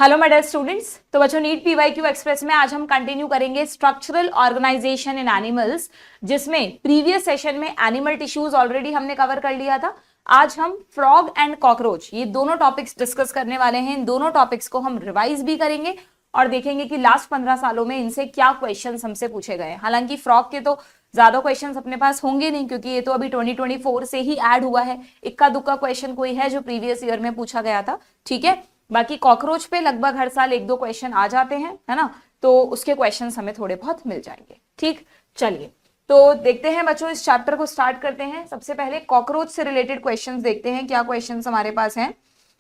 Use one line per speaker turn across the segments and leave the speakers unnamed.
Hello my dear students. तो बच्चों NEET PYQ express में आज हम कंटिन्यू करेंगे स्ट्रक्चरल ऑर्गेनाइजेशन इन एनिमल्स, जिसमें प्रीवियस सेशन में एनिमल टिश्यूज ऑलरेडी हमने कवर कर लिया था। आज हम फ्रॉग एंड कॉकरोच ये दोनों टॉपिक्स डिस्कस करने वाले हैं। इन दोनों टॉपिक्स को हम रिवाइज भी करेंगे और देखेंगे कि लास्ट 15 सालों में इनसे क्या क्वेश्चन हमसे पूछे गए। हालांकि फ्रॉग के तो ज्यादा क्वेश्चंस अपने पास होंगे नहीं, क्योंकि ये तो अभी 2024 से ही ऐड हुआ है। इक्का दुक्का क्वेश्चन कोई है जो प्रीवियस ईयर में पूछा गया था, ठीक है। बाकी कॉकरोच पे लगभग हर साल एक दो क्वेश्चन आ जाते हैं, है ना, तो उसके क्वेश्चंस हमें थोड़े बहुत मिल जाएंगे। ठीक, चलिए तो देखते हैं बच्चों, इस चैप्टर को स्टार्ट करते हैं। सबसे पहले कॉकरोच से रिलेटेड क्वेश्चंस देखते हैं, क्या क्वेश्चंस हमारे पास हैं।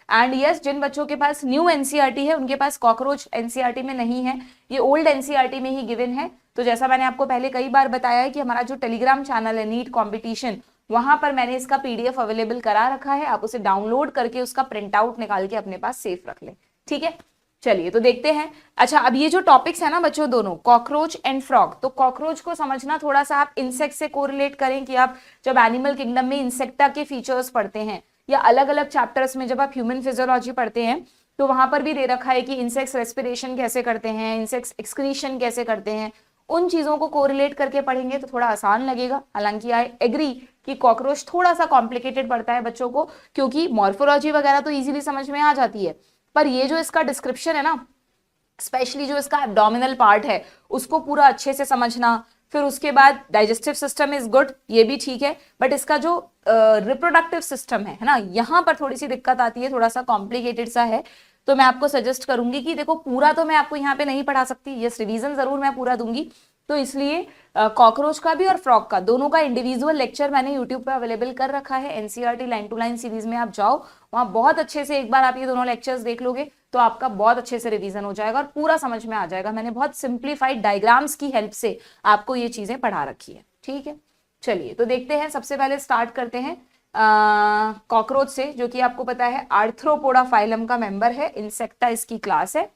एंड यस, जिन बच्चों के पास न्यू एनसीईआरटी है उनके पास कॉकरोच एनसीईआरटी में नहीं है, ये ओल्ड एनसीईआरटी में ही गिवन है। तो जैसा मैंने आपको पहले कई बार बताया है कि हमारा जो टेलीग्राम चैनल है नीट कॉम्पिटिशन, वहां पर मैंने इसका पीडीएफ अवेलेबल करा रखा है। आप उसे डाउनलोड करके उसका प्रिंट आउट निकाल के अपने पास सेफ रख लें, ठीक है। चलिए तो देखते हैं। अच्छा, अब ये जो टॉपिक्स है ना बच्चों, दोनों कॉकरोच एंड फ्रॉग, तो कॉकरोच को समझना थोड़ा सा आप इंसेक्ट से कोरिलेट करें कि आप जब एनिमल किंगडम में इंसेक्टा के फीचर्स पढ़ते हैं या अलग अलग चैप्टर्स में जब आप ह्यूमन फिजियोलॉजी पढ़ते हैं, तो वहां पर भी दे रखा है कि इंसेक्ट्स रेस्पिरेशन कैसे करते हैं, इंसेक्ट्स एक्सक्रीशन कैसे करते हैं। उन चीजों को कोरिलेट करके पढ़ेंगे तो थोड़ा आसान लगेगा। हालांकि आई एग्री कि कॉकरोच थोड़ा सा कॉम्प्लिकेटेड पड़ता है बच्चों को, क्योंकि मॉर्फोलॉजी वगैरह तो इजीली समझ में आ जाती है, पर ये जो इसका डिस्क्रिप्शन है ना, स्पेशली जो इसका एब्डोमिनल पार्ट है उसको पूरा अच्छे से समझना, फिर उसके बाद डाइजेस्टिव सिस्टम इज गुड, ये भी ठीक है, बट इसका जो रिप्रोडक्टिव सिस्टम है ना, यहाँ पर थोड़ी सी दिक्कत आती है, थोड़ा सा कॉम्प्लिकेटेड सा है। तो मैं आपको सजेस्ट करूंगी कि देखो, पूरा तो मैं आपको यहाँ पे नहीं पढ़ा सकती, यस रिवीजन जरूर मैं पूरा दूंगी, तो इसलिए कॉकरोच का भी और फ्रॉग का दोनों का इंडिविजुअल लेक्चर मैंने यूट्यूब पे अवेलेबल कर रखा है। NCERT line to line series में आप जाओ, वहां बहुत अच्छे से एक बार आप ये दोनों लेक्चर्स देख लोगे तो आपका बहुत अच्छे से रिवीजन हो जाएगा और पूरा समझ में आ जाएगा। मैंने बहुत सिंप्लीफाइड डायग्राम्स की हेल्प से आपको ये चीजें पढ़ा रखी है, ठीक है। चलिए तो देखते हैं, सबसे पहले स्टार्ट करते हैं कॉकरोच से, जो कि आपको पता है आर्थ्रोपोडा फाइलम का मेंबर है, इंसेक्टा इसकी क्लास है,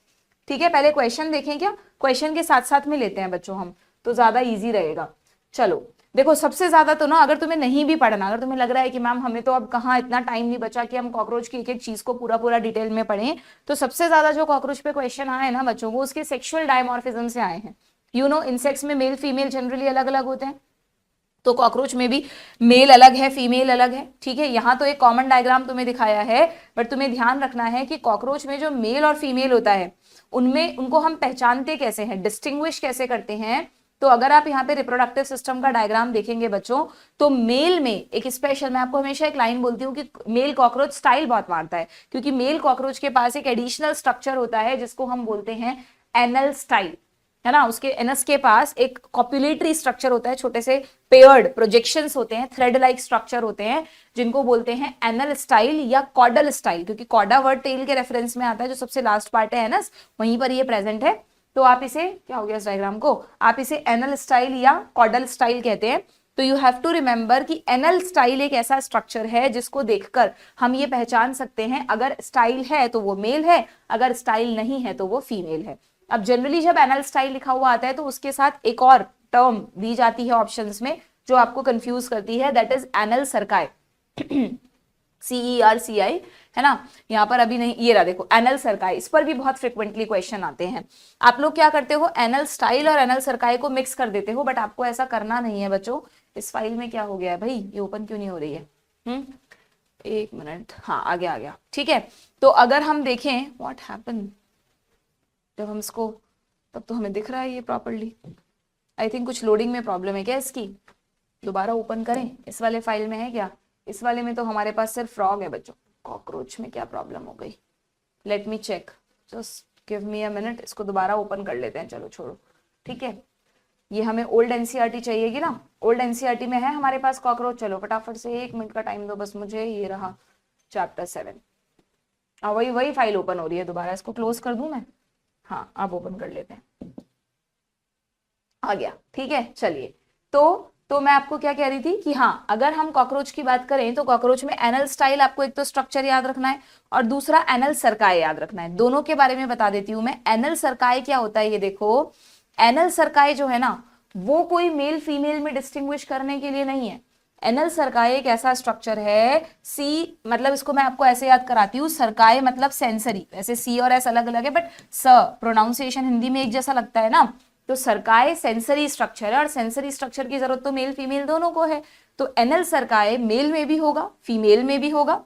ठीक है। पहले क्वेश्चन देखें क्या, क्वेश्चन के साथ साथ में लेते हैं बच्चों हम, तो ज्यादा इजी रहेगा। चलो देखो, सबसे ज्यादा तो ना, अगर तुम्हें नहीं भी पढ़ना, अगर तुम्हें लग रहा है कि मैम हमें तो अब कहाँ इतना टाइम नहीं बचा कि हम कॉकरोच की एक एक चीज को पूरा पूरा डिटेल में पढ़ें, तो सबसे ज्यादा जो कॉकरोच पे क्वेश्चन आए ना बच्चों, वो उसके सेक्सुअल डायमॉर्फिज्म से आए हैं। यू नो, इंसेक्ट्स में मेल फीमेल जनरली अलग अलग होते हैं, तो कॉकरोच में भी मेल अलग है फीमेल अलग है, ठीक है। यहाँ तो एक कॉमन डायग्राम तुम्हें दिखाया है, बट तुम्हें ध्यान रखना है कि कॉकरोच में जो मेल और फीमेल होता है उनमें उनको हम पहचानते कैसे हैं, डिस्टिंग्विश कैसे करते हैं। तो अगर आप यहाँ पे रिप्रोडक्टिव सिस्टम का डायग्राम देखेंगे बच्चों, तो मेल में एक स्पेशल, मैं आपको हमेशा एक लाइन बोलती हूँ कि मेल कॉकरोच स्टाइल बहुत मारता है, क्योंकि मेल कॉकरोच के पास एक एडिशनल स्ट्रक्चर होता है जिसको हम बोलते हैं एनल स्टाइल, है ना। उसके एनस के पास एक कॉपुलेटरी स्ट्रक्चर होता है, छोटे से पेयर्ड प्रोजेक्शंस होते हैं, थ्रेड लाइक स्ट्रक्चर होते हैं, जिनको बोलते हैं एनल स्टाइल या कॉडल स्टाइल, क्योंकि कॉडा वर्ड टेल के रेफरेंस में आता है, जो सबसे लास्ट पार्ट है एनस, वहीं पर ये प्रेजेंट है। तो आप इसे, क्या हो गया इस डायग्राम को, आप इसे एनल स्टाइल या कॉडल स्टाइल कहते हैं। तो यू हैव टू रिमेंबर कि एनल स्टाइल एक ऐसा स्ट्रक्चर है जिसको देखकर हम ये पहचान सकते हैं, अगर स्टाइल है तो वो मेल है, अगर स्टाइल नहीं है तो वो फीमेल है। अब जनरली जब एनल स्टाइल लिखा हुआ आता है तो उसके साथ एक और टर्म दी जाती है ऑप्शंस में जो आपको कंफ्यूज करती है, दैट इज एनल सर्काई, CERCI, है ना। यहाँ पर अभी नहीं, ये रहा देखो एनल सर्काई, इस पर भी बहुत फ्रिक्वेंटली क्वेश्चन आते हैं। आप लोग क्या करते हो, एनल स्टाइल और एनल सर्काई को मिक्स कर देते हो, बट आपको ऐसा करना नहीं है बच्चों। इस फाइल में क्या हो गया है भाई, ये ओपन क्यों नहीं हो रही है, एक मिनट, हाँ आ गया, ठीक है। तो अगर हम देखें व्हाट हैपन, जब हम इसको, तब तो हमें दिख रहा है ये प्रॉपर्ली। आई थिंक कुछ लोडिंग में प्रॉब्लम है क्या इसकी, दोबारा ओपन करें, इस वाले फाइल में है क्या, इस वाले में तो हमारे पास सिर्फ फ्रॉग है बच्चों, कॉकरोच में क्या प्रॉब्लम हो गई, let me check, just give me a minute, इसको दोबारा ओपन कर लेते हैं, चलो छोड़ो, ठीक है। ये हमें ओल्ड एनसीईआरटी चाहिएगी ना, ओल्ड एनसीईआरटी में है हमारे पास कॉकरोच। चलो फटाफट से 1 मिनट का टाइम दो बस मुझे, ये रहा चैप्टर 7, वही फाइल ओपन हो रही है दोबारा, इसको क्लोज कर दूं मैं, हाँ अब ओपन कर लेते हैं, आ गया, ठीक है। चलिए तो मैं आपको क्या कह रही थी कि हाँ, अगर हम कॉकरोच की बात करें तो कॉकरोच में एनल स्टाइल आपको एक तो स्ट्रक्चर याद रखना है और दूसरा एनल सर्काई याद रखना है। दोनों के बारे में बता देती हूं मैं। एनल सर्काई क्या होता है, ये देखो, एनल सर्काई जो है ना, वो कोई मेल फीमेल में डिस्टिंग्विश करने के लिए नहीं है। एनल सर्काई एक ऐसा स्ट्रक्चर है, सी मतलब इसको मैं आपको ऐसे याद कराती हूँ, सर्काई मतलब सेंसरी, वैसे सी और एस अलग अलग है बट स प्रोनाउंसिएशन हिंदी में एक जैसा लगता है ना, तो सर्काई सेंसरी स्ट्रक्चर है और सेंसरी स्ट्रक्चर की जरूरत तो मेल फीमेल दोनों को है, तो एनल सर्काई मेल में भी होगा फीमेल में भी होगा,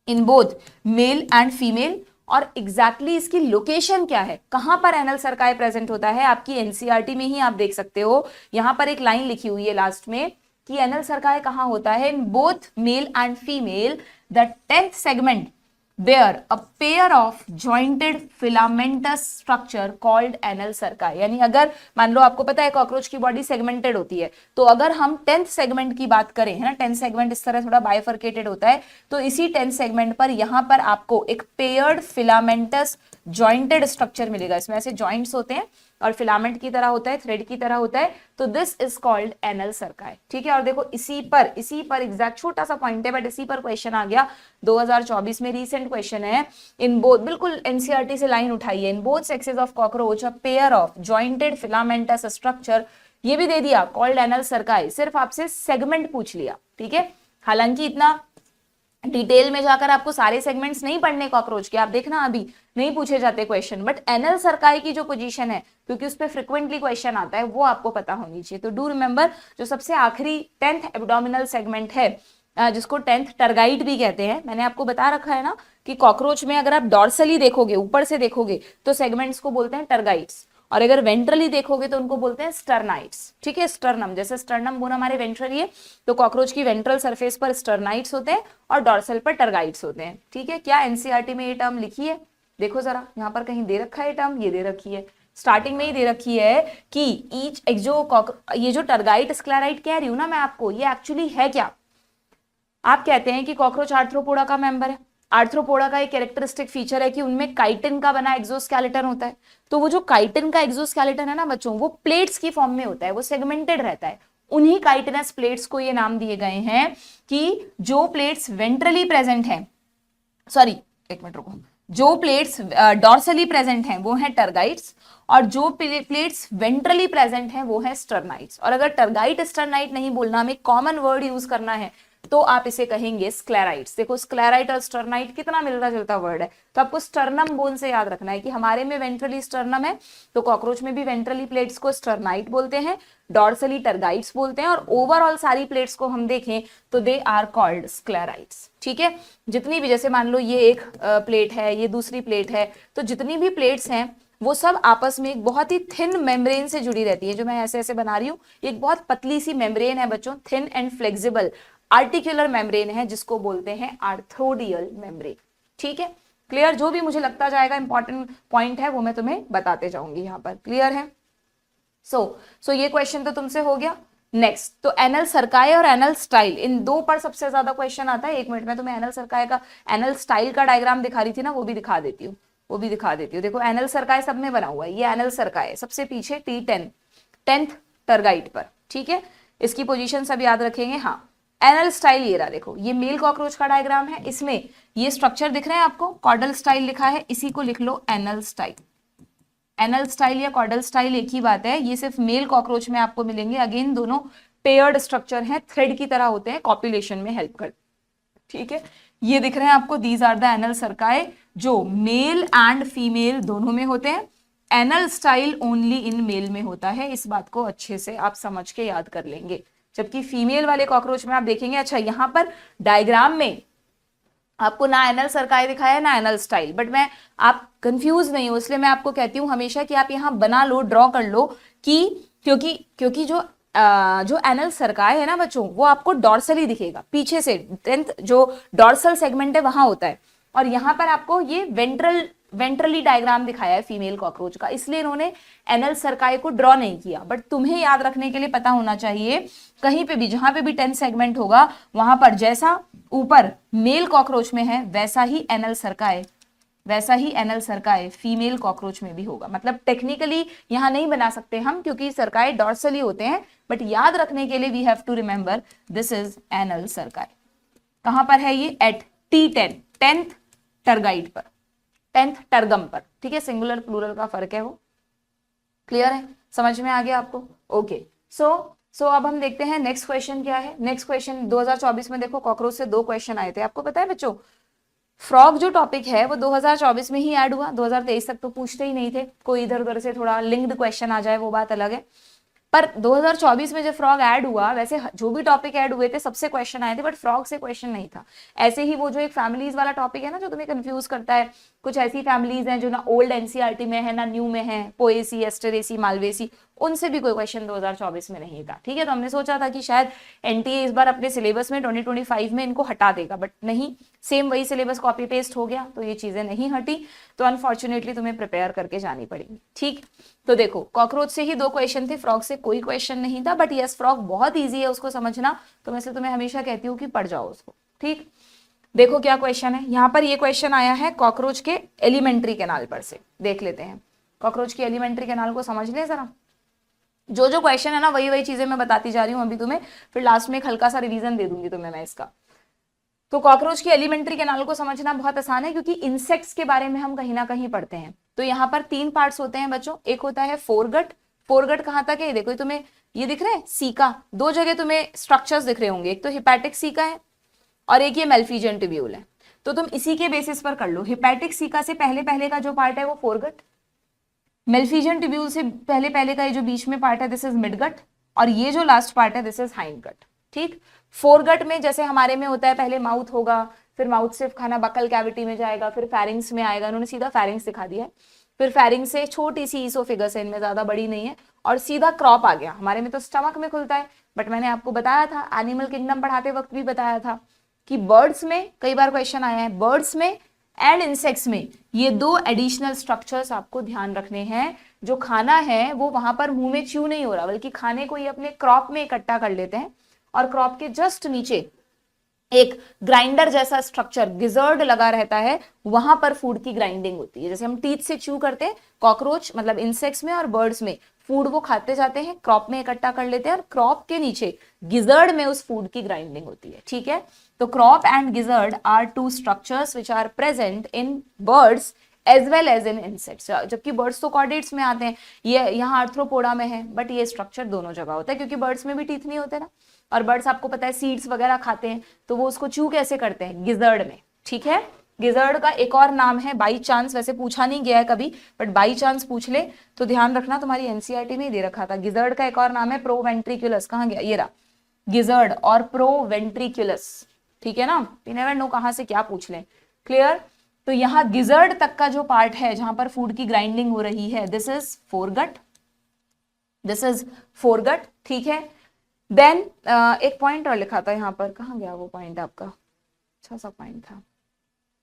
इन बोथ मेल एंड फीमेल। और एग्जैक्टली इसकी लोकेशन क्या है, कहां पर एनल सर्काई प्रेजेंट होता है, आपकी एनसीईआरटी में ही आप देख सकते हो, यहां पर एक लाइन लिखी हुई है लास्ट में कि एनल सर्काई कहां होता है, in both male and female the 10th segment bear a pair of jointed filamentous structure called anal cerci. यानी अगर मान लो आपको पता है कॉकरोच की बॉडी सेगमेंटेड होती है, तो अगर हम 10th सेगमेंट की बात करें, है ना, 10th सेगमेंट इस तरह थोड़ा बाइफर्केटेड होता है, तो इसी 10th सेगमेंट पर यहां पर आपको एक पेयर्ड फिलामेंटस जॉइंटेड स्ट्रक्चर मिलेगा, इसमें ऐसे जॉइंट्स होते हैं और फिलामेंट की तरह होता है, थ्रेड की तरह होता है, तो दिस इज कॉल्ड एनल सर्काई। ठीक है, और देखो इसी पर एग्जैक्ट छोटा सा पॉइंट है बट इसी पर क्वेश्चन आ गया 2024 में, रीसेंट क्वेश्चन है, इन बोथ, बिल्कुल एनसीईआरटी से लाइन उठाई है, in both sexes of cockroach a pair of jointed filamentous structure, ये भी दे दिया कॉल्ड एनल सर्काई, सिर्फ आपसे सेगमेंट पूछ लिया। ठीक है, हालांकि इतना डिटेल में जाकर आपको सारे सेगमेंट्स नहीं पढ़ने कॉकरोच के, आप देखना अभी नहीं पूछे जाते क्वेश्चन, बट एनल सर्काई की जो पोजीशन है, क्योंकि उस पर फ्रिक्वेंटली क्वेश्चन आता है, वो आपको पता होनी चाहिए। तो डू रिमेंबर, जो सबसे आखिरी 10th एब्डोमिनल सेगमेंट है, जिसको 10th टर्गाइट भी कहते हैं, मैंने आपको बता रखा है ना कि कॉकरोच में अगर आप डॉर्सली देखोगे, ऊपर से देखोगे, तो सेगमेंट्स को बोलते हैं टर्गाइट्स, और अगर वेंट्रली देखोगे तो उनको बोलते हैं स्टर्नाइट्स। ठीक है, स्टर्नम, जैसे स्टर्नम बोन हमारे वेंट्रली है, तो कॉकरोच की वेंट्रल सरफेस पर स्टर्नाइट्स होते हैं और डॉर्सल पर टर्गाइट्स होते हैं। ठीक है, क्या एनसीईआरटी में ये टर्म लिखी है, देखो जरा, यहाँ पर कहीं दे रखा है टर्म, ये दे रखी है, स्टार्टिंग में ही दे रखी है कि ये जो टर्गाइट स्क्लेराइट कह रही हूं ना मैं आपको, ये एक्चुअली है क्या। आप कहते हैं कि कॉकरोच आर्थ्रोपोडा का मेंबर है, आर्थ्रोपोडा का एक कैरेक्टरिस्टिक फीचर है कि उनमें काइटिन का बना एक्सोस्केलेटन होता है, तो वो जो काइटिन का एक्सोस्केलेटन है ना बच्चों, वो प्लेट्स की फॉर्म में होता है, वो सेगमेंटेड रहता है, उन्हीं काइटिनस प्लेट्स को ये नाम दिए गए हैं कि जो प्लेट्स वेंट्रली प्रेजेंट हैं, सॉरी एक मिनट रुको, जो प्लेट्स डॉर्सली प्रेजेंट हैं वो हैं टर्गाइट्स, और जो प्लेट्स वेंट्रली प्रेजेंट हैं वो हैं स्टर्नाइट्स। और अगर टर्गाइट स्टर्नाइट नहीं बोलना, हमें कॉमन वर्ड यूज करना है, तो आप इसे कहेंगे स्क्लेराइट्स। देखो स्क्लेराइट और स्टर्नाइट कितना मिलता जुलता वर्ड है, तो आपको स्टर्नम बोन से याद रखना है कि हमारे में वेंट्रली स्टर्नम है, तो कॉकरोच में भी वेंट्रली प्लेट्स को स्टर्नाइट बोलते हैं, डॉर्सली टर्गाइट्स बोलते हैं, और ओवरऑल सारी प्लेट्स को हम देखें तो दे आर कॉल्ड स्क्लेराइट्स। ठीक है, जितनी भी, जैसे मान लो ये एक प्लेट है, ये दूसरी प्लेट है, तो जितनी भी प्लेट्स हैं वो सब आपस में एक बहुत ही थिन मेम्ब्रेन से जुड़ी रहती है, जो मैं ऐसे ऐसे बना रही हूँ, एक बहुत पतली सी मेम्ब्रेन है बच्चों, thin and flexible articular membrane है, जिसको बोलते हैं आर्थ्रोडियल मेम्ब्रेन। ठीक है, क्लियर, जो भी मुझे लगता जाएगा इंपॉर्टेंट पॉइंट है वो मैं तुम्हें बताते जाऊंगी यहाँ पर, क्लियर है। सो ये क्वेश्चन तो तुमसे हो गया। नेक्स्ट, तो एनल सर्काई और एनल स्टाइल, इन दो पर सबसे ज्यादा क्वेश्चन आता है। एक मिनट में तुम्हें एनल सर्काई का, एनल स्टाइल का डायग्राम दिखा रही थी ना, वो भी दिखा देती हूँ, देखो एनल सर्काई सब में बना हुआ है, ये एनल सर्काई सबसे पीछे T10 10th टर्गाइट पर। ठीक है, इसकी पोजीशन सब याद रखेंगे। हाँ, एनल स्टाइल ये रहा, देखो ये मेल कॉकरोच का डायग्राम है, इसमें ये स्ट्रक्चर दिख रहे हैं आपको, कॉर्डल स्टाइल लिखा है, इसी को लिख लो एनल स्टाइल। एनल स्टाइल या कॉर्डल स्टाइल एक ही बात है, ये सिर्फ मेल कॉकरोच में आपको मिलेंगे। अगेन दोनों पेयर्ड स्ट्रक्चर हैं, थ्रेड की तरह होते हैं, कॉपुलेशन में हेल्प करते। ठीक है, ये दिख रहे हैं आपको, these are the anal cerci, जो मेल एंड फीमेल दोनों में होते हैं। Anal style only in male में होता है, इस बात को अच्छे से आप समझ के याद कर लेंगे। जबकि फीमेल वाले कॉकरोच में आप देखेंगे, अच्छा यहाँ पर डायग्राम में आपको ना एनल सर्काई दिखाया है ना एनल स्टाइल, बट मैं, आप कंफ्यूज नहीं हो, इसलिए मैं आपको कहती हूँ हमेशा कि आप यहाँ बना लो, ड्रॉ कर लो, कि क्योंकि जो एनल सर्काई है ना बच्चों, वो आपको डॉर्सली दिखेगा पीछे से, 10th जो डॉर्सल सेगमेंट है वहां होता है, और यहाँ पर आपको ये वेंट्रली डायग्राम दिखाया है फीमेल कॉकरोच का, इसलिए इन्होंने एनल सर्काई को ड्रॉ नहीं किया। बट तुम्हें याद रखने के लिए पता होना चाहिए, कहीं पे भी जहां पे भी 10th सेगमेंट होगा, वहां पर जैसा ऊपर मेल कॉकरोच में है वैसा ही एनल सर्काई फीमेल कॉकरोच में भी होगा। मतलब टेक्निकली यहां नहीं बना सकते हम, क्योंकि सर्काई डॉर्सली होते हैं, बट याद रखने के लिए we have to remember this is anal cerci. कहां पर है ये, एट T10 10th टर्गाइट पर, 10th टर्गम पर। ठीक है, सिंगुलर प्लूरल का फर्क है वो, क्लियर है, समझ में आ गया आपको। ओके, सो सो अब हम देखते हैं नेक्स्ट क्वेश्चन क्या है। नेक्स्ट क्वेश्चन 2024 में देखो कॉकरोच से 2 क्वेश्चन आए थे, आपको पता है बच्चों। फ्रॉग जो टॉपिक है वो 2024 में ही ऐड हुआ, 2023 तक तो पूछते ही नहीं थे, कोई इधर उधर से थोड़ा लिंक्ड क्वेश्चन आ जाए वो बात अलग है। पर 2024 में जब फ्रॉग ऐड हुआ, वैसे जो भी टॉपिक ऐड हुए थे सबसे क्वेश्चन आए थे, बट फ्रॉग से क्वेश्चन नहीं था। ऐसे ही वो जो एक फैमिलीज वाला टॉपिक है ना जो तुम्हें कंफ्यूज करता है, कुछ ऐसी फैमिलीज हैं जो ना ओल्ड एनसीईआरटी में है ना न्यू में है, पोएसी, एस्टरेसी, मालवेसी, उनसे भी कोई क्वेश्चन 2024 में नहीं था। ठीक है, तो हमने सोचा था कि शायद एनटीए इस बार अपने सिलेबस में 2025 में इनको हटा देगा, बट नहीं, सेम वही सिलेबस कॉपी पेस्ट हो गया, तो ये चीजें नहीं हटी, तो अनफॉर्चुनेटली तुम्हें प्रिपेयर करके जानी पड़ेगी। ठीक, तो देखो कॉकरोच से ही 2 क्वेश्चन थे, फ्रॉग से कोई क्वेश्चन नहीं था, बट यस फ्रॉग बहुत ईजी है उसको समझना, तो मैं तुम्हें हमेशा कहती हूँ कि पढ़ जाओ उसको। ठीक, देखो क्या क्वेश्चन है यहाँ पर। ये क्वेश्चन आया है कॉकरोच के एलिमेंट्री कैनाल पर से, देख लेते हैं। कॉकरोच की एलिमेंट्री कैनाल को समझ ले जरा। जो जो क्वेश्चन है ना वही वही चीजें मैं बताती जा रही हूँ अभी तुम्हें, फिर लास्ट में एक हल्का सा रिवीजन दे दूंगी तुम्हें मैं इसका। तो कॉकरोच की एलिमेंट्री कैनाल को समझना बहुत आसान है, क्योंकि इंसेक्ट्स के बारे में हम कहीं ना कहीं पढ़ते हैं। तो यहाँ पर 3 पार्ट्स होते हैं बच्चों। एक होता है फोरगट। फोरगट कहाँ तक है देखो, तुम्हें ये दिख रहा है सीका, 2 जगह तुम्हें स्ट्रक्चर्स दिख रहे होंगे, एक तो हिपैटिक सीका है और एक ये मेल्फिजियन ट्यूब्यूल है। तो तुम इसी के बेसिस पर कर लो। हिपैटिक सीका से पहले पहले का जो पार्ट है वो फोरगट, मेल्फिजियन ट्यूब्यूल से पहले पहले का ये जो बीच में पार्ट है दिस इज मिडगट, और ये जो लास्ट पार्ट है दिस इज हाइंडगट। ठीक, फोरगट में जैसे हमारे में होता है पहले माउथ होगा, फिर माउथ से खाना बकल कैविटी में जाएगा, फिर फेरिंग्स में आएगा, उन्होंने सीधा फेरिंग्स दिखा दिया है, फिर फेरिंग्स से छोटी सी ईसोफेगस है, इनमें ज्यादा बड़ी नहीं है, और सीधा क्रॉप आ गया। हमारे में तो स्टमक में खुलता है, बट मैंने आपको बताया था एनिमल किंगडम पढ़ाते वक्त भी बताया था कि बर्ड्स में कई बार क्वेश्चन आया है, बर्ड्स में एंड इंसेक्ट्स में ये 2 एडिशनल स्ट्रक्चर्स आपको ध्यान रखने हैं। जो खाना है वो वहां पर मुंह में च्यू नहीं हो रहा, बल्कि खाने को ये अपने क्रॉप में इकट्ठा कर लेते हैं, और क्रॉप के जस्ट नीचे एक ग्राइंडर जैसा स्ट्रक्चर गिजर्ड लगा रहता है, वहां पर फूड की ग्राइंडिंग होती है। जैसे हम टीथ से च्यू करते हैं, कॉकरोच मतलब इंसेक्ट्स में और बर्ड्स में फूड वो खाते जाते हैं, क्रॉप में इकट्ठा कर लेते हैं, और क्रॉप के नीचे गिजर्ड में उस फूड की ग्राइंडिंग होती है। ठीक है, तो crop and gizzard are 2 structures which are present in birds as well as in insects. जबकि बर्ड्स तो कॉर्डेट्स में आते हैं, ये यहाँ आर्थ्रोपोडा में है, बट ये स्ट्रक्चर दोनों जगह होता है, क्योंकि बर्ड्स में भी टीथ नहीं होते ना, और बर्ड्स आपको पता है सीड्स वगैरह खाते हैं, तो वो उसको च्यू कैसे करते हैं, गिजर्ड में। ठीक है, गिजर्ड का एक और नाम है, बाई चांस वैसे पूछा नहीं गया है कभी, बट बाई चांस पूछ ले तो ध्यान रखना, तुम्हारी एनसीईआरटी में दे रखा था। गिजर्ड का एक और नाम है प्रोवेंट्रिकुलस। कहाँ गया, ये रहा, गिजर्ड और प्रोवेंट्रिकुलस। ठीक है ना, यू नेवर नो कहां से क्या पूछ लें। क्लियर, तो यहाँ गिजर्ड तक का जो पार्ट है जहां पर फूड की ग्राइंडिंग हो रही है this is foregut, this is foregut. ठीक है, देन एक पॉइंट और लिखा था यहाँ पर, कहाँ गया वो पॉइंट आपका, अच्छा सा पॉइंट था,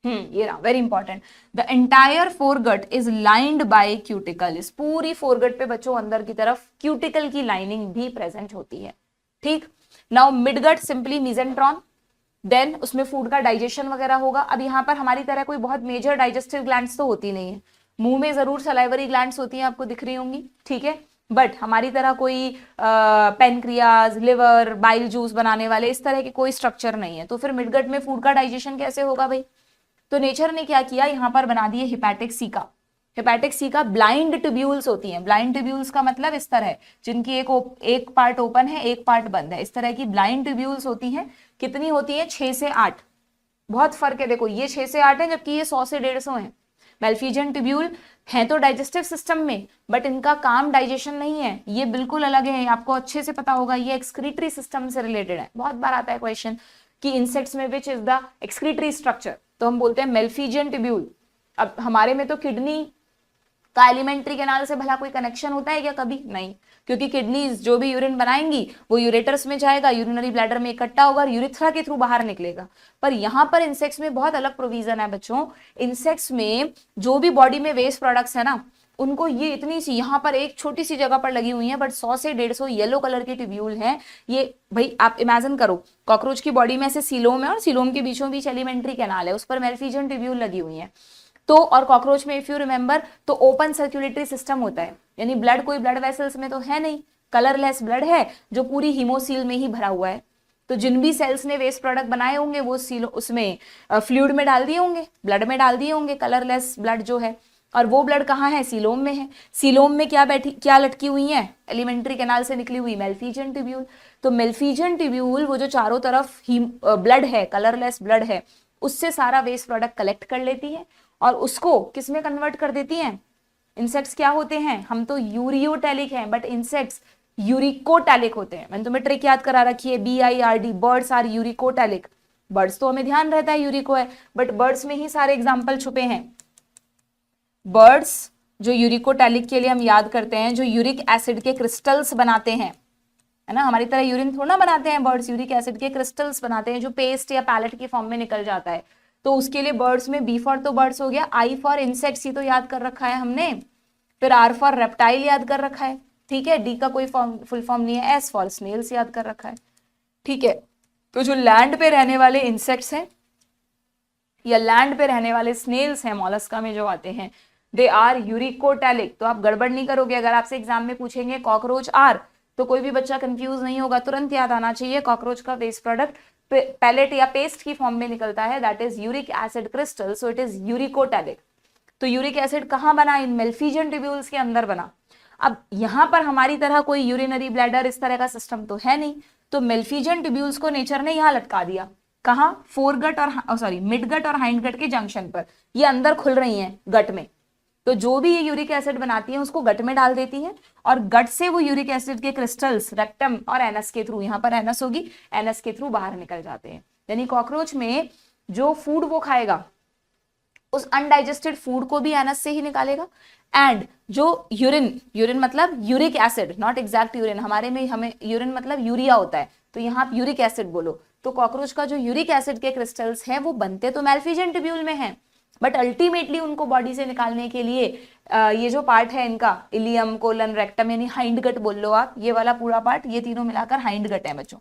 ये रहा, very important. The entire foregut is lined by cuticle. इस पूरी फोरगट पे बच्चों अंदर की तरफ क्यूटिकल की लाइनिंग भी प्रेजेंट होती है। ठीक, नाउ मिडगट सिंपली मीजेंट्रॉन, देन उसमें फूड का डाइजेशन वगैरह होगा। अब यहाँ पर हमारी तरह कोई बहुत मेजर डाइजेस्टिव ग्लैंड्स तो होती नहीं है, मुंह में जरूर सलाइवरी ग्लैंड्स होती हैं, आपको दिख रही होंगी। ठीक है, बट हमारी तरह कोई पेनक्रियाज, लिवर, बाइल जूस बनाने वाले इस तरह के कोई स्ट्रक्चर नहीं है। तो फिर मिडगट में फूड का डाइजेशन कैसे होगा भाई? तो नेचर ने क्या किया, यहाँ पर बना दिए hepatic caeca. Hepatic caeca blind tubules होती हैं। ब्लाइंड ट्यूब्यूल्स का मतलब इस तरह, जिनकी एक पार्ट ओपन है एक पार्ट बंद है, इस तरह की ब्लाइंड ट्यूब्यूल्स होती हैं। कितनी होती है? 6 से 8। बहुत फर्क है, देखो ये 6 से 8 है, जबकि ये 100 से 150 है। मेल्फिजियन ट्यूब्यूल है तो डाइजेस्टिव सिस्टम में, बट इनका काम डाइजेशन नहीं है, ये बिल्कुल अलग है। आपको अच्छे से पता होगा ये एक्सक्रीटरी सिस्टम से रिलेटेड है। बहुत बार आता है क्वेश्चन कि इंसेक्ट्स में विच इज द एक्सक्रीटरी स्ट्रक्चर, तो हम बोलते हैं मेल्फिजियन ट्यूब्यूल। अब हमारे में तो किडनी का एलिमेंट्री कैनाल से भला कोई कनेक्शन होता है क्या? कभी नहीं, क्योंकि किडनीज जो भी यूरिन बनाएंगी वो यूरेटर्स में जाएगा, यूरिनरी ब्लैडर में इकट्ठा होगा और यूरिथ्रा के थ्रू बाहर निकलेगा। पर यहाँ पर इंसेक्ट्स में बहुत अलग प्रोविजन है बच्चों। इंसेक्ट्स में जो भी बॉडी में वेस्ट प्रोडक्ट्स है ना, उनको ये इतनी सी यहाँ पर एक छोटी सी जगह पर लगी हुई है, बट 100 से 150 येलो कलर के ट्यूब्यूल हैं। ये भाई आप इमेजिन करो, कॉकरोच की बॉडी में ऐसे सीलोम है और सीलोम के बीचों बीच एलिमेंट्री कैनाल है, उस पर मेल्फिजियन ट्यूब्यूल लगी हुई है। तो और कॉकरोच में इफ यू रिमेंबर तो ओपन सर्कुलेटरी सिस्टम होता है, यानी ब्लड कोई ब्लड वेसल्स में तो है नहीं, कलरलेस ब्लड है जो पूरी हीमोसील में ही भरा हुआ है। तो जिन भी सेल्स ने वेस्ट प्रोडक्ट बनाए होंगे वो सील उसमें फ्लूइड में डाल दिए होंगे, ब्लड में डाल दिए होंगे, कलरलेस ब्लड जो है। और वो ब्लड कहाँ है, सीलोम में है। सीलोम में क्या लटकी हुई है, एलिमेंट्री कैनाल से निकली हुई मेल्फिजियन ट्यूब्यूल। तो मेल्फिजियन ट्यूब्यूल वो जो चारों तरफ ब्लड है, कलरलेस ब्लड है, उससे सारा वेस्ट प्रोडक्ट कलेक्ट कर लेती है और उसको किस में कन्वर्ट कर देती है। इंसेक्ट्स क्या होते हैं, हम तो यूरियोटैलिक हैं, बट इंसेक्ट्स यूरिकोटैलिक होते हैं। मैंने तुम्हें ट्रिक याद करा रखी है, BIRD, birds are uricotelic. Birds तो हमें ध्यान रहता है यूरिको है, बट बर्ड्स में ही सारे एग्जाम्पल छुपे हैं। बर्ड्स जो यूरिकोटैलिक के लिए हम याद करते हैं, जो यूरिक एसिड के क्रिस्टल्स बनाते हैं, है ना, हमारी तरह यूरिन थोड़ा ना बनाते हैं बर्ड्स, यूरिक एसिड के क्रिस्टल्स बनाते हैं जो पेस्ट या पैलेट की फॉर्म में निकल जाता है। तो उसके लिए बर्ड्स में B फॉर तो बर्ड्स हो गया, I फॉर इंसेक्ट्स, ये तो याद कर रखा है हमने, फिर R फॉर रेप्टाइल याद कर रखा है, ठीक है, D का कोई फुल फॉर्म नहीं है, S फॉर स्नेल्स याद कर रखा है, ठीक है। तो जो लैंड पे रहने वाले इंसेक्ट्स हैं या लैंड पे रहने वाले स्नेल्स हैं, मॉलस्का में जो आते हैं, दे आर यूरिकोटैलिक। तो आप गड़बड़ नहीं करोगे, अगर आपसे एग्जाम में पूछेंगे कॉकरोच आर, तो कोई भी बच्चा कंफ्यूज नहीं होगा, तुरंत याद आना चाहिए कॉकरोच का वेस्ट प्रोडक्ट पैलेट या पेस्ट की फॉर्म में निकलता है, that is uric acid crystal, so it is uricotelic. तो यूरिक एसिड कहाँ बना, इन मेल्फिजियन ट्यूब्यूल्स के अंदर बना। अब यहां पर हमारी तरह कोई यूरिनरी ब्लैडर इस तरह का सिस्टम तो है नहीं, तो मेल्फिजियन ट्यूब्यूल्स को नेचर ने यहां लटका दिया, कहाँ, फोरगट और मिडगट और हाइंडगट के जंक्शन पर, ये अंदर खुल रही हैं गट में। तो जो भी ये यूरिक एसिड बनाती है उसको गट में डाल देती है और गट से वो यूरिक एसिड के क्रिस्टल्स रेक्टम और एनस के थ्रू, यहाँ पर एनस होगी, एनस के थ्रू बाहर निकल जाते हैं। यानी कॉकरोच में जो फूड वो खाएगा उस अनडाइजेस्टेड फूड को भी एनस से ही निकालेगा, एंड जो यूरिन मतलब uric acid, not exact urine, हमें यूरिन मतलब यूरिया होता है, तो यहाँ आप यूरिक एसिड बोलो। तो कॉकरोच का जो यूरिक एसिड के क्रिस्टल्स हैं वो बनते तो मेल्फिजियन ट्यूब्यूल में हैं, बट अल्टीमेटली उनको बॉडी से निकालने के लिए ये जो पार्ट है इनका, इलियम, कोलन, रेक्टम, यानी हाइंडगट बोल लो आप, ये वाला पूरा पार्ट, ये तीनों मिलाकर हाइंडगट है बच्चों,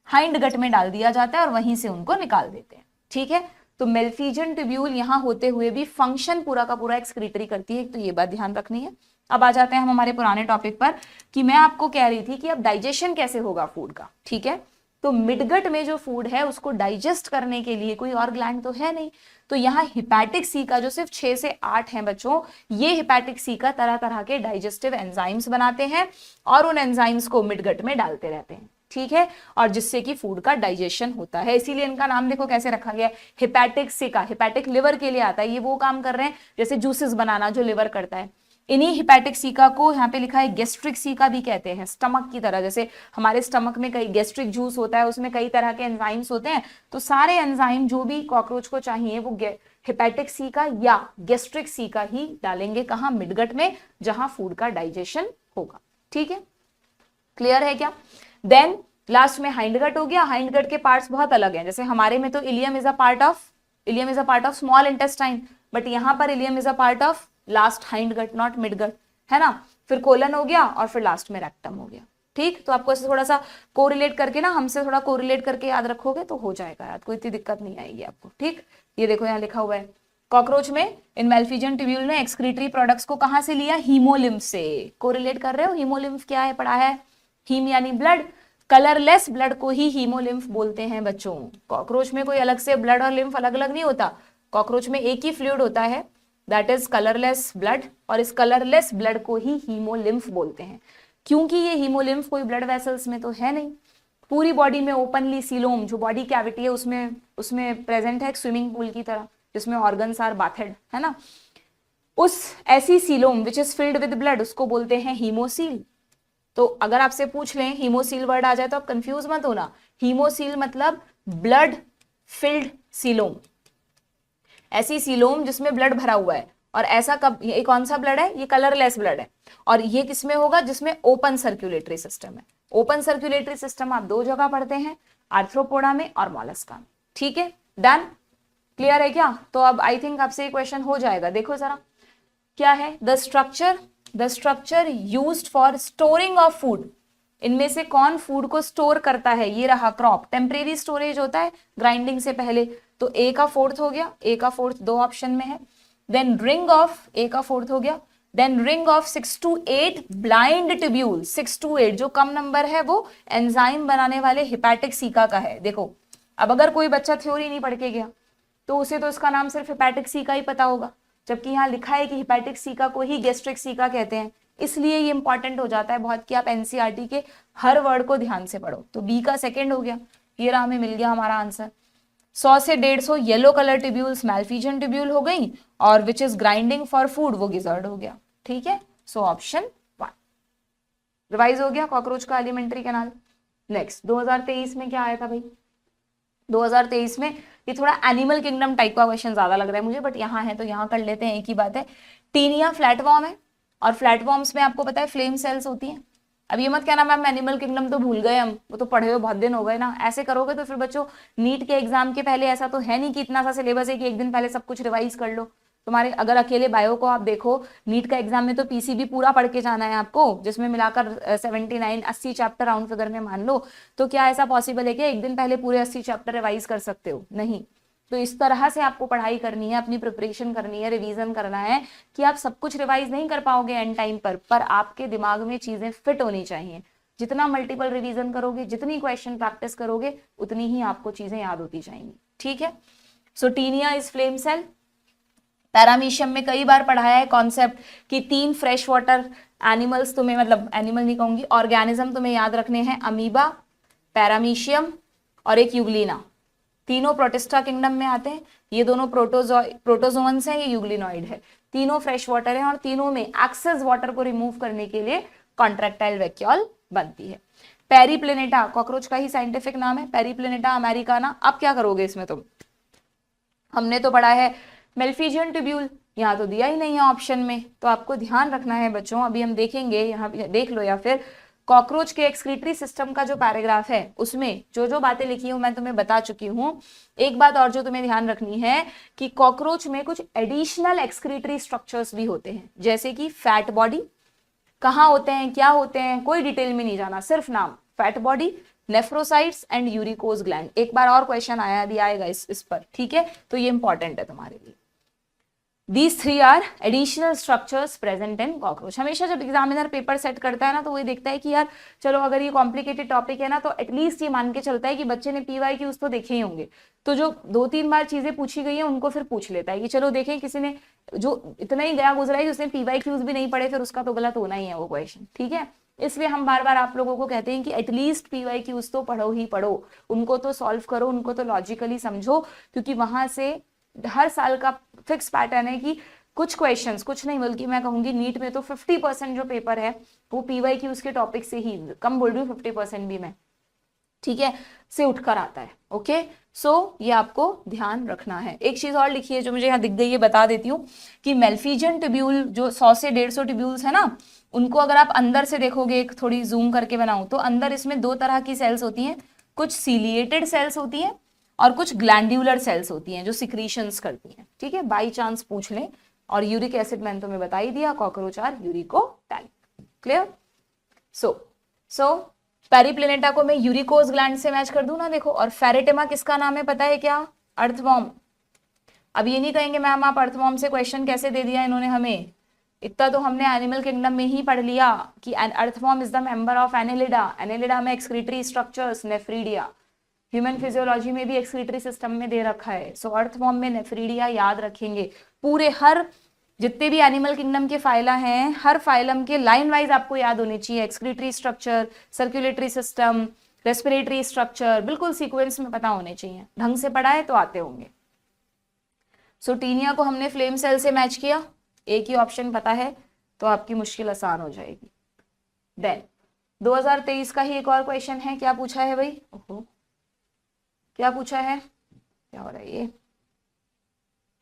हाइंडगट में डाल दिया जाता है और वहीं से उनको निकाल देते हैं, ठीक है। तो मेल्फिजियन ट्यूब्यूल यहाँ होते हुए भी फंक्शन पूरा का पूरा एक्सक्रीटरी करती है, तो ये बात ध्यान रखनी है। अब आ जाते हैं हम हमारे पुराने टॉपिक पर, कि मैं आपको कह रही थी कि अब डाइजेशन कैसे होगा फूड का, ठीक है। तो मिडगट में जो फूड है उसको डाइजेस्ट करने के लिए कोई और ग्लैंड तो है नहीं, तो यहाँ हिपैटिक सी का जो सिर्फ 6 से 8 हैं बच्चों, ये हिपैटिक सी का तरह तरह के डाइजेस्टिव एंजाइम्स बनाते हैं और उन एंजाइम्स को मिडगट में डालते रहते हैं, ठीक है, और जिससे कि फूड का डाइजेशन होता है। इसीलिए इनका नाम देखो कैसे रखा गया है, हिपैटिक सिका। हिपैटिक लिवर के लिए आता है, ये वो काम कर रहे हैं जैसे जूसेस बनाना जो लिवर करता है। इन्हीं हिपैटिक सीका को यहाँ पे लिखा है गेस्ट्रिक सीका भी कहते हैं, स्टमक की तरह, जैसे हमारे स्टमक में कई गेस्ट्रिक जूस होता है, उसमें कई तरह के एंजाइम्स होते हैं, तो सारे एंजाइम जो भी कॉकरोच को चाहिए वो हिपैटिक सीका या गेस्ट्रिक सीका ही डालेंगे, कहाँ, मिडगट में, जहां फूड का डाइजेशन होगा, ठीक है, क्लियर है क्या। देन लास्ट में हाइंडगट हो गया। हाइंडगट के पार्ट्स बहुत अलग हैं, जैसे हमारे में तो ilium is a part of small intestine, but यहाँ पर ilium is a part of last hindgut, not midgut, है ना। फिर कोलन हो गया और फिर लास्ट में रेक्टम हो गया, ठीक। तो आपको ऐसे थोड़ा सा कोरिलेट करके ना, हमसे थोड़ा कोरिलेट करके याद रखोगे तो हो जाएगा याद, कोई इतनी दिक्कत नहीं आएगी आपको, ठीक। ये देखो यहाँ लिखा हुआ है, कॉकरोच में इन मेल्फिजियन ट्यूब्यूल ने एक्सक्रीटरी प्रोडक्ट्स को कहां से लिया, हीमोलिम्फ से। कोरिलेट कर रहे हो, हीमोलिम्फ क्या है, पढ़ा है, हीम यानी ब्लड, कलरलेस ब्लड को ही हीमोलिम्फ बोलते हैं बच्चों। कॉकरोच में कोई अलग से ब्लड और लिम्फ अलग अलग नहीं होता, कॉकरोच में एक ही फ्लूइड होता है, दैट इज कलरलेस ब्लड, और इस कलरलेस ब्लड को ही हीमोलिम्फ बोलते हैं, क्योंकि ये हीमोलिम्फ कोई ब्लड वेसल्स में तो है नहीं, पूरी बॉडी में ओपनली सीलोम जो बॉडी कैविटी है उसमें प्रेजेंट है, एक स्विमिंग पूल की तरह जिसमें ऑर्गन्स आर बाथेड, है ना। उस ऐसी coelom which is filled with blood उसको बोलते हैं हीमोसील। तो अगर आपसे पूछ लें हीमोसील वर्ड आ जाए तो आप कंफ्यूज मत होना, हीमोसील मतलब ब्लड फिल्ड सीलोम, ऐसी सीलोम जिसमें ब्लड भरा हुआ है। और ऐसा कब, ये कौन सा ब्लड है, ये कलरलेस ब्लड है, और ये किसमें होगा, जिसमें ओपन सर्कुलेटरी सिस्टम है। ओपन सर्कुलेटरी सिस्टम आप दो जगह पढ़ते हैं, आर्थ्रोपोडा में और मॉलस्का में, ठीक है, डन, क्लियर है क्या। तो अब आई थिंक आपसे ये क्वेश्चन हो जाएगा, देखो जरा क्या है, the structure used for storing of food, इनमें से कौन फूड को स्टोर करता है, ये रहा क्रॉप, टेम्परेरी स्टोरेज होता है ग्राइंडिंग से पहले, तो ए का फोर्थ हो गया, ए का फोर्थ दो ऑप्शन में है। देन रिंग ऑफ, ए का फोर्थ हो गया, then ring of 6 to 8 blind tubule, 6 to 8 जो कम नंबर है वो एंजाइम बनाने वाले हिपैटिक सीका का है। देखो अब अगर कोई बच्चा थ्योरी नहीं पढ़ के गया तो उसे तो इसका नाम सिर्फ हिपैटिक सीका ही पता होगा, जबकि यहाँ लिखा है कि हिपैटिक सीका को ही गैस्ट्रिक सीका कहते हैं, इसलिए ये इंपॉर्टेंट हो जाता है बहुत कि आप एनसीईआरटी के हर वर्ड को ध्यान से पढ़ो। तो बी का सेकेंड हो गया, ये रहा, हमें मिल गया हमारा आंसर। 100 से 150 yellow colour tubules Malpighian tubule हो गई, और which is grinding for food वो गिजर्ड हो गया। ठीक है, सो ऑप्शन 1 रिवाइज हो गया कॉकरोच का एलिमेंट्री कैनाल। नेक्स्ट 2023 में क्या आया था भाई? 2023 में ये थोड़ा एनिमल किंगडम टाइप का क्वेश्चन ज्यादा लग रहा है मुझे, बट यहाँ है तो यहाँ कर लेते हैं, एक ही बात है। टीनिया फ्लैटवॉर्म है, और फ्लैटवॉर्म्स में आपको पता है फ्लेम सेल्स होती हैं। अब ये मत कहना मैम एनिमल किंगडम तो भूल गए हम, वो तो पढ़े हुए बहुत दिन हो गए ना। ऐसे करोगे तो फिर बच्चों नीट के एग्जाम के पहले ऐसा तो है नहीं कि इतना सा सिलेबस है कि एक दिन पहले सब कुछ रिवाइज कर लो। तुम्हारे अगर अकेले बायो को आप देखो, नीट का एग्जाम में तो पीसीबी पूरा पढ़ के जाना है आपको, जिसमें मिलाकर 79-80 चैप्टर राउंड फिगर में मान लो। तो क्या ऐसा पॉसिबल है कि एक दिन पहले पूरे 80 चैप्टर रिवाइज कर सकते हो? नहीं। तो इस तरह से आपको पढ़ाई करनी है, अपनी प्रिपरेशन करनी है, रिवीजन करना है कि आप सब कुछ रिवाइज नहीं कर पाओगे एंड टाइम पर आपके दिमाग में चीजें फिट होनी चाहिए। जितना मल्टीपल रिवीजन करोगे, जितनी क्वेश्चन प्रैक्टिस करोगे, उतनी ही आपको चीजें याद होती जाएंगी। ठीक है, so taenia is flame cell. Paramecium में कई बार पढ़ाया है कॉन्सेप्ट कि 3 फ्रेश वाटर एनिमल्स तुम्हें, मतलब एनिमल नहीं कहूंगी, ऑर्गेनिज्म तुम्हें याद रखने हैं, अमीबा, पैरामीशियम और एक यूग्लिना। तीनों प्रोटिस्टा किंगडम में आते हैं। ये दोनों प्रोटोजोन्स हैं, ये यूग्लिनॉइड है। तीनों फ्रेश वाटर हैं, और तीनों में एक्सेस वाटर को रिमूव करने के लिए कॉन्ट्रैक्टाइल वैक्यूल बनती है। पेरिप्लेनेटा कॉकरोच का ही साइंटिफिक नाम है, पेरिप्लेनेटा अमेरिकाना। अब क्या करोगे इसमें तुम? हमने तो पढ़ा है मेल्फिजियन ट्यूब्यूल, यहाँ तो दिया ही नहीं है ऑप्शन में, तो आपको ध्यान रखना है बच्चों। अभी हम देखेंगे, यहाँ देख लो, या फिर कॉकरोच के एक्सक्रीटरी सिस्टम का जो पैराग्राफ है उसमें जो जो बातें लिखी हूं मैं तुम्हें बता चुकी हूं। एक बात और जो तुम्हें ध्यान रखनी है कि कॉकरोच में कुछ एडिशनल एक्सक्रीटरी स्ट्रक्चर्स भी होते हैं, जैसे कि फैट बॉडी। कहाँ होते हैं, क्या होते हैं, कोई डिटेल में नहीं जाना, सिर्फ नाम, fat body, nephrocytes and uricose gland. एक बार और क्वेश्चन आएगा इस पर, ठीक है, तो ये इंपॉर्टेंट है तुम्हारे लिए। These 3 are additional structures present in cockroach। हमेशा जब एग्जामिनर पेपर सेट करता है ना, तो वो देखता है कि यार चलो अगर ये कॉम्प्लिकेटेड टॉपिक है ना, तो एटलीस्ट ये मान के चलता है कि बच्चे ने PYQs तो देखे ही होंगे। तो जो 2-3 बार चीजें पूछी गई हैं उनको फिर पूछ लेता है कि चलो देखें, किसी ने जो इतना ही गया गुजरा है उसने PYQs भी नहीं पढ़े, फिर उसका तो गलत होना ही है वो क्वेश्चन। ठीक है, इसलिए हम बार बार आप लोगों को कहते हैं कि एटलीस्ट PYQs तो पढ़ो ही पढ़ो, उनको तो सॉल्व करो, उनको तो लॉजिकली समझो, क्योंकि वहां से हर साल का फिक्स पैटर्न है कि कुछ क्वेश्चंस, कुछ नहीं बल्कि मैं कहूंगी नीट में तो 50% जो पेपर है वो PYQs के टॉपिक से ही, कम बोल रही हूँ 50% भी मैं, ठीक है, से उठकर आता है। ओके, सो ये आपको ध्यान रखना है। एक चीज और लिखी है जो मुझे यहाँ दिख गई है, बता देती हूँ कि मेल्फिजियन ट्यूब्यूल जो 100 से 150 ट्यूब्यूल्स है ना, उनको अगर आप अंदर से देखोगे, एक थोड़ी जूम करके बनाऊं तो अंदर इसमें 2 तरह की सेल्स होती हैं, कुछ सीलिएटेड सेल्स होती हैं और कुछ ग्लैंड्यूलर सेल्स होती हैं जो सिक्रीशंस करती हैं। ठीक है, बाई चांस पूछ लें। और यूरिक एसिड मैंने तुम्हें बता ही दिया, कॉकरोच आर यूरिकोटैलिक। क्लियर? सो पेरिप्लेनेटा को मैं यूरिकोज ग्लैंड से मैच कर दूं ना, देखो। और फेरेटिमा किसका नाम है पता है क्या? अर्थवॉर्म। अब ये नहीं कहेंगे मैम आप अर्थवॉर्म से क्वेश्चन कैसे दे दिया इन्होंने हमें, इतना तो हमने एनिमल किंगडम में ही पढ़ लिया कि earthworm is the member of Annelida. Annelida में excretory structures, nephridia. Human physiology में भी एक्सक्रीटरी सिस्टम में दे रखा है। सो अर्थवॉर्म में नेफ्रीडिया याद रखेंगे। पूरे हर जितने भी एनिमल किंगडम के फाइला हैं, हर फाइलम के लाइन वाइज आपको याद होनी चाहिए। Excretory structure, circulatory system, respiratory structure, बिल्कुल सीक्वेंस में पता होने चाहिए। ढंग से पढ़ाए तो आते होंगे। सो टीनिया को हमने फ्लेम सेल से मैच किया, एक ही ऑप्शन पता है तो आपकी मुश्किल आसान हो जाएगी। देन 2023 का ही एक और क्वेश्चन है। क्या पूछा है भाई? ओहो, क्या पूछा है? क्या हो रहा है ये?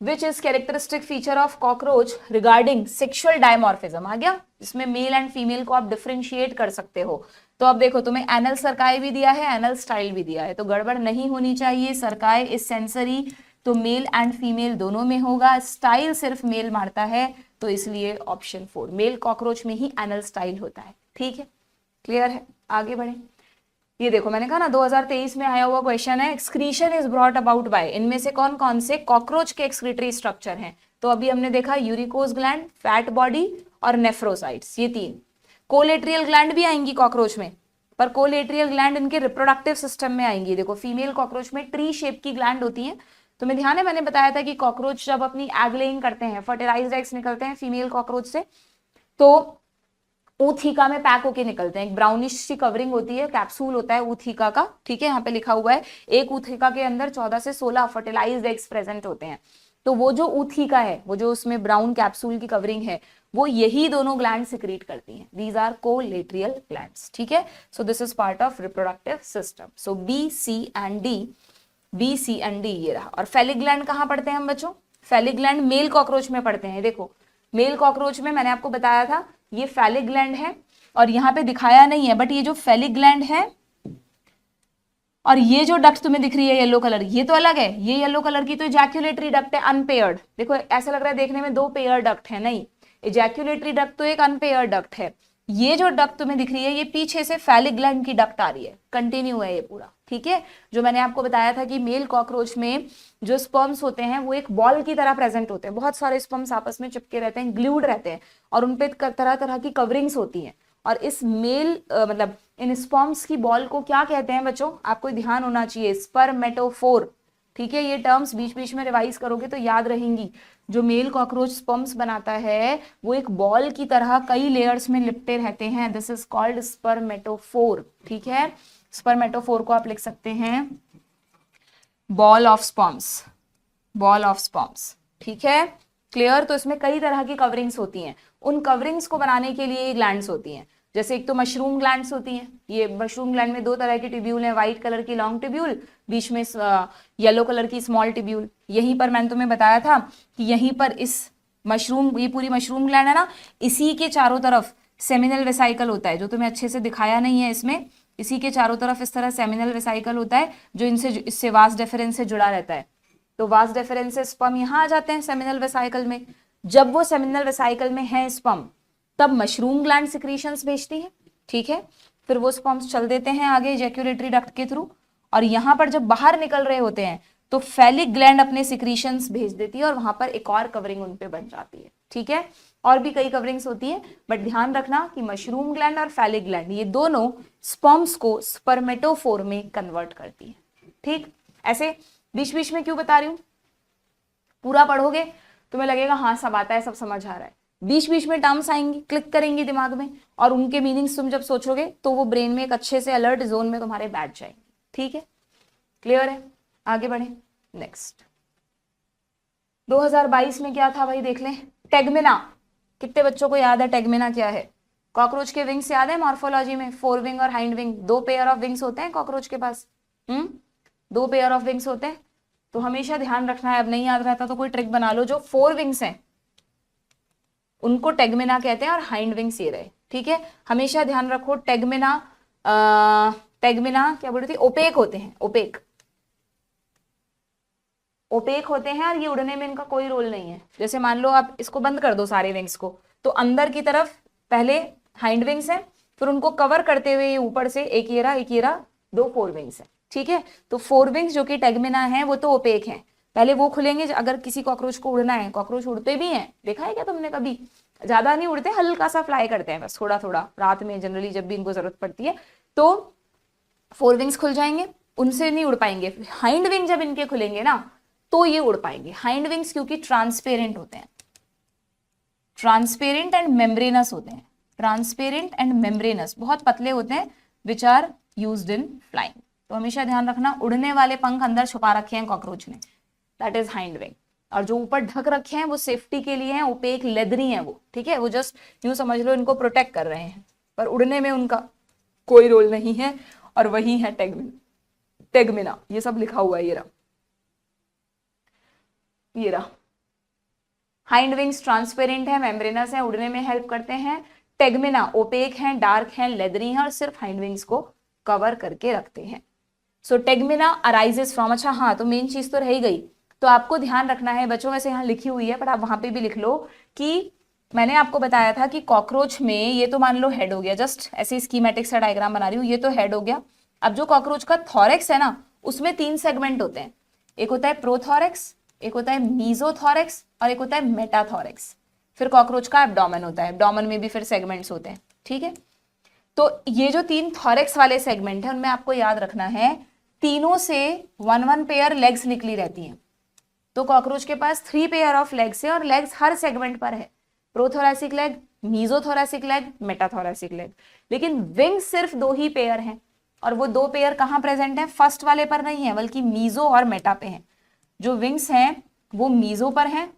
Which is characteristic feature of cockroach regarding sexual dimorphism. आ गया, जिसमें मेल एंड फीमेल को आप डिफरेंशिएट कर सकते हो। तो अब देखो, तुम्हें एनल सरकाई भी दिया है, एनल स्टाइल भी दिया है, तो गड़बड़ नहीं होनी चाहिए। सरकाई इज सेंसरी, तो मेल एंड फीमेल दोनों में होगा। स्टाइल सिर्फ मेल मारता है, तो इसलिए ऑप्शन 4, मेल कॉकरोच में ही एनल स्टाइल होता है। ठीक है, क्लियर है? आगे बढ़े। ये देखो, मैंने कहा ना 2023 में आया हुआ क्वेश्चन है, excretion is brought about by. इनमें से कौन कौन से कॉकरोच के एक्सक्रीटरी स्ट्रक्चर हैं? तो अभी हमने देखा यूरिकोज ग्लैंड, फैट बॉडी और नेफ्रोसाइट्स, ये 3। कोलेट्रियल ग्लैंड भी आएंगी कॉकरोच में, पर कोलेट्रियल ग्लैंड इनके रिप्रोडक्टिव सिस्टम में आएंगी। देखो, फीमेल कॉकरोच में ट्री शेप की ग्लैंड होती है, तुम्हें ध्यान है मैंने बताया था कि कॉकरोच जब अपनी एग लेइंग करते हैं, फर्टिलाइज्ड एग्स निकलते हैं फीमेल कॉकरोच से, तो ऊथिका में पैक होके निकलते हैं। एक ब्राउनिश सी कवरिंग होती है, कैप्सूल होता है ऊथिका का, ठीक है, यहाँ पे लिखा हुआ है एक ऊथिका के अंदर 14 से 16 फर्टिलाइज्ड एग्स प्रेजेंट होते हैं। तो वो जो ऊथिका है, वो जो उसमें ब्राउन कैप्सूल की कवरिंग है, वो यही दोनों ग्लैंड सिक्रीट करती हैं। दीज आर कोलेट्रियल ग्लैंड्स, ठीक है। So this is part of reproductive system. So B C and D, B C and D ये रहा। और फेलिक ग्लैंड कहाँ पढ़ते हैं हम बच्चों? फेलिक ग्लैंड मेल कॉकरोच में पढ़ते हैं। देखो मेल कॉकरोच में मैंने आपको बताया था ये फेलिक ग्लैंड है, और यहाँ पे दिखाया नहीं है, बट ये जो फेलिक ग्लैंड है और ये जो डक्ट तुम्हें दिख रही है येलो कलर, ये तो अलग है। ये येलो कलर की तो इजैक्यूलेटरी डक्ट है, अनपेयर्ड। देखो ऐसा लग रहा है देखने में दो पेयर डक्ट है, नहीं, इजैक्यूलेटरी डक्ट तो एक अनपेयर्ड डक्ट है। ये जो डक्ट तुम्हें दिख रही है ये पीछे से फेलिक ग्लैंड की डक्ट आ रही है, कंटिन्यू है ये पूरा, ठीक है। जो मैंने आपको बताया था कि मेल कॉकरोच में जो स्पर्म्स होते हैं वो एक बॉल की तरह प्रेजेंट होते हैं, बहुत सारे स्पर्म्स आपस में चिपके रहते हैं, ग्लूड रहते हैं, और उनपे तरह तरह की कवरिंग्स होती हैं। और इस मेल मतलब इन स्पर्म्स की बॉल को क्या कहते हैं बच्चों? आपको ध्यान होना चाहिए, स्पर्मेटोफोर, ठीक है। ये टर्म्स बीच बीच में रिवाइज करोगे तो याद रहेंगी। जो मेल कॉकरोच स्पर्म्स बनाता है वो एक बॉल की तरह कई लेयर्स में लिपटे रहते हैं, दिस इज कॉल्ड स्पर्मेटोफोर, ठीक है। स्पर्मेटोफोर को आप लिख सकते हैं ball of sperms, ball of sperms, ठीक है, क्लियर। तो इसमें कई तरह की कवरिंग्स होती हैं, उन कवरिंग्स को बनाने के लिए ग्लैंड्स होती हैं। जैसे एक तो मशरूम ग्लैंड्स होती हैं, ये मशरूम ग्लैंड में दो तरह की ट्यूब्यूल हैं, व्हाइट कलर की लॉन्ग ट्यूब्यूल, बीच में येलो कलर की स्मॉल ट्यूब्यूल। यहीं पर मैंने तुम्हें बताया था कि यहीं पर इस मशरूम, ये पूरी मशरूम ग्लैंड है ना, इसी के चारों तरफ सेमिनल वेसाइकल होता है, जो तुम्हें अच्छे से दिखाया नहीं है इसमें। इसी के चारों तरफ इस तरह सेमिनल वेसाइकल होता है जो इससे वास डेफरेंस से जुड़ा रहता है। तो वास डेफरेंस से स्पर्म यहाँ आ जाते हैं सेमिनल वेसाइकल में। जब वो सेमिनल वेसाइकल में है स्पर्म, तब मशरूम ग्लैंड सिक्रीशंस भेजती है, ठीक है। फिर वो स्पर्म्स चल देते हैं आगे इजैक्यूलेटरी डक्ट के थ्रू, और यहाँ पर जब बाहर निकल रहे होते हैं तो फेलिक ग्लैंड अपने सिक्रीशंस भेज देती है, और वहां पर एक और कवरिंग उन पे बन जाती है, ठीक है। और भी कई कवरिंग्स होती है, बट ध्यान रखना कि मशरूम ग्लैंड और फेलिक ग्लैंड ये दोनों स्पर्म्स को स्पर्मेटोफोर में कन्वर्ट करती है, ठीक। ऐसे बीच बीच में क्यों बता रही हूँ? पूरा पढ़ोगे तुम्हें लगेगा हाँ सब आता है, सब समझ आ रहा है। बीच बीच में टर्म्स आएंगी, क्लिक करेंगी दिमाग में, और उनके मीनिंग्स तुम जब सोचोगे तो वो ब्रेन में एक अच्छे से अलर्ट जोन में तुम्हारे बैठ जाएंगे, ठीक है, क्लियर है। आगे बढ़े नेक्स्ट। 2022 में क्या था भाई देख लें, टेगमिना। कितने बच्चों को याद है टेगमिना क्या है? कॉकरोच के विंग्स याद है मॉर्फोलॉजी में? 4 विंग और hind wing, 2 pair of wings होते हैं कॉकरोच के पास, 2 पेयर ऑफ विंग्स होते हैं। तो हमेशा ध्यान रखना है, अब नहीं याद रहता तो कोई ट्रिक बना लो। जो 4 विंग्स हैं उनको टेगमिना कहते हैं, और हाइंड विंग्स ये रहे, ठीक है। हमेशा ध्यान रखो टेगमिना, टेगमिना क्या बोल रही थी, ओपेक होते हैं, ओपेक, ओपेक होते हैं, और ये उड़ने में इनका कोई रोल नहीं है। जैसे मान लो आप इसको बंद कर दो सारे विंग्स को, तो अंदर की तरफ पहले हाइंड विंग्स हैं, फिर उनको कवर करते हुए ये ऊपर से एक ये रहा 2 4 विंग्स हैं, ठीक है। तो 4 विंग्स जो कि टेगमिना है वो तो ओपेक हैं, पहले वो खुलेंगे अगर किसी कॉकरोच को उड़ना है। कॉकरोच उड़ते भी हैं, देखा है क्या तुमने कभी? ज्यादा नहीं उड़ते, हल्का सा फ्लाई करते हैं बस, थोड़ा थोड़ा रात में जनरली जब भी इनको जरूरत पड़ती है। तो 4 विंग्स खुल जाएंगे, उनसे नहीं उड़ पाएंगे। हाइंड विंग जब इनके खुलेंगे ना तो ये उड़ पाएंगे। हाइंड विंग्स क्योंकि ट्रांसपेरेंट होते हैं, ट्रांसपेरेंट एंड मेम्ब्रेनस होते हैं, ट्रांसपेरेंट एंड मेम्ब्रेनस, बहुत पतले होते हैं, which are used in flying. तो हमेशा ध्यान रखना उड़ने वाले पंख अंदर छुपा रखे हैं कॉकरोच ने, दैट इज हाइंड विंग। और जो ऊपर ढक रखे हैं वो सेफ्टी के लिए हैं, ओपेक लेदरी हैं वो, ठीक है। वो जस्ट यूं समझ लो इनको प्रोटेक्ट कर रहे हैं, पर उड़ने में उनका कोई रोल नहीं है। और वही है टेगमिना, ये सब लिखा हुआ है, ये रहा। हाइंड विंग्स ट्रांसपेरेंट है, मेम्ब्रेनस है, उड़ने में हेल्प करते हैं। टेगमिना ओपेक हैं, डार्क हैं, लेदरी हैं, और सिर्फ हाइंड विंग्स को कवर करके रखते हैं। सो टेगमिना अराइजेस फ्रॉम, अच्छा हाँ तो मेन चीज तो रह ही गई, तो आपको ध्यान रखना है बच्चों, वैसे यहाँ लिखी हुई है पर आप वहां पे भी लिख लो कि मैंने आपको बताया था कि कॉकरोच में ये तो मान लो हेड हो गया, जस्ट ऐसे स्कीमेटिक सा डायग्राम बना रही हूँ, ये तो हेड हो गया। अब जो कॉकरोच का थॉरेक्स है ना उसमें 3 सेगमेंट होते हैं, एक होता है प्रोथॉरेक्स, एक होता है मीजोथॉरेक्स, और एक होता है मेटाथॉरेक्स। फिर कॉकरोच का एब्डोमेन होता है, एब्डोमेन में भी फिर सेगमेंट्स होते हैं, ठीक है। तो ये जो 3 थॉरेक्स वाले सेगमेंट है उनमें आपको याद रखना है तीनों से 1 1 पेयर लेग्स निकली रहती हैं, तो कॉकरोच के पास 3 पेयर ऑफ लेग्स है और लेग्स हर सेगमेंट पर है, prothoracic leg, मीजोथोरेसिक leg, metathoracic leg. लेकिन विंग्स सिर्फ 2 ही पेयर हैं और वो 2 पेयर कहां प्रेजेंट है, फर्स्ट वाले पर नहीं है बल्कि मीजो और मेटा पे हैं। जो विंग्स हैं वो मीजो पर हैं।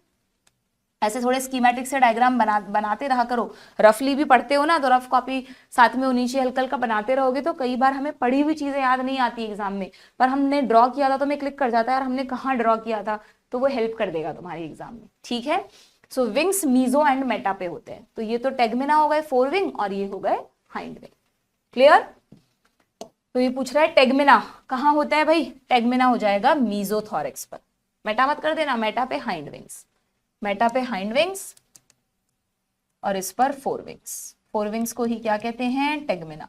ऐसे थोड़े स्कीमेटिक से डायग्राम बनाते रहा करो, रफली भी पढ़ते हो ना तो रफ कॉपी साथ में नीचे हल्का हल्का बनाते रहोगे तो कई बार हमें पढ़ी हुई चीजें याद नहीं आती एग्जाम में, पर हमने ड्रॉ किया था तो हमें क्लिक कर जाता है यार हमने कहाँ ड्रॉ किया था, तो वो हेल्प कर देगा तुम्हारे एग्जाम में। ठीक है, सो विंग्स मीजो एंड मेटा पे होते हैं। तो ये तो टेगमेना हो गए 4 विंग और ये हो गए हाइंड विंग। क्लियर? तो ये पूछ रहा है टेगमेना कहाँ होता है भाई, टेगमेना हो जाएगा मीजोथोरेक्स पर, मेटा मत कर देना, मेटा पे हाइंड विंग्स, मेटा पे हाइंड विंग्स और इस पर 4 विंग्स। 4 विंग्स को ही क्या कहते हैं, टेगमेना।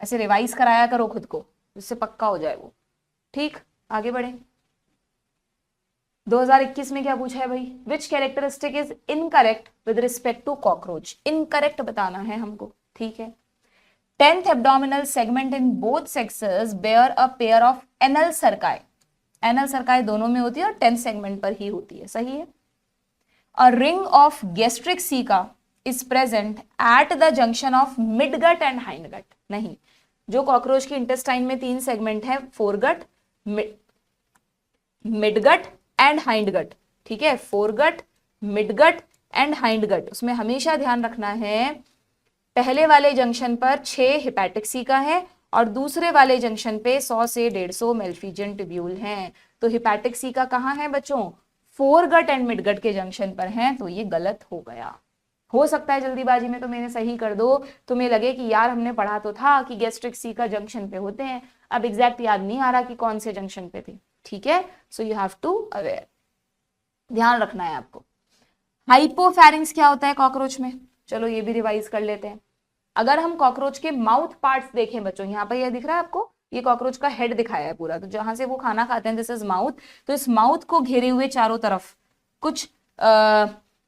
ऐसे रिवाइज कराया करो खुद को जिससे पक्का हो जाए वो। ठीक, आगे बढ़े। 2021 में क्या पूछा है भाई, which characteristic is incorrect with respect to cockroach, incorrect बताना है हमको। ठीक है, 10th abdominal segment in both sexes bear a pair of anal cerci, anal cerci दोनों में होती है और 10th segment पर ही होती है, सही है। A ring of gastric ceca is present at the junction of midgut and hindgut, नहीं, जो कॉकरोच के इंटेस्टाइन में 3 सेगमेंट है, फोरगट, मिडगट एंड हाइंडगट। ठीक है, फोरगट, मिडगट एंड हाइंडगट, उसमें हमेशा ध्यान रखना है पहले वाले जंक्शन पर 6 हिपैटिक सीका है और दूसरे वाले जंक्शन पे 100 से 150 मेल्फिजियन ट्यूब्यूल हैं। तो हिपैटिक सीका कहाँ है बच्चों, फोरगट एंड मिडगट के जंक्शन पर हैं, तो ये गलत हो गया। हो सकता है जल्दीबाजी में तो मैंने सही कर दो, तुम्हें लगे कि यार हमने पढ़ा तो था कि गैस्ट्रिक सीका जंक्शन पे होते हैं, अब एग्जैक्ट याद नहीं आ रहा कि कौन से जंक्शन पे थे। ठीक है, so you have to aware, ध्यान रखना है आपको। हाइपोफैरिंग्स क्या होता है कॉकरोच में, चलो ये भी रिवाइज कर लेते हैं। अगर हम कॉकरोच के माउथ पार्ट्स देखें बच्चों, यहाँ पर ये दिख रहा है आपको, ये कॉकरोच का हेड दिखाया है पूरा, तो जहां से वो खाना खाते हैं दिस इज माउथ। तो इस माउथ को घेरे हुए चारों तरफ कुछ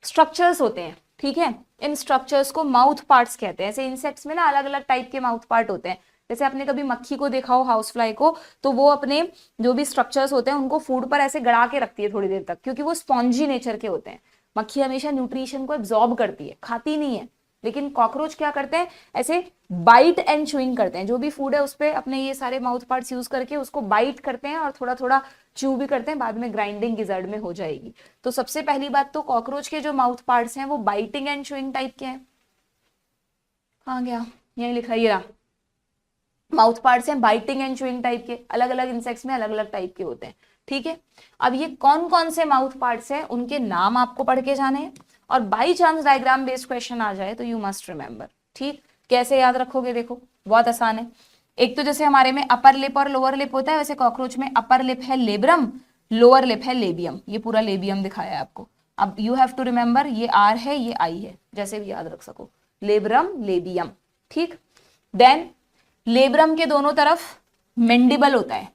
स्ट्रक्चर्स होते हैं। ठीक है, इन स्ट्रक्चर्स को माउथ पार्ट्स कहते हैं। ऐसे इंसेक्ट्स में ना अलग अलग टाइप के माउथ पार्ट होते हैं, जैसे आपने कभी मक्खी को देखा हो, हाउस फ्लाई को, तो वो अपने जो भी स्ट्रक्चर्स होते हैं उनको फूड पर ऐसे गड़ा के रखती है थोड़ी देर तक, क्योंकि वो स्पॉन्जी नेचर के होते हैं। मक्खी हमेशा न्यूट्रिशन को एब्जॉर्ब करती है, खाती नहीं है, लेकिन कॉकरोच क्या करते हैं, ऐसे बाइट एंड च्यूइंग करते हैं। जो भी फूड है उस पर अपने ये सारे माउथ पार्ट्स यूज करके उसको बाइट करते हैं और थोड़ा थोड़ा च्यू भी करते हैं, बाद में ग्राइंडिंग गिजर्ड में हो जाएगी। तो सबसे पहली बात तो कॉकरोच के जो माउथ पार्ट्स हैं वो बाइटिंग एंड च्यूइंग टाइप के हैं। कहाँ गया, यही लिखा है, ये रहा, माउथ पार्ट्स हैं बाइटिंग एंड च्यूइंग टाइप के। अलग अलग इंसेक्ट्स में अलग अलग टाइप के होते हैं। ठीक है, अब ये कौन कौन से माउथ पार्ट्स हैं उनके नाम आपको पढ़ के जाने हैं, और by chance diagram based question आ जाए तो यू मस्ट रिमेंबर। ठीक, कैसे याद रखोगे, देखो बहुत आसान है। एक तो जैसे हमारे में अपर लिप और लोअर लिप होता है, वैसे कॉकरोच में अपर लिप है लेब्रम, लोअर लिप है लेबियम। ये पूरा लेबियम दिखाया है आपको। अब यू हैव टू रिमेंबर, ये आर है ये आई है, जैसे भी याद रख सको, लेब्रम लेबियम। ठीक, देन लेब्रम के दोनों तरफ मैंडिबल होता है,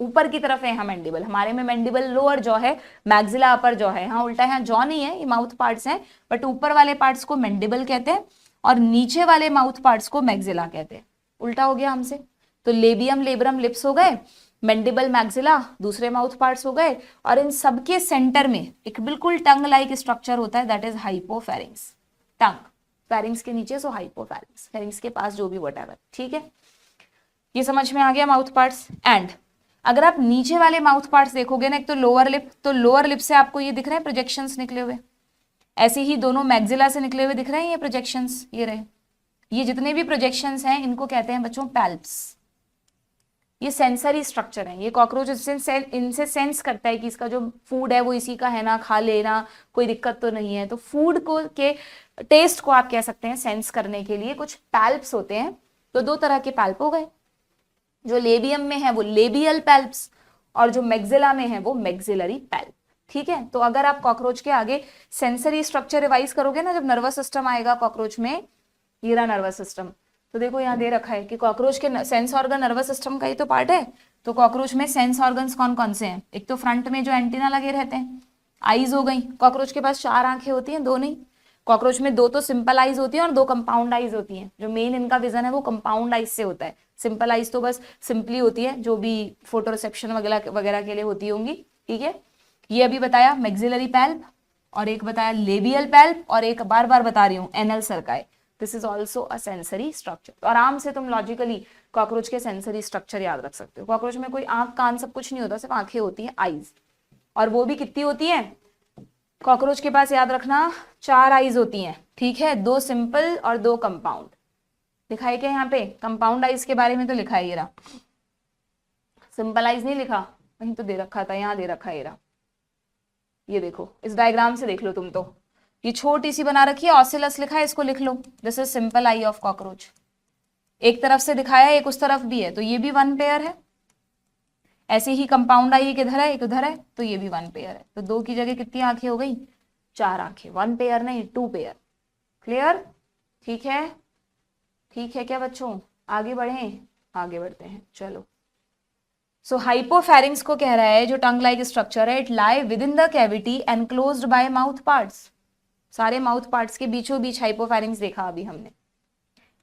ऊपर की तरफ है यहाँ मैंडिबल, हमारे में मैंडिबल लोअर जॉ है, मैग्जिला अपर जॉ है। हाँ उल्टा है, यहाँ जॉ नहीं है, ये माउथ पार्ट्स हैं, बट ऊपर वाले पार्ट्स को मैंडिबल कहते हैं और नीचे वाले माउथ पार्ट्स को मैग्जिला कहते हैं। उल्टा हो गया हमसे, तो लेबियम लेब्रम लिप्स हो गए, मैंडिबल मैग्जिला दूसरे माउथ पार्ट्स हो गए, और इन सबके सेंटर में एक बिल्कुल टंग लाइक स्ट्रक्चर होता है, दैट इज हाइपोफैरिंग्स। टंग फेरिंग्स के नीचे, सो हाइपोफैरिंग्स, फेरिंग्स के पास जो भी व्हाटएवर। ठीक है, ये समझ में आ गया माउथ पार्ट्स। एंड अगर आप नीचे वाले माउथ पार्ट्स देखोगे ना, एक तो लोअर लिप, तो लोअर लिप से आपको ये दिख रहे हैं प्रोजेक्शंस निकले हुए, ऐसे ही दोनों मैग्जिला से निकले हुए दिख रहे हैं ये प्रोजेक्शंस, ये रहे। ये जितने भी प्रोजेक्शंस हैं इनको कहते हैं बच्चों पैल्प्स। ये सेंसरी स्ट्रक्चर है, ये कॉकरोच इनसे सेंस करता है कि इसका जो फूड है वो इसी का है ना, खा लेना, कोई दिक्कत तो नहीं है। तो फूड को के टेस्ट को आप कह सकते हैं सेंस करने के लिए कुछ पैल्प्स होते हैं। तो 2 तरह के पैल्प हो गए, जो लेबियम में है वो लेबियल पैल्प्स और जो मैग्जिला में है वो मैग्जिलरी पैल्प। ठीक है, तो अगर आप कॉकरोच के आगे सेंसरी स्ट्रक्चर रिवाइज करोगे ना, जब नर्वस सिस्टम आएगा कॉकरोच में, ये रहा नर्वस सिस्टम, तो देखो यहाँ दे रखा है कि कॉकरोच के सेंस ऑर्गन नर्वस सिस्टम का ही तो पार्ट है। तो कॉकरोच में सेंस ऑर्गन्स कौन कौन से हैं, एक तो फ्रंट में जो एंटीना लगे रहते हैं, आईज हो गई, कॉकरोच के पास 4 आंखें होती हैं, 2 नहीं। कॉकरोच में 2 तो सिंपल आईज होती हैं और 2 कंपाउंड आईज होती हैं। जो मेन इनका विजन है वो कंपाउंड आईज से होता है, सिंपल आईज तो बस सिंपली होती है, जो भी फोटो रिसेप्शन वगैरह वगैरह के लिए होती होंगी। ठीक है, ये अभी बताया मैक्सिलरी पैल्प, और एक बताया लेबियल पैल्प, और एक बार बार बता रही हूँ anal cerci. This is also a sensory structure. तो आराम से तुम लॉजिकली कॉकरोच के सेंसरी स्ट्रक्चर याद रख सकते हो। कॉकरोच में कोई आंख कान सब कुछ नहीं होता, सिर्फ आंखें होती हैं, आईज, और वो भी कितनी होती है कॉकरोच के पास, याद रखना 4 आईज होती हैं, ठीक है, 2 सिंपल और 2 कंपाउंड। लिखा है क्या यहाँ पे? कंपाउंड आईज के बारे में तो लिखा है, ये रहा। सिंपल आईज नहीं लिखा, वहीं तो दे रखा था, यहाँ दे रखा है, ये रहा। ये देखो, इस डायग्राम से देख लो तुम तो, ये छोटी सी बना रखी है, ऑसिलस लिखा है, इसको लिख लो। This is simple eye of cockroach. एक तरफ से दिखाया है, एक उस तरफ भी है, तो ये भी 1 पेयर है। ऐसे ही कंपाउंड आई एक इधर है, एक उधर है, तो ये भी 1 पेयर है। तो 2 की जगह कितनी आंखें हो गई? 4 आंखें। 1 पेयर नहीं, 2 पेयर। क्लियर? ठीक है, ठीक है क्या बच्चों? आगे बढ़ें? आगे बढ़ते हैं, चलो। सो हाइपोफेरिंक्स को कह रहा है, जो टंग लाइक स्ट्रक्चर है, it lie with in the cavity enclosed bye mouth parts. सारे माउथ पार्ट्स के बीचों बीच हाइपोफेरिंक्स देखा अभी हमने।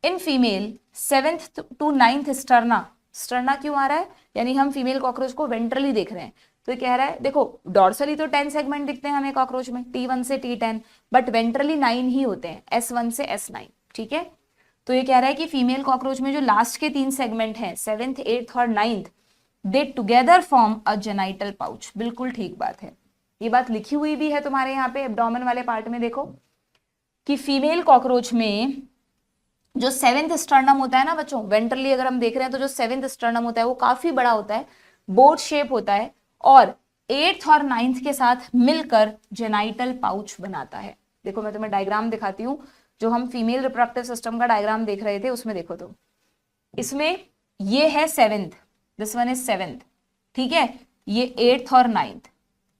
In female 7th to 9th sterna, sterna क्यों आ रहा है? यानी हम फीमेल कॉकरोच को वेंट्रली देख रहे हैं, तो ये कह रहा है, देखो डॉर्सली तो 10 सेगमेंट दिखते हैं हमें कॉकरोच में, T1 से T10, बट वेंट्रली 9 ही होते हैं, S1 से S9, ठीक है। तो ये कह रहा है कि फीमेल कॉकरोच में जो लास्ट के 3 सेगमेंट हैं, 7th, 8th और 9th, they together form a genital pouch. बिल्कुल ठीक बात है, ये बात लिखी हुई भी है तुम्हारे यहाँ पे एब्डोमेन वाले पार्ट में, देखो कि फीमेल कॉकरोच में जो 7th स्टर्नम होता है ना बच्चों, वेंट्रली अगर हम देख रहे हैं तो जो 7th स्टर्नम होता है वो काफी बड़ा होता है, बोट शेप होता है, और 8th और 9th के साथ मिलकर जेनाइटल पाउच बनाता है। देखो मैं तुम्हें डायग्राम दिखाती हूँ, जो हम फीमेल रिप्रोडक्टिव सिस्टम का डायग्राम देख रहे थे उसमें देखो तो, इसमें ये है 7th, this one is 7th, ठीक है, ये 8th और 9th,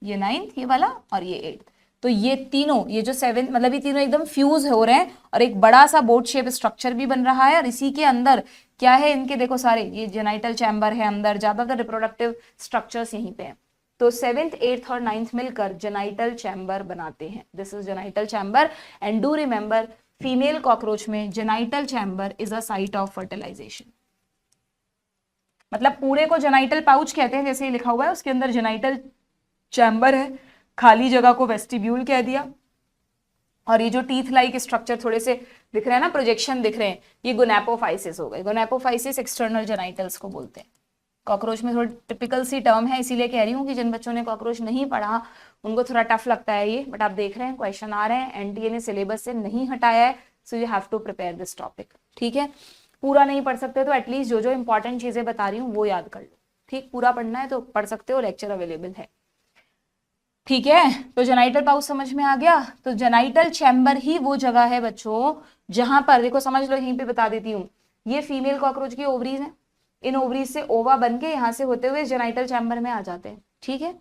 ये 9th ये वाला, और ये 8th। तो ये तीनों, ये जो 7th, मतलब ये तीनों एकदम फ्यूज हो रहे हैं, और एक बड़ा सा बोट शेप स्ट्रक्चर भी बन रहा है। और इसी के अंदर क्या है इनके, देखो सारे ये जेनाइटल चैम्बर है अंदर, ज्यादातर रिप्रोडक्टिव स्ट्रक्चर्स यहीं पे हैं। तो 7th, 8th और 9th मिलकर जेनाइटल चैम्बर बनाते हैं। This is genital chamber, and do remember female cockroach में genital chamber is a site of fertilization. मतलब पूरे को जेनाइटल पाउच कहते हैं, जैसे ये लिखा हुआ है, उसके अंदर जेनाइटल चैम्बर है, खाली जगह को वेस्टिब्यूल कह दिया। और ये जो टीथ लाइक स्ट्रक्चर थोड़े से दिख रहे हैं ना, प्रोजेक्शन दिख रहे हैं, ये गोनेपोफाइसिस हो गए। गोनेपोफाइसिस एक्सटर्नल जेनाइटल्स को बोलते हैं। कॉकरोच में थोड़ी टिपिकल सी टर्म है, इसीलिए कह रही हूँ कि जिन बच्चों ने कॉकरोच नहीं पढ़ा उनको थोड़ा टफ लगता है ये, बट आप देख रहे हैं क्वेश्चन आ रहे हैं, एनटीए ने सिलेबस से नहीं हटाया है, so you have to prepare this topic, ठीक है। पूरा नहीं पढ़ सकते तो एटलीस्ट जो जो इंपॉर्टेंट चीजें बता रही हूँ वो याद कर लो, ठीक। पूरा पढ़ना है तो पढ़ सकते हो, लेक्चर अवेलेबल है, ठीक है। तो जेनाइटल पाउच समझ में आ गया। तो जेनाइटल चैम्बर ही वो जगह है बच्चों जहां पर, देखो समझ लो, यहीं पे बता देती हूँ, ये फीमेल कॉकरोच की ओवरीज है, इन ओवरीज से ओवा बन के यहाँ से होते हुए जेनाइटल चैम्बर में आ जाते हैं, ठीक है।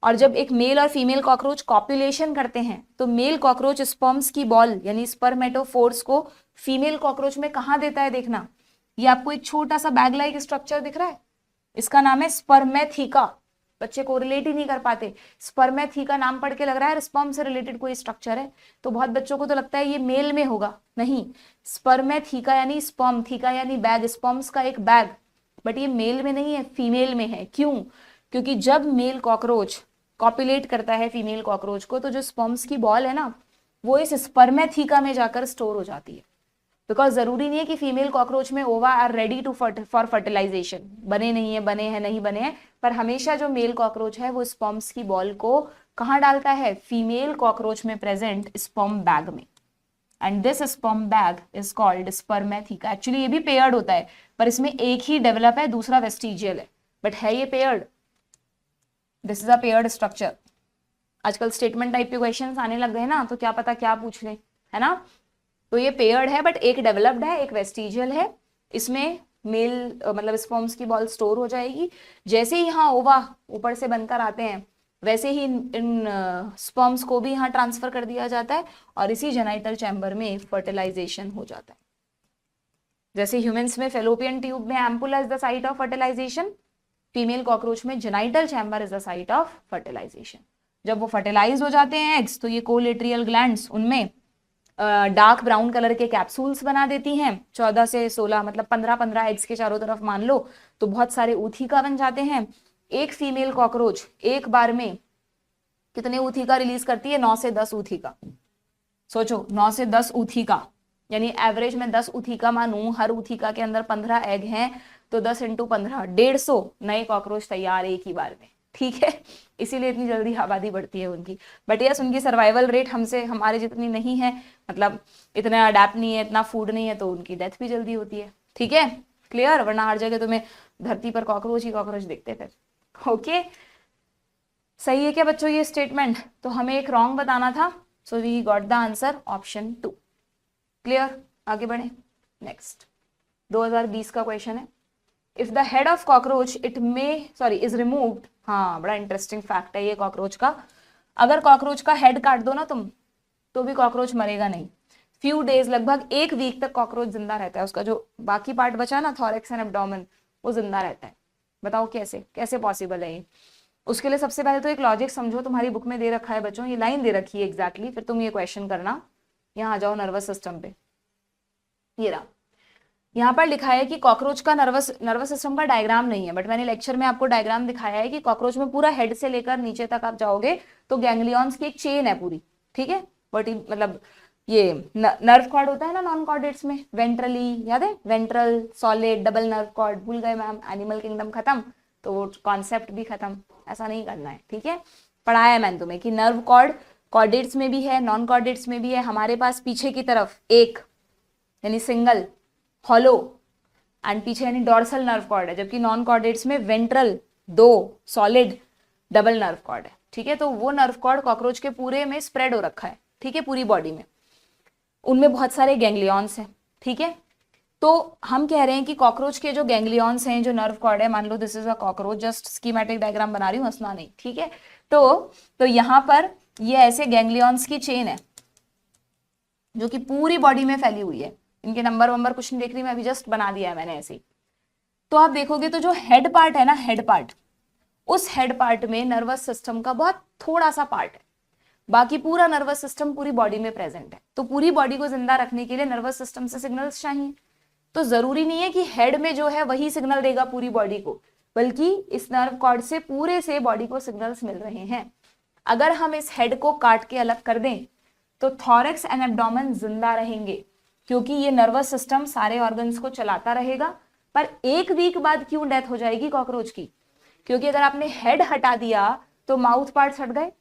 और जब एक मेल और फीमेल कॉकरोच कॉपुलेशन करते हैं तो मेल कॉकरोच स्पर्म्स की बॉल यानी स्पर्मेटोफोर्स को फीमेल कॉकरोच में कहाँ देता है, देखना, ये आपको एक छोटा सा बैग लाइक स्ट्रक्चर दिख रहा है, इसका नाम है स्पर्मेथिका। बच्चे को रिलेट ही नहीं कर पाते, स्पर्मेथिका नाम पढ़ के लग रहा है स्पर्म से रिलेटेड कोई स्ट्रक्चर है, तो बहुत बच्चों को तो लगता है ये मेल में होगा, नहीं, स्पर्मेथिका यानी स्पर्म, थीका यानी बैग, स्पर्म्स का एक बैग, बट ये मेल में नहीं है, फीमेल में है। क्यों? क्योंकि जब मेल कॉकरोच कॉपुलेट करता है फीमेल कॉकरोच को, तो जो स्पर्म्स की बॉल है ना, वो इस स्पर्मेथिका में जाकर स्टोर हो जाती है। बिकॉज जरूरी नहीं है कि फीमेल कॉकरोच में ova are ready to for fertilization, बने नहीं है, बने हैं नहीं बने हैं, पर हमेशा जो मेल कॉकरोच है वो स्पर्म्स की बॉल को कहाँ डालता है, फीमेल कॉकरोच में प्रेजेंट स्पर्म बैग में, and this sperm bag is called spermatheca. Actually ये भी पेयर्ड होता है, पर इसमें एक ही डेवलप है, दूसरा वेस्टिजियल है, बट है ये paired. This is a paired structure. आजकल स्टेटमेंट टाइप के क्वेश्चंस आने लग गए ना, तो क्या पता क्या पूछ ले, है ना। तो ये पेयर्ड है, बट एक डेवलप्ड है, एक वेस्टिजियल है। इसमें मेल मतलब स्पर्म्स की बॉल स्टोर हो जाएगी, जैसे ही यहाँ ओवा ऊपर से बनकर आते हैं वैसे ही इन स्पर्म्स को भी यहाँ ट्रांसफर कर दिया जाता है, और इसी जेनाइटल चैम्बर में फर्टिलाइजेशन हो जाता है। जैसे ह्यूमंस में फेलोपियन ट्यूब में ampulla is the site of fertilization, female cockroach में genital chamber is the site of fertilization. जब वो फर्टिलाइज हो जाते हैं एग्स, तो ये कोलेट्रियल ग्लैंड्स उनमें डार्क ब्राउन कलर के कैप्सूल्स बना देती हैं, 14 से 16 मतलब 15-15 एग्स के चारों तरफ मान लो, तो बहुत सारे ऊथिका बन जाते हैं। एक फीमेल कॉकरोच एक बार में कितने ऊथिका रिलीज करती है? 9 से 10 ऊथिका। सोचो 9 से 10 ऊथिका, यानी एवरेज में 10 ऊथिका मानूं, हर ऊथिका के अंदर 15 एग हैं, तो 10 × 15 150 नए कॉकरोच तैयार एक ही बार में। ठीक है, इसीलिए इतनी जल्दी आबादी बढ़ती है उनकी। बट यस, उनकी सर्वाइवल रेट हमसे हमारे जितनी नहीं है, मतलब इतना अडेप्ट नहीं है, इतना फूड नहीं है, तो उनकी डेथ भी जल्दी होती है। ठीक है, क्लियर? वरना हर जगह तुम्हें धरती पर कॉकरोच ही कॉकरोच दिखते फिर। ओके, सही है क्या बच्चों ये स्टेटमेंट? तो हमें एक रॉन्ग बताना था, so we got the answer option 2। Clear? आगे बढ़े। नेक्स्ट 2020 का क्वेश्चन है, if the head of cockroach is removed. हाँ, बड़ा इंटरेस्टिंग फैक्ट है ये कॉकरोच का। अगर कॉकरोच का हेड काट दो ना तुम, तो भी कॉकरोच मरेगा नहीं। फ्यू डेज, लगभग 1 वीक तक कॉकरोच जिंदा रहता है। उसका जो बाकी पार्ट बचा ना, थॉरेक्स एंड एब्डोमेन, वो जिंदा रहता है। बताओ कैसे, कैसे पॉसिबल है ये? उसके लिए सबसे पहले तो एक लॉजिक समझो, तुम्हारी बुक में दे रखा है बच्चों, ये लाइन दे रखी है एग्जैक्टली, फिर तुम ये क्वेश्चन करना। यहाँ आ जाओ नर्वस सिस्टम पे, ये रहा। यहाँ पर लिखा है कि कॉकरोच का नर्वस सिस्टम का डायग्राम नहीं है, बट मैंने लेक्चर में आपको डायग्राम दिखाया है कि कॉकरोच में पूरा हेड से लेकर नीचे तक आप जाओगे तो गैंग्लियॉन्स की एक चेन है पूरी। ठीक है, बट मतलब ये नर्व कॉर्ड होता है ना नॉन कॉर्डेट्स में, वेंट्रली, याद है? Ventral, solid, double nerve cord, भूल गए मैम? एनिमल किंगडम खत्म तो वो कॉन्सेप्ट भी खत्म। ऐसा नहीं करना है, ठीक है? पढ़ाया है मैंने तुम्हें कि नर्व कॉर्ड कॉर्डेट्स में भी है, नॉन कॉर्डेट्स में भी है। हमारे पास पीछे की तरफ एक यानी सिंगल हॉलो एंड पीछे यानी डॉर्सल नर्व कॉर्ड है, जबकि नॉन कॉर्डेट्स में ventral 2, solid, double nerve cord है। ठीक है, तो वो नर्व कॉर्ड कॉकरोच के पूरे में स्प्रेड हो रखा है। ठीक है, पूरी बॉडी में उनमें बहुत सारे गैंग्लियॉन्स हैं। ठीक है, तो हम कह रहे हैं कि कॉकरोच के जो गैंग्लियॉन्स हैं, जो नर्व कॉर्ड है, मान लो this is a cockroach, just schematic diagram बना रही हूँ, हंसना नहीं। ठीक है, तो यहाँ पर ये ऐसे गैंग्लियॉन्स की चेन है जो कि पूरी बॉडी में फैली हुई है। इनके नंबर कुछ नहीं देख रही मैं, अभी जस्ट बना दिया है मैंने ऐसे ही। तो आप देखोगे तो जो हेड पार्ट है ना, हेड पार्ट, उस हेड पार्ट में नर्वस सिस्टम का बहुत थोड़ा सा पार्ट है, बाकी पूरा नर्वस सिस्टम पूरी बॉडी में प्रेजेंट है। तो पूरी बॉडी को जिंदा रखने के लिए नर्वस सिस्टम से सिग्नल्स चाहिए। तो जरूरी नहीं है कि हेड में जो है वही सिग्नल देगा पूरी बॉडी को, बल्कि इस नर्व कॉर्ड से पूरे से बॉडी को सिग्नल्स मिल रहे हैं। अगर हम इस हेड को काट के अलग कर दें तो थॉरेक्स एंड एब्डोमेन जिंदा रहेंगे, क्योंकि ये नर्वस सिस्टम सारे ऑर्गन्स को चलाता रहेगा। पर 1 वीक बाद क्यों डेथ हो जाएगी कॉकरोच की? क्योंकि अगर आपने हेड हटा दिया तो माउथ पार्ट्स हट गए।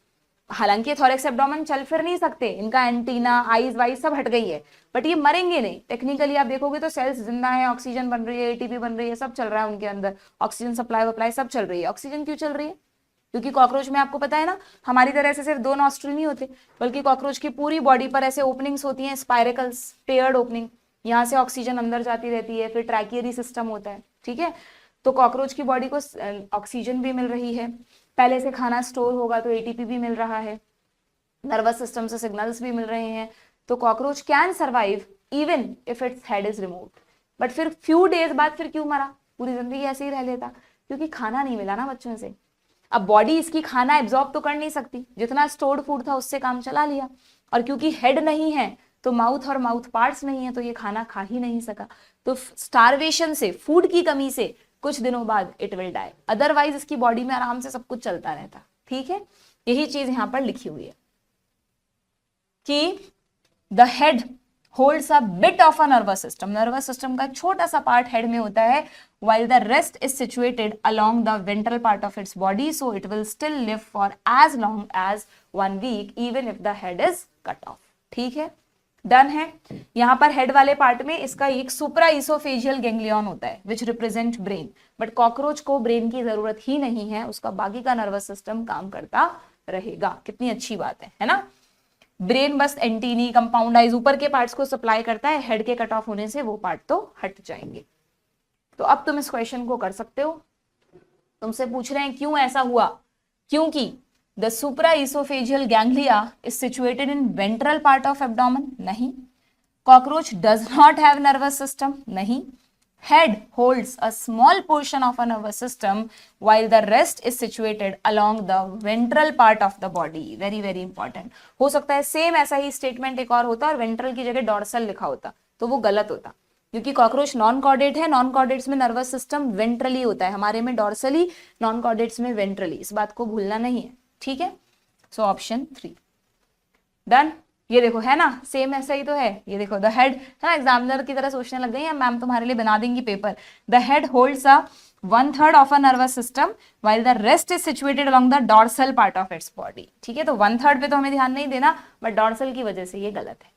हालांकि थॉरेक्स एब्डोमेन चल फिर नहीं सकते, इनका एंटीना, आईज वाइज सब हट गई है, बट ये मरेंगे नहीं। टेक्निकली आप देखोगे तो सेल्स जिंदा है, ऑक्सीजन बन रही है, एटीपी बन रही है, सब चल रहा है उनके अंदर, ऑक्सीजन सप्लाई वप्लाई सब चल रही है। ऑक्सीजन क्यों चल रही है? क्योंकि कॉकरोच में आपको पता है ना, हमारी तरह से सिर्फ 2 नॉस्ट्रिल नहीं होते, बल्कि कॉकरोच की पूरी बॉडी पर ऐसे ओपनिंग्स होती हैं, स्पाइरेकल्स, पेयर्ड ओपनिंग। यहाँ से ऑक्सीजन अंदर जाती रहती है, फिर ट्रैकियरी सिस्टम होता है। ठीक है, तो कॉकरोच की बॉडी को ऑक्सीजन भी मिल रही है, पहले से खाना स्टोर होगा तो एटीपी भी मिल रहा है, नर्वस सिस्टम से सिग्नल्स भी मिल रहे हैं। तो cockroach can survive even if its head is removed. But फिर फ्यू डेज बाद फिर क्यों मरा? पूरी जिंदगी ऐसे ही रह लेता, क्योंकि खाना नहीं मिला ना बच्चों से। अब बॉडी इसकी खाना एब्जॉर्ब तो कर नहीं सकती, जितना स्टोर्ड फूड था उससे काम चला लिया, और क्योंकि हेड नहीं है तो माउथ और माउथ पार्ट्स नहीं है, तो ये खाना खा ही नहीं सका। तो स्टारवेशन से, फूड की कमी से कुछ दिनों बाद इट विल डाई, अदरवाइज इसकी बॉडी में आराम से सब कुछ चलता रहता। ठीक है, यही चीज यहाँ पर लिखी हुई है कि the head holds a bit of a nervous system. Nervous system का छोटा सा पार्ट हेड में होता है, while the rest is situated along the ventral part of its body, so it will still live for as long as 1 week even if the head is cut off. ठीक है, done है। यहाँ पर head वाले part में इसका एक supraoesophageal ganglion होता है which represent brain, but cockroach को ब्रेन की जरूरत ही नहीं है, उसका बाकी का नर्वस सिस्टम काम करता रहेगा। कितनी अच्छी बात है ना? ब्रेन बस एंटीनी, कंपाउंड आइज, ऊपर के पार्ट्स को सप्लाई करता है, हेड के कट ऑफ होने से वो पार्ट तो हट जाएंगे। तो अब तुम इस क्वेश्चन को कर सकते हो। तुमसे पूछ रहे हैं क्यों ऐसा हुआ? क्योंकि the supraoesophageal ganglia is situated in ventral part of abdomen, नहीं। Cockroach does not have nervous system, नहीं। Head holds a small portion of a nervous system while the rest is situated along the ventral part of the body. Very very important. हो सकता है same ऐसा ही statement एक और होता और ventral की जगह डॉर्सल लिखा होता, तो वो गलत होता, क्योंकि कॉकरोच नॉन कॉर्डेट है। नॉन कॉर्डेट्स में नर्वस सिस्टम वेंट्रली होता है, हमारे में डॉर्सली, नॉन कॉर्डेट्स में वेंट्रली। इस बात को भूलना नहीं है, ठीक है? So option 3 done. ये देखो है ना, सेम ऐसा ही तो है। ये देखो द हेड है ना, एग्जामिनर की तरह सोचने लग गई है, मैम तुम्हारे लिए बना देंगी paper. The head holds a 1/3 of a nervous system while the rest is situated along the dorsal part of its body। ठीक है, तो 1/3 पे तो हमें ध्यान नहीं देना, बट डॉर्सल की वजह से ये गलत है।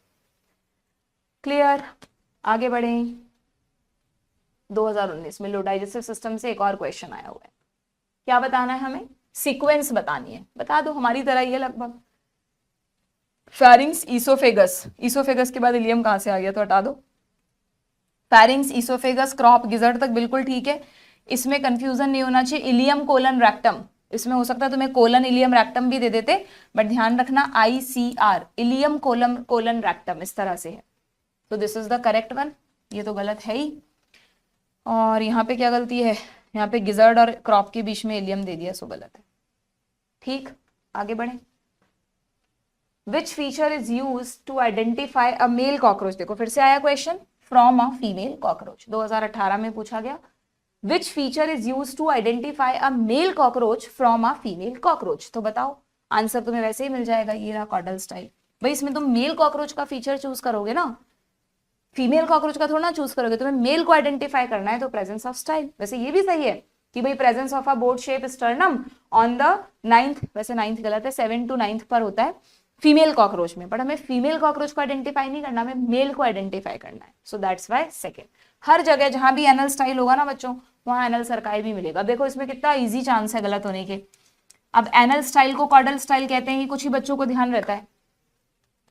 क्लियर, आगे बढ़े। 2019 में लो डाइजेस्टिव सिस्टम से एक और क्वेश्चन आया हुआ है। क्या बताना है हमें? सीक्वेंस बतानी है। बता दो, हमारी तरह ही है लगभग। फेरिंग्स, ईसोफेगस, ईसोफेगस के बाद इलियम कहां से आ गया तो हटा दो। फेरिंग्स, ईसोफेगस, क्रॉप, गिजर्ड तक बिल्कुल ठीक है, इसमें कंफ्यूजन नहीं होना चाहिए। इलियम कोलन रेक्टम, इसमें हो सकता है तुम्हें कोलन इलियम रेक्टम भी दे देते, बट ध्यान रखना ICR, ileum colon colon rectum इस तरह से है। तो this is the correct one, ये तो गलत है ही। और यहाँ पे क्या गलती है? यहाँ पे गिजर्ड और क्रॉप के बीच में इलियम दे दिया, सो गलत है। ठीक, आगे बढ़े। Which feature is used to identify a male cockroach? देखो फिर से आया question, from a female cockroach, 2018 में पूछा गया। Which feature is used to identify a male cockroach from a female cockroach? तो बताओ, आंसर तुम्हें वैसे ही मिल जाएगा, ये रहा कॉडल स्टाइल। भाई इसमें तुम मेल कॉकरोच का फीचर चूज करोगे ना, फीमेल कॉकरोच का थोड़ा ना चूज करोगे, तुम्हें मेल को आइडेंटिफाई करना है, तो प्रेजेंस ऑफ स्टाइल। वैसे ये भी सही है कि भाई presence of a board shape sternum on the 9th, वैसे 9th गलत है, 7 to 9th पर होता है फीमेल कॉकरोच में, बट हमें फीमेल कॉकरोच को आइडेंटिफाई नहीं करना, हमें मेल को आइडेंटिफाई करना है। So that's why second. हर जगह जहां भी एनल स्टाइल होगा ना बच्चों, वहां एनल सर्काई भी मिलेगा। देखो इसमें कितना इजी चांस है गलत होने के। अब एनल स्टाइल को कॉडल स्टाइल कहते हैं, कुछ ही बच्चों को ध्यान रहता है,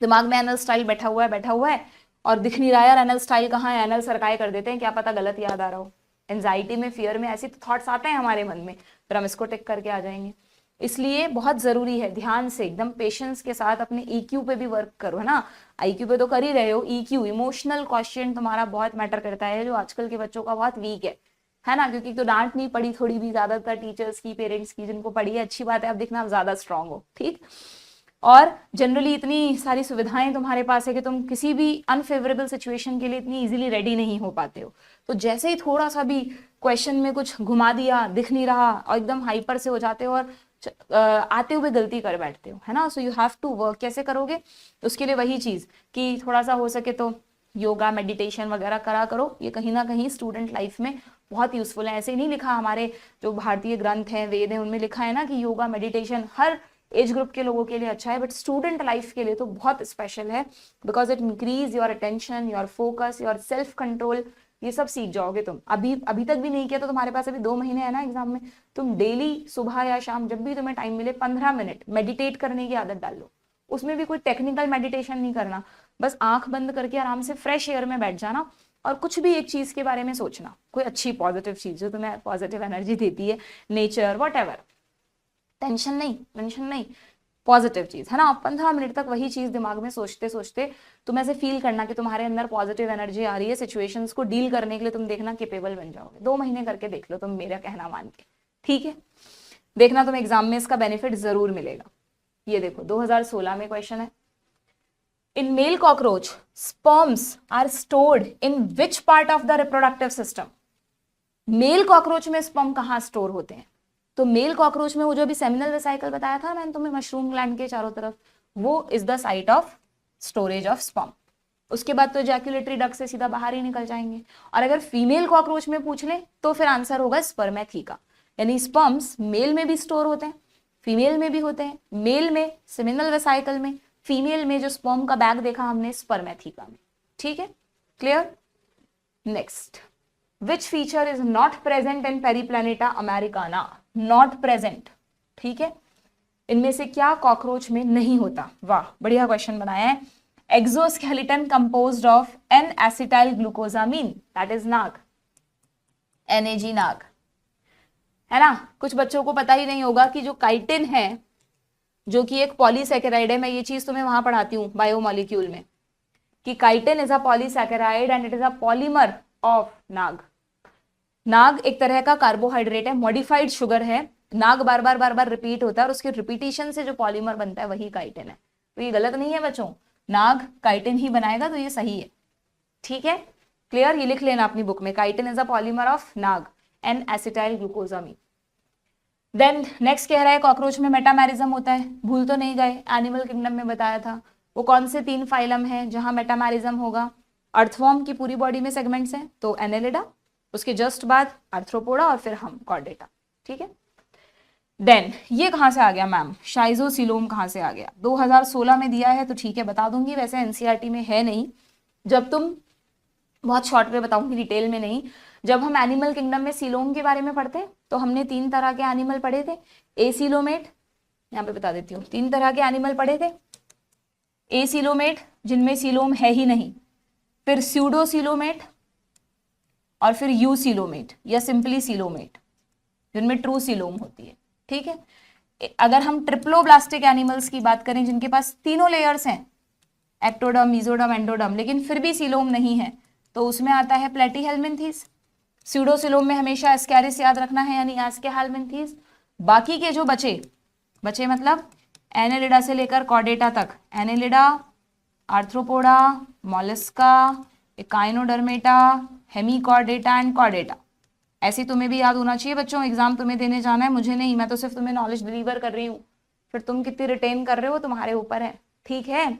दिमाग में एनल स्टाइल बैठा हुआ है और दिख नहीं रहा है यार एनल स्टाइल कहाँ है, एनल सर्काई कर देते हैं, क्या पता गलत याद आ रहा हो। एंजाइटी में, फियर में ऐसे थॉट्स आते हैं हमारे मन में, फिर हम इसको टिक करके आ जाएंगे। इसलिए बहुत जरूरी है ध्यान से एकदम पेशेंस के साथ अपने EQ पे भी वर्क करो, है ना। IQ पे तो कर ही रहे हो, EQ इमोशनल क्वेश्चन तुम्हारा बहुत मैटर करता है, जो आजकल के बच्चों का बहुत वीक है ना, क्योंकि तो डांट नहीं पड़ी थोड़ी भी, ज्यादातर टीचर्स की, पेरेंट्स की, जिनको पढ़ी है अच्छी बात है, अब दिखना ज्यादा स्ट्रांग हो। ठीक, और जनरली इतनी सारी सुविधाएं तुम्हारे पास है कि तुम किसी भी अनफेवरेबल सिचुएशन के लिए इतनी इजीली रेडी नहीं हो पाते हो। तो जैसे ही थोड़ा सा भी क्वेश्चन में कुछ घुमा दिया, दिख नहीं रहा, और एकदम हाइपर से हो जाते हो और आते हुए गलती कर बैठते हो, है ना। So you have to work. कैसे करोगे? उसके लिए वही चीज कि थोड़ा सा हो सके तो योगा, मेडिटेशन वगैरह करा करो। ये कहीं ना कहीं स्टूडेंट लाइफ में बहुत यूजफुल है। ऐसे ही नहीं लिखा, हमारे जो भारतीय ग्रंथ हैं, वेद हैं, उनमें लिखा है ना कि योगा मेडिटेशन हर एज ग्रुप के लोगों के लिए अच्छा है, बट स्टूडेंट लाइफ के लिए तो बहुत स्पेशल है, because it increase your attention, your focus, your self control. ये सब सीख जाओगे तुम। अभी तक भी नहीं किया तो तुम्हारे पास अभी 2 महीने है ना एग्जाम में, तुम डेली सुबह या शाम जब भी तुम्हें टाइम मिले 15 मिनट मेडिटेट करने की आदत डाल लो। उसमें भी कोई टेक्निकल मेडिटेशन नहीं करना, बस आंख बंद करके आराम से फ्रेश एयर में बैठ जाना और कुछ भी एक चीज के बारे में सोचना, कोई अच्छी पॉजिटिव चीज जो तुम्हें पॉजिटिव एनर्जी देती है, नेचर, व्हाटएवर। टेंशन नहीं, पॉजिटिव चीज, है ना। 15 मिनट तक वही चीज दिमाग में सोचते सोचते तुम ऐसे फील करना कि तुम्हारे अंदर पॉजिटिव एनर्जी आ रही है, सिचुएशंस को डील करने के लिए तुम देखना केपेबल बन जाओगे। 2 महीने करके देख लो तुम, मेरा कहना मान के, ठीक है। देखना तुम एग्जाम में इसका बेनिफिट जरूर मिलेगा। ये देखो 2016 में क्वेश्चन है, in male cockroach sperms are stored in which part of the reproductive system. Male cockroach में स्पर्म कहाँ स्टोर होते हैं? तो मेल कॉकरोच में वो जो भी सेमिनल वेसाइकल बताया था मैंने तुम्हें मशरूम ग्लैंड के चारों तरफ, वो is the site of storage of sperm. उसके बाद तो इजैक्युलेटरी डक्ट से सीधा बाहर ही निकल जाएंगे। और अगर फीमेल कॉकरोच में पूछ ले तो फिर आंसर होगा स्पर्मेथिका, यानी स्पर्म्स मेल में भी स्टोर होते हैं, फीमेल में भी होते हैं। मेल में सेमिनल वेसाइकल में, फीमेल में जो स्पर्म का बैग देखा हमने स्पर्मेथिका में। ठीक है, clear. Next, Which feature is not present in Periplaneta americana? Not present, ठीक है। इनमें से क्या कॉकरोच में नहीं होता? वाह, बढ़िया क्वेश्चन बनाया है। Exoskeleton composed of N acetyl glucosamine, that is NAG, NAG NAG, है ना। कुछ बच्चों को पता ही नहीं होगा कि जो काइटिन है, जो कि एक पॉलीसैकेराइड है, मैं ये चीज तुम्हें वहां पढ़ाती हूँ बायोमोलिक्यूल में, कि chitin is a polysaccharide and it is a polymer of NAG. NAG एक तरह का कार्बोहाइड्रेट है, मॉडिफाइड शुगर है। नाग बार बार रिपीट होता है और उसके रिपीटिशन से जो पॉलीमर बनता है वही काइटिन है। तो ये गलत नहीं है बच्चों, नाग काइटिन ही बनाएगा, तो ये सही है। ठीक है, क्लियर। ये लिख लेना अपनी बुक में, chitin is a polymer of NAG and acetyl glucosamine. Then next कह रहा है कॉकरोच में मेटामेरिज्म होता है, भूल तो नहीं गए, एनिमल किंगडम में बताया था। वो कौन से 3 फाइलम है जहां मेटामेरिज्म होगा? अर्थवॉर्म की पूरी बॉडी में सेगमेंट्स हैं तो एनेलिडा, उसके जस्ट बाद आर्थ्रोपोडा और फिर हम कॉर्डेटा। ठीक है, देन ये कहाँ से आ गया मैम, शाइजोसिलोम कहाँ से आ गया? 2016 में दिया है तो ठीक है बता दूंगी, वैसे एनसीईआरटी में है नहीं। जब तुम, बहुत शॉर्ट में बताऊंगी, डिटेल में नहीं, जब हम एनिमल किंगडम में सीलोम के बारे में पढ़ते हैं तो हमने 3 तरह के एनिमल पढ़े थे। एसीलोमेट, यहाँ पे बता देती हूँ, 3 तरह के एनिमल पढ़े थे। एसीलोमेट जिनमें सीलोम है ही नहीं, फिर स्यूडोसीलोमेट, और फिर यूसीलोमेट या सिंपली सीलोमेट जिनमें ट्रू सीलोम होती है। ठीक है, अगर हम ट्रिप्लोब्लास्टिक एनिमल्स की बात करें जिनके पास तीनों लेयर्स हैं, एक्टोडर्म, मीजोडर्म, एंडोडर्म, लेकिन फिर भी सीलोम नहीं है, तो उसमें आता है प्लेटीहेल्मिन्थीस। स्यूडोसीलोम में हमेशा एस्कैरिस याद रखना है, यानी एस्केहेल्मिन्थीस। बाकी के जो बचे मतलब एनेलिडा से लेकर कॉर्डेटा तक, Annelida, Arthropoda, Mollusca, Echinodermata, Hemichordata and Chordata. ऐसे तुम्हें भी याद होना चाहिए बच्चों, एग्जाम तुम्हें देने जाना है, मुझे नहीं, मैं तो सिर्फ तुम्हें नॉलेज डिलीवर कर रही हूँ, फिर तुम कितनी रिटेन कर रहे हो तुम्हारे ऊपर है। ठीक है,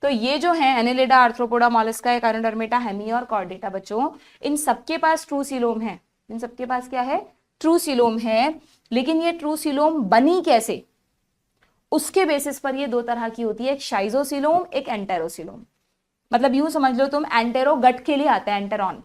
तो ये जो है Annelida, Arthropoda, Mollusca, Echinodermata, hemi और कॉर्डेटा बच्चों, इन सबके पास ट्रू सीलोम है। इन सबके पास क्या है? ट्रू सीलोम है। लेकिन ये ट्रू सीलोम बनी कैसे, उसके बेसिस पर ये 2 तरह की होती है, एक शाइजोसीलोम, एक एंटेरोसीलोम। मतलब यूं समझ लो तुम, एंटेरो गट के लिए आता है, एंटेरॉन।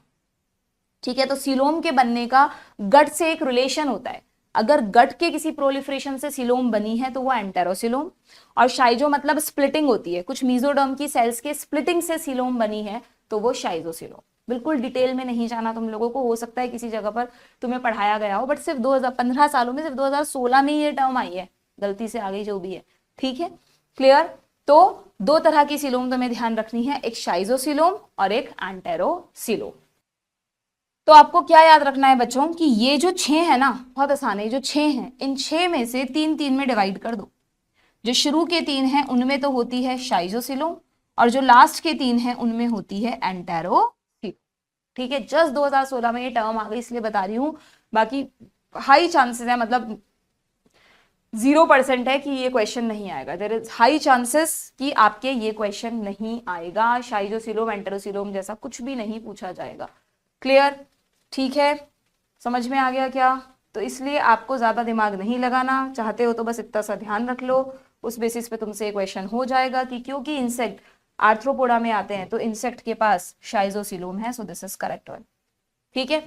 ठीक है, तो सीलोम के बनने का गट से एक रिलेशन होता है। अगर गट के किसी प्रोलिफरेशन से सीलोम बनी है तो वो एंटेरोसीलोम, और शाइजो मतलब स्प्लिटिंग होती है, कुछ मीजोडर्म की सेल्स के स्प्लिटिंग से सीलोम बनी है तो वो शाइजोसीलोम। बिल्कुल डिटेल में नहीं जाना तुम लोगों को, हो सकता है किसी जगह पर तुम्हें पढ़ाया गया हो, बट सिर्फ 2015 सालों में सिर्फ 2016 में ये टर्म आई है, गलती से आ गई जो भी है। ठीक है, क्लियर? तो 2 तरह की सीलोम तुम्हें ध्यान रखनी है, एक शाइजोसीलोम और एक एंटेरोसीलोम। तो आपको क्या याद रखना है बच्चों कि ये जो 6 है ना, बहुत आसान है, जो 6 हैं इन 6 में से 3 में डिवाइड कर दो। जो शुरू के 3 हैं उनमें तो होती है शाइजोसीलोम, और जो लास्ट के 3 हैं उनमें होती है एंटेरोसीलोम। ठीक है, जस्ट 2016 में ये टर्म आ गई इसलिए बता रही हूं, बाकी हाई चांसेस है, मतलब 0% है कि ये क्वेश्चन नहीं आएगा। देयर इज हाई चांसेस कि आपके ये क्वेश्चन नहीं आएगा, शाइजोसीलोम, एंटेरोसीलोम जैसा कुछ भी नहीं पूछा जाएगा। क्लियर? ठीक है, समझ में आ गया क्या? तो इसलिए आपको ज्यादा दिमाग नहीं लगाना, चाहते हो तो बस इतना सा ध्यान रख लो, उस बेसिस पे तुमसे क्वेश्चन हो जाएगा कि क्योंकि इंसेक्ट आर्थ्रोपोडा में आते हैं तो इंसेक्ट के पास शाइजोसीलोम है, so this is correct one. ठीक है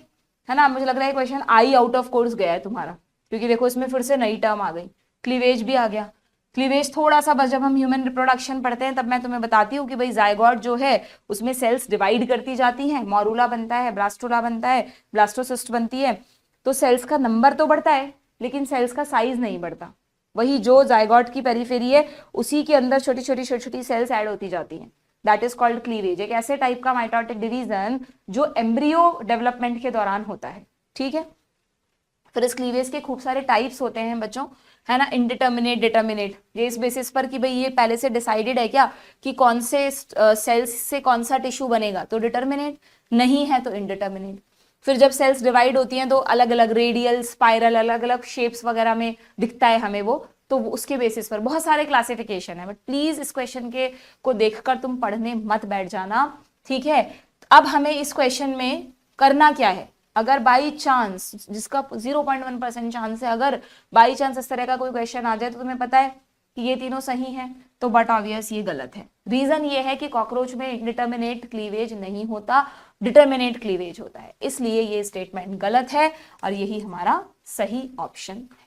ना? मुझे लग रहा है question I out of course गया है तुम्हारा, क्योंकि देखो इसमें फिर से नई टर्म आ गई, क्लीवेज भी आ गया। क्लीवेज थोड़ा सा बस जब हम ह्यूमन रिप्रोडक्शन पढ़ते हैं तब मैं तुम्हें बताती हूँ कि भाई जायगोट जो है उसमें सेल्स डिवाइड करती जाती हैं, मॉरूला बनता है, ब्लास्टोला बनता है, ब्लास्टोसिस्ट बनती है, तो सेल्स का नंबर तो बढ़ता है लेकिन सेल्स का साइज नहीं बढ़ता। वही जो जायगोट की पेरिफेरी है उसी के अंदर छोटी छोटी सेल्स ऐड होती जाती हैं, दैट इज कॉल्ड क्लीवेज। एक ऐसे टाइप का माइटोटिक डिवीजन जो एम्ब्रियो डेवलपमेंट के दौरान होता है। ठीक है, फिर इस क्लीवेज के खूब सारे टाइप्स होते हैं बच्चों, है ना, इनडिटर्मिनेट, डिटर्मिनेट, ये इस बेसिस पर कि भाई ये पहले से डिसाइडेड है क्या कि कौन से सेल्स से कौन सा टिश्यू बनेगा, तो डिटर्मिनेट, नहीं है तो इनडिटर्मिनेट। फिर जब सेल्स डिवाइड होती हैं तो अलग अलग रेडियल, स्पाइरल, अलग अलग शेप्स वगैरह में दिखता है हमें वो, तो उसके बेसिस पर बहुत सारे क्लासिफिकेशन है, बट प्लीज इस क्वेश्चन के को देखकर तुम पढ़ने मत बैठ जाना। ठीक है, अब हमें इस क्वेश्चन में करना क्या है, अगर बाई चांस, जिसका 0.1% चांस है, अगर बाई चांस इस तरह का कोई क्वेश्चन आ जाए तो तुम्हें पता है कि ये तीनों सही हैं, तो बट ऑब्वियस ये गलत है। रीजन ये है कि कॉकरोच में इंडिटर्मिनेट क्लीवेज नहीं होता, डिटर्मिनेट क्लीवेज होता है, इसलिए ये स्टेटमेंट गलत है और यही हमारा सही ऑप्शन है।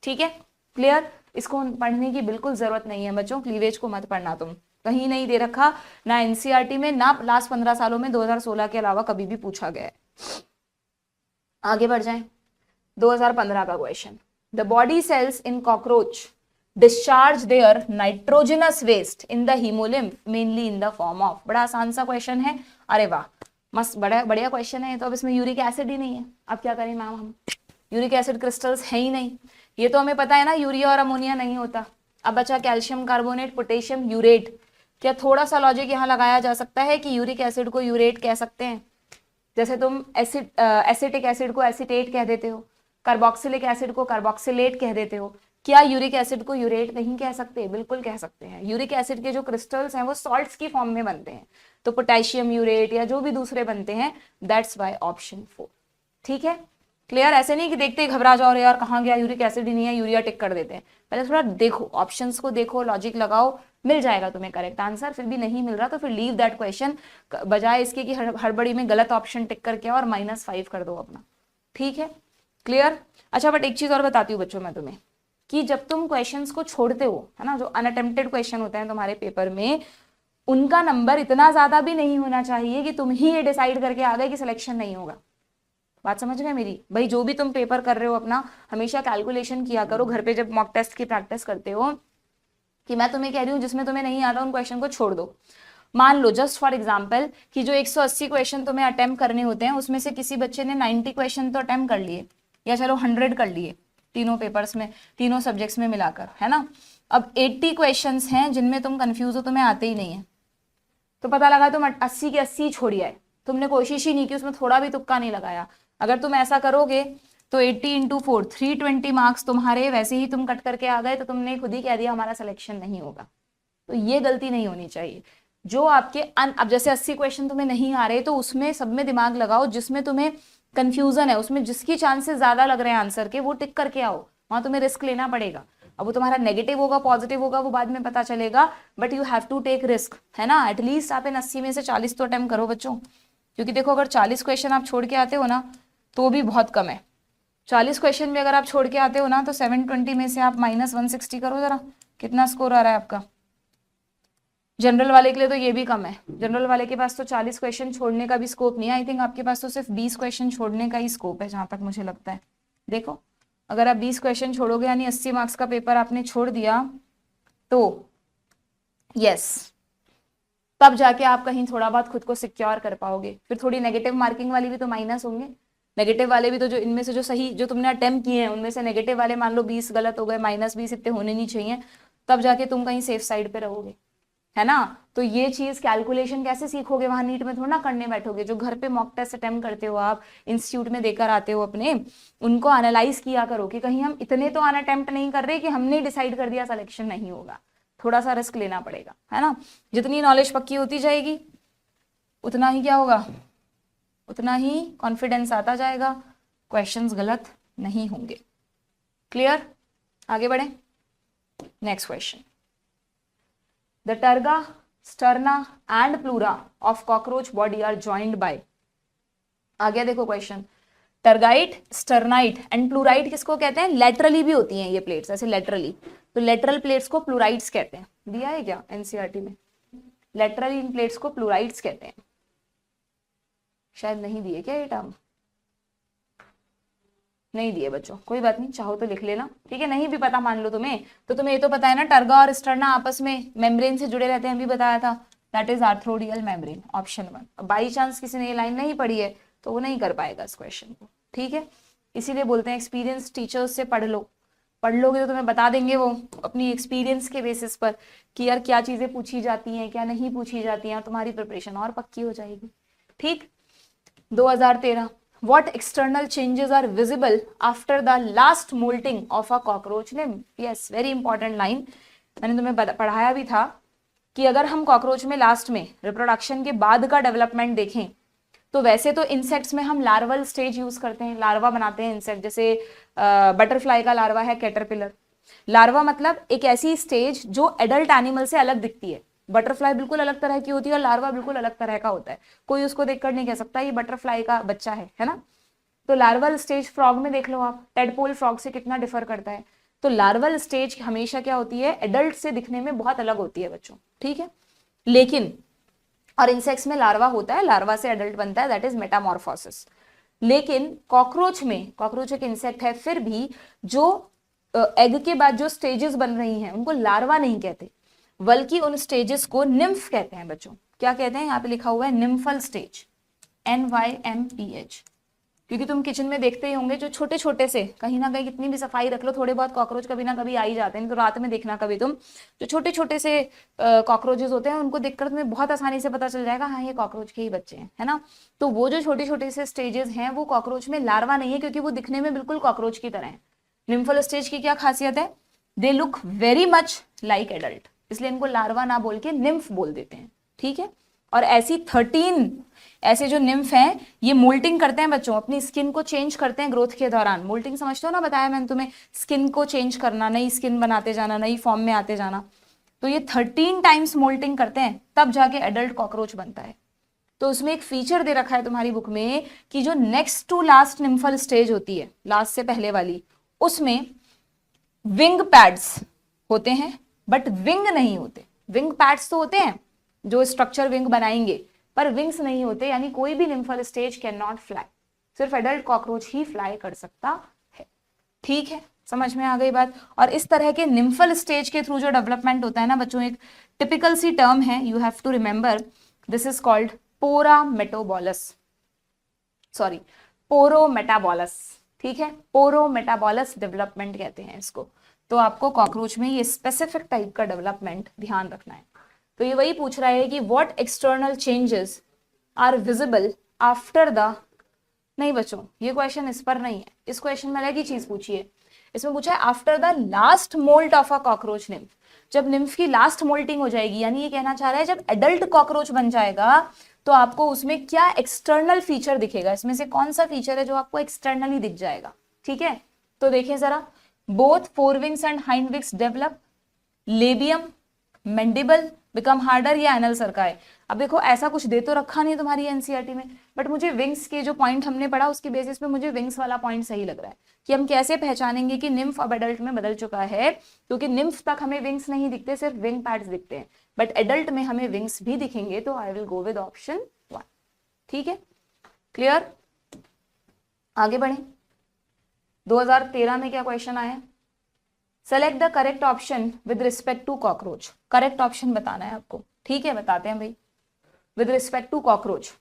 ठीक है, क्लियर? इसको पढ़ने की बिल्कुल जरूरत नहीं है बच्चों, क्लीवेज को मत पढ़ना, तुम कहीं नहीं दे रखा, ना एनसीईआरटी में, ना लास्ट 15 सालों में 2016 के अलावा कभी भी पूछा गया है। आगे बढ़ जाएं, 2015 का question, the body cells in cockroach discharge their nitrogenous waste in the haemolymph mainly in the form of. बड़ा आसान सा क्वेश्चन है, अरे वाह मस्त, बड़ा बढ़िया क्वेश्चन है। तो अब इसमें यूरिक एसिड ही नहीं है, अब क्या करें मैम, हम यूरिक एसिड क्रिस्टल्स है ही नहीं, ये तो हमें पता है ना, यूरिया और अमोनिया नहीं होता। अब बचा कैल्शियम कार्बोनेट, पोटेशियम यूरेट। क्या थोड़ा सा लॉजिक यहाँ लगाया जा सकता है कि यूरिक एसिड को यूरेट कह सकते हैं? जैसे तुम एसिटिक एसिड को एसिटेट कह देते हो, कार्बोक्सिलिक एसिड को कार्बोक्सिलेट कह देते हो। क्या यूरिक एसिड को यूरेट नहीं कह सकते? बिल्कुल कह सकते हैं। यूरिक एसिड के जो क्रिस्टल्स हैं वो सॉल्ट्स की फॉर्म में बनते हैं, तो पोटेशियम यूरेट या जो भी दूसरे बनते हैं, दैट्स वाई ऑप्शन 4। ठीक है, क्लियर? ऐसे नहीं कि देखते ही घबरा जाओ, रे यार कहाँ गया, यूरिक एसिड ही नहीं है, यूरिया टिक कर देते हैं। पहले थोड़ा देखो, ऑप्शंस को देखो, लॉजिक लगाओ, मिल जाएगा तुम्हें करेक्ट आंसर। फिर भी नहीं मिल रहा तो फिर लीव दैट क्वेश्चन, बजाय इसके कि हड़बड़ी में गलत ऑप्शन टिक करके और -5 कर दो अपना। ठीक है, क्लियर? अच्छा, बट एक चीज और बताती हूँ बच्चों मैं तुम्हें, कि जब तुम क्वेश्चंस को छोड़ते हो, है ना, जो अनअटेम्प्टेड क्वेश्चन होते हैं तुम्हारे पेपर में, उनका नंबर इतना ज्यादा भी नहीं होना चाहिए कि तुम ही ये डिसाइड करके आ गए कि सिलेक्शन नहीं होगा। बात समझ गए मेरी? भाई जो भी तुम पेपर कर रहे हो अपना, हमेशा कैलकुलेशन किया करो घर पे जब मॉक टेस्ट की प्रैक्टिस करते हो, कि मैं तुम्हें कह रही हूँ जिसमें तुम्हें नहीं आता उन क्वेश्चन को छोड़ दो। मान लो जस्ट फॉर एग्जाम्पल कि जो 180 क्वेश्चन तुम्हें अटेम्प्ट करने होते हैं, उसमें से किसी बच्चे ने 90 क्वेश्चन तो अटेम्प्ट कर लिए, या चलो 100 कर लिए, तीनों पेपर्स में, तीनों सब्जेक्ट्स में मिलाकर, है ना। अब 80 क्वेश्चंस हैं जिनमें तुम कंफ्यूज हो, तुम्हें आते ही नहीं है, तो पता लगा तुम 80 के 80 छोड़ आए, तुमने कोशिश ही नहीं की, उसमें थोड़ा भी तुक्का नहीं लगाया। अगर तुम ऐसा करोगे तो 80 × 4 320 मार्क्स तुम्हारे वैसे ही तुम कट करके आ गए, तो तुमने खुद ही कह दिया हमारा सिलेक्शन नहीं होगा। तो ये गलती नहीं होनी चाहिए। जो आपके अब जैसे 80 क्वेश्चन तुम्हें नहीं आ रहे, तो उसमें सब में दिमाग लगाओ, जिसमें तुम्हें कंफ्यूजन है, उसमें जिसकी चांसेस ज्यादा लग रहे हैं आंसर के, वो टिक करके आओ, वहां तुम्हें रिस्क लेना पड़ेगा। अब वो तुम्हारा नेगेटिव होगा पॉजिटिव होगा वो बाद में पता चलेगा, but you have to take risk, है ना। एटलीस्ट आप इन 80 में से 40 तो अटेम्प्ट करो बच्चों, क्योंकि देखो अगर 40 क्वेश्चन आप छोड़ के आते हो ना तो भी बहुत कम है। 40 क्वेश्चन भी अगर आप छोड़ के आते हो ना, तो 720 में से आप -160 करो जरा, कितना स्कोर आ रहा है आपका। जनरल वाले के लिए तो ये भी कम है, जनरल वाले के पास तो 40 क्वेश्चन छोड़ने का भी स्कोप नहीं है। आई थिंक आपके पास तो सिर्फ 20 क्वेश्चन छोड़ने का ही स्कोप है, जहां तक मुझे लगता है। देखो अगर आप 20 क्वेश्चन छोड़ोगे, यानी 80 मार्क्स का पेपर आपने छोड़ दिया, तो यस, तब जाके आप कहीं थोड़ा बहुत खुद को सिक्योर कर पाओगे। फिर थोड़ी नेगेटिव मार्किंग वाली भी तो माइनस होंगे, नेगेटिव वाले भी तो, जो इनमें से जो सही जो तुमने अटेम्प्ट किए हैं उनमें से नेगेटिव वाले मान लो 20 गलत हो गए, -20 इतने होने नहीं चाहिए, तब जाके तुम कहीं सेफ साइड पे रहोगे, है ना। तो ये चीज कैलकुलेशन कैसे सीखोगे, वहां नीट में थोड़ा ना करने बैठोगे। जो घर पे मॉक टेस्ट अटेम्प्ट करते हो आप, इंस्टीट्यूट में देकर आते हो अपने, उनको एनालाइज किया करो कि कहीं हम इतने तो अनअटेम्प्ट नहीं कर रहे कि हमने डिसाइड कर दिया सिलेक्शन नहीं होगा। थोड़ा सा रिस्क लेना पड़ेगा, है ना। जितनी नॉलेज पक्की होती जाएगी उतना ही क्या होगा, उतना ही कॉन्फिडेंस आता जाएगा, क्वेश्चंस गलत नहीं होंगे। क्लियर? आगे बढ़े, next question. The terga, sterna and pleura of cockroach body are joined by। आ गया देखो क्वेश्चन। टर्गाइट, स्टर्नाइट एंड प्लूराइट किसको कहते हैं? लेटरली भी होती हैं ये प्लेट्स, ऐसे लेटरली, तो लेटरल प्लेट्स को प्लूराइड्स कहते हैं। दिया है क्या एनसीईआरटी में? लेटरल इन प्लेट्स को प्लूराइड्स कहते हैं, शायद नहीं दिए क्या ये टर्म, नहीं दिए बच्चों, कोई बात नहीं, चाहो तो लिख लेना, ठीक है। नहीं भी पता मान लो तुम्हें, तो तुम्हें ये तो पता है ना, टर्गा और स्टर्ना आपस में मेम्ब्रेन से जुड़े रहते हैं, अभी बताया था, that is arthrodial membrane, option 1। By chance किसी ने ये लाइन नहीं पढ़ी है तो वो नहीं कर पाएगा इस क्वेश्चन को, ठीक है। इसीलिए बोलते हैं एक्सपीरियंस टीचर्स से पढ़ लो, पढ़ लोगे तो तुम्हें बता देंगे वो अपनी एक्सपीरियंस के बेसिस पर कि यार क्या चीजें पूछी जाती हैं क्या नहीं पूछी जाती हैं, तुम्हारी प्रिपरेशन और पक्की हो जाएगी, ठीक। 2013, what external changes are visible after the last molting of a cockroach limb? yes, very important line, मैंने तुम्हें पढ़ाया भी था कि अगर हम कॉकरोच में लास्ट में रिप्रोडक्शन के बाद का डेवलपमेंट देखें, तो वैसे तो इंसेक्ट्स में हम लार्वल स्टेज यूज करते हैं, लार्वा बनाते हैं इंसेक्ट, जैसे बटरफ्लाई का लार्वा है कैटरपिलर। लार्वा मतलब एक ऐसी स्टेज जो एडल्ट एनिमल से अलग दिखती है। बटरफ्लाई बिल्कुल अलग तरह की होती है और लार्वा बिल्कुल अलग तरह का होता है, कोई उसको देखकर नहीं कह सकता ये बटरफ्लाई का बच्चा है ना। तो लार्वल स्टेज फ्रॉग में देख लो आप, टेडपोल फ्रॉग से कितना डिफर करता है। तो लार्वल स्टेज हमेशा क्या होती है, एडल्ट से दिखने में बहुत अलग होती है बच्चों, ठीक है। लेकिन और इंसेक्ट्स में लार्वा होता है, लार्वा से एडल्ट बनता है, दैट इज मेटामॉर्फोसिस। लेकिन कॉकरोच में, कॉकरोच एक इंसेक्ट है, फिर भी जो एग के बाद जो स्टेजेस बन रही हैं उनको लार्वा नहीं कहते, बल्कि उन स्टेजेस को निम्फ कहते हैं बच्चों। क्या कहते हैं? यहाँ पे लिखा हुआ है निम्फल स्टेज, NYMPH, क्योंकि तुम किचन में देखते ही होंगे जो छोटे छोटे से, कहीं ना कहीं कितनी भी सफाई रख लो थोड़े बहुत कॉकरोच कभी ना कभी आ ही जाते हैं। नहीं तो रात में देखना कभी तुम, जो छोटे छोटे से कॉकरोचेस होते हैं उनको देखकर तुम्हें बहुत आसानी से पता चल जाएगा हाँ ये कॉकरोच के ही बच्चे हैं, है ना। तो वो जो छोटे छोटे से स्टेजेस हैं वो कॉकरोच में लार्वा नहीं है, क्योंकि वो दिखने में बिल्कुल कॉकरोच की तरह है। निम्फल स्टेज की क्या खासियत है, they look very much like adult, इसलिए इनको लार्वा ना बोल के निम्फ बोल देते हैं, ठीक है। और ऐसी 13 ऐसे जो निम्फ हैं ये मोल्टिंग करते हैं बच्चों, अपनी स्किन को चेंज करते हैं ग्रोथ के दौरान। मोल्टिंग समझते हो ना, बताया मैंने तुम्हें, स्किन को चेंज करना, नई स्किन बनाते जाना, नई फॉर्म में आते जाना। तो ये 13 टाइम्स मोल्टिंग करते हैं तब जाके एडल्ट कॉकरोच बनता है। तो उसमें एक फीचर दे रखा है तुम्हारी बुक में कि जो next to last nymphal stage होती है, लास्ट से पहले वाली, उसमें विंग पैड्स होते हैं बट विंग नहीं होते। विंग पैड्स तो होते हैं जो स्ट्रक्चर विंग बनाएंगे, पर विंग्स नहीं होते, यानी कोई भी nymphal stage can not fly, सिर्फ एडल्ट कॉकरोच ही फ्लाई कर सकता है, ठीक है। समझ में आ गई बात। और इस तरह के निम्फल स्टेज के थ्रू जो डेवलपमेंट होता है ना बच्चों, एक टिपिकल सी टर्म है, you have to remember, this is called paurometabolous, sorry paurometabolous, ठीक है, पोरोमेटाबॉलस डेवलपमेंट कहते हैं इसको। तो आपको कॉकरोच में ये स्पेसिफिक टाइप का डेवलपमेंट ध्यान रखना है। तो ये वही पूछ रहा है कि what external changes are visible after the, नहीं बच्चों ये क्वेश्चन इस पर नहीं है, इस क्वेश्चन में अलग ही चीज पूछी है। इसमें पूछा है after the last moult of a cockroach nymph, जब निम्फ की लास्ट मोल्टिंग हो जाएगी, यानी ये कहना चाह रहा है जब एडल्ट कॉकरोच बन जाएगा तो आपको उसमें क्या एक्सटर्नल फीचर दिखेगा, इसमें से कौन सा फीचर है जो आपको एक्सटर्नली दिख जाएगा, ठीक है। तो देखें जरा, both forewings and hind wings develop, labium, mandible become harder, या एनल सर्काई। अब देखो ऐसा कुछ दे तो रखा नहीं तुम्हारी एनसीईआरटी में, बट मुझे विंग्स के जो पॉइंट हमने पढ़ा उसके बेसिस पे मुझे विंग्स वाला पॉइंट सही लग रहा है कि हम कैसे पहचानेंगे कि निम्फ अब एडल्ट में बदल चुका है, क्योंकि निम्फ तक हमें विंग्स नहीं दिखते, सिर्फ विंग पैड्स दिखते हैं, बट एडल्ट में हमें विंग्स भी दिखेंगे। तो I will go with option 1, ठीक है, क्लियर। आगे बढ़े, 2013 में क्या क्वेश्चन आया, select the correct option with respect to cockroach, correct option बताना है आपको, ठीक है, बताते हैं भाई। With respect to cockroach,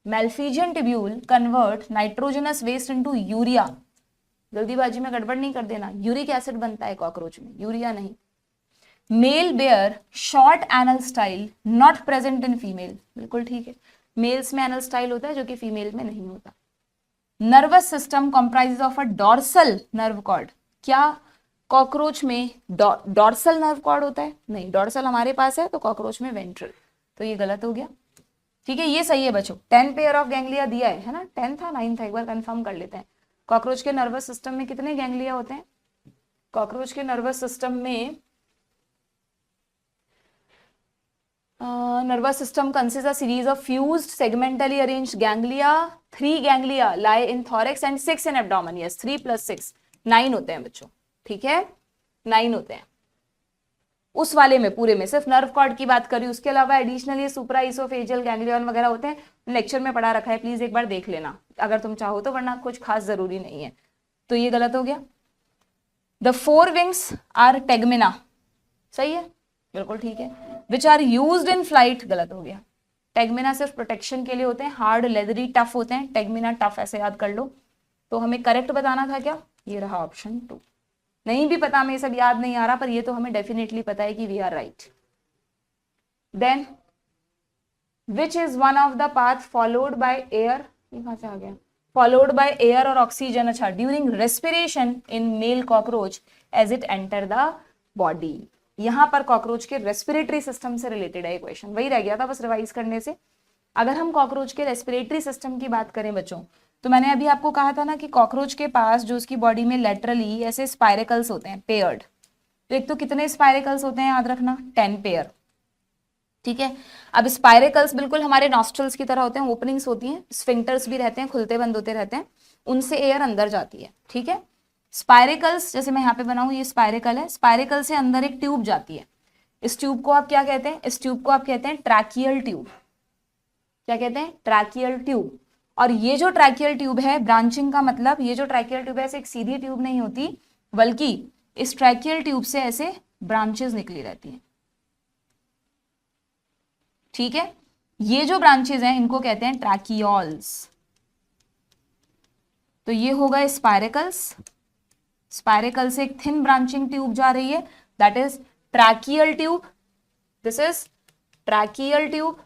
malpighian tubule convert nitrogenous waste into urea, जल्दीबाजी में गड़बड़ नहीं कर देना, यूरिक एसिड बनता है कॉकरोच में, यूरिया नहीं। Male bear short anal style not present in female, बिल्कुल ठीक है, मेल्स में एनल स्टाइल होता है जो कि फीमेल में नहीं होता। Nervous system comprises of a dorsal nerve cord, क्या कॉकरोच में डॉर्सल नर्व कॉर्ड होता है, नहीं, डॉर्सल हमारे पास है, तो कॉकरोच में वेंट्रल, तो ये गलत हो गया, ठीक है। ये सही है बच्चों, 10 पेयर ऑफ गैंग्लिया दिया है ना, 10 था 9 था, एक बार कंफर्म कर लेते हैं। कॉकरोच के नर्वस सिस्टम में कितने गैंग्लिया होते हैं, कॉकरोच के नर्वस सिस्टम में nervous system consists a series of fused segmentally arranged ganglia, 3 ganglia lie in thorax and 6 in abdomen, yes 3 plus 6 9 होते हैं बच्चों, ठीक है, 9 होते हैं उस वाले में, पूरे में सिर्फ नर्व कॉर्ड की बात करी, उसके अलावा एडिशनली सुप्रा इसोफेजियल गैंग्लियन वगैरह होते हैं, लेक्चर में पढ़ा रखा है, प्लीज एक बार देख लेना अगर तुम चाहो तो, वरना कुछ खास जरूरी नहीं है। तो ये गलत हो गया। द 4 विंग्स आर टेगमिना, सही है, बिल्कुल ठीक है। Which are used in flight, गलत हो गया। टेगमिना सिर्फ प्रोटेक्शन के लिए होते हैं, हार्ड लेदरी टफ होते हैं, टेगमिना टफ, ऐसे याद कर लो। तो हमें करेक्ट बताना था क्या, ये रहा ऑप्शन 2। नहीं भी पता, हमें सब याद नहीं आ रहा, पर ये तो हमें डेफिनेटली पता है कि we are right. Then which is one of the path followed by air, ये कहां से आ गया, फॉलोड बाय एयर और ऑक्सीजन, अच्छा, during respiration in male cockroach as it enter the body. यहां पर कॉकरोच के रेस्पिरेटरी सिस्टम से रिलेटेड है क्वेश्चन, वही रह गया था बस रिवाइज करने से। अगर हम कॉकरोच के रेस्पिरेटरी सिस्टम की बात करें बच्चों, तो मैंने अभी आपको कहा था ना कि कॉकरोच के पास जो उसकी बॉडी में लेटरली ऐसे स्पाइरेकल्स होते हैं, पेयर्ड। तो एक तो कितने स्पाइरेकल्स होते हैं याद रखना, 10 पेयर, ठीक है। अब स्पाइरेकल्स बिल्कुल हमारे नॉस्ट्रल्स की तरह होते हैं, ओपनिंग्स होती हैं, स्फिंक्टर्स भी रहते हैं, खुलते बंद होते रहते हैं, उनसे एयर अंदर जाती है, ठीक है। स्पाइरेकल्स, जैसे मैं यहाँ पे बनाऊं, ये स्पाइरेकल है, स्पाइरेकल से अंदर एक ट्यूब जाती है, इस ट्यूब को आप क्या कहते हैं, इस ट्यूब को आप कहते हैं ट्रैकियल ट्यूब, क्या कहते हैं, ट्रैकियल ट्यूब। और ये जो ट्रैकियल ट्यूब है, ब्रांचिंग का मतलब, ये जो ट्रैकियल ट्यूब है ऐसे एक सीधी ट्यूब नहीं होती, बल्कि इस ट्रैकियल ट्यूब से ऐसे ब्रांचेस निकली रहती हैं, ठीक है। ये जो ब्रांचेस हैं इनको कहते हैं ट्रैकियोल्स, तो ये होगा स्पाइरेकल्स, स्पाइरेकल से एक थिन ब्रांचिंग ट्यूब जा रही है, that is tracheal tube, this is tracheal tube,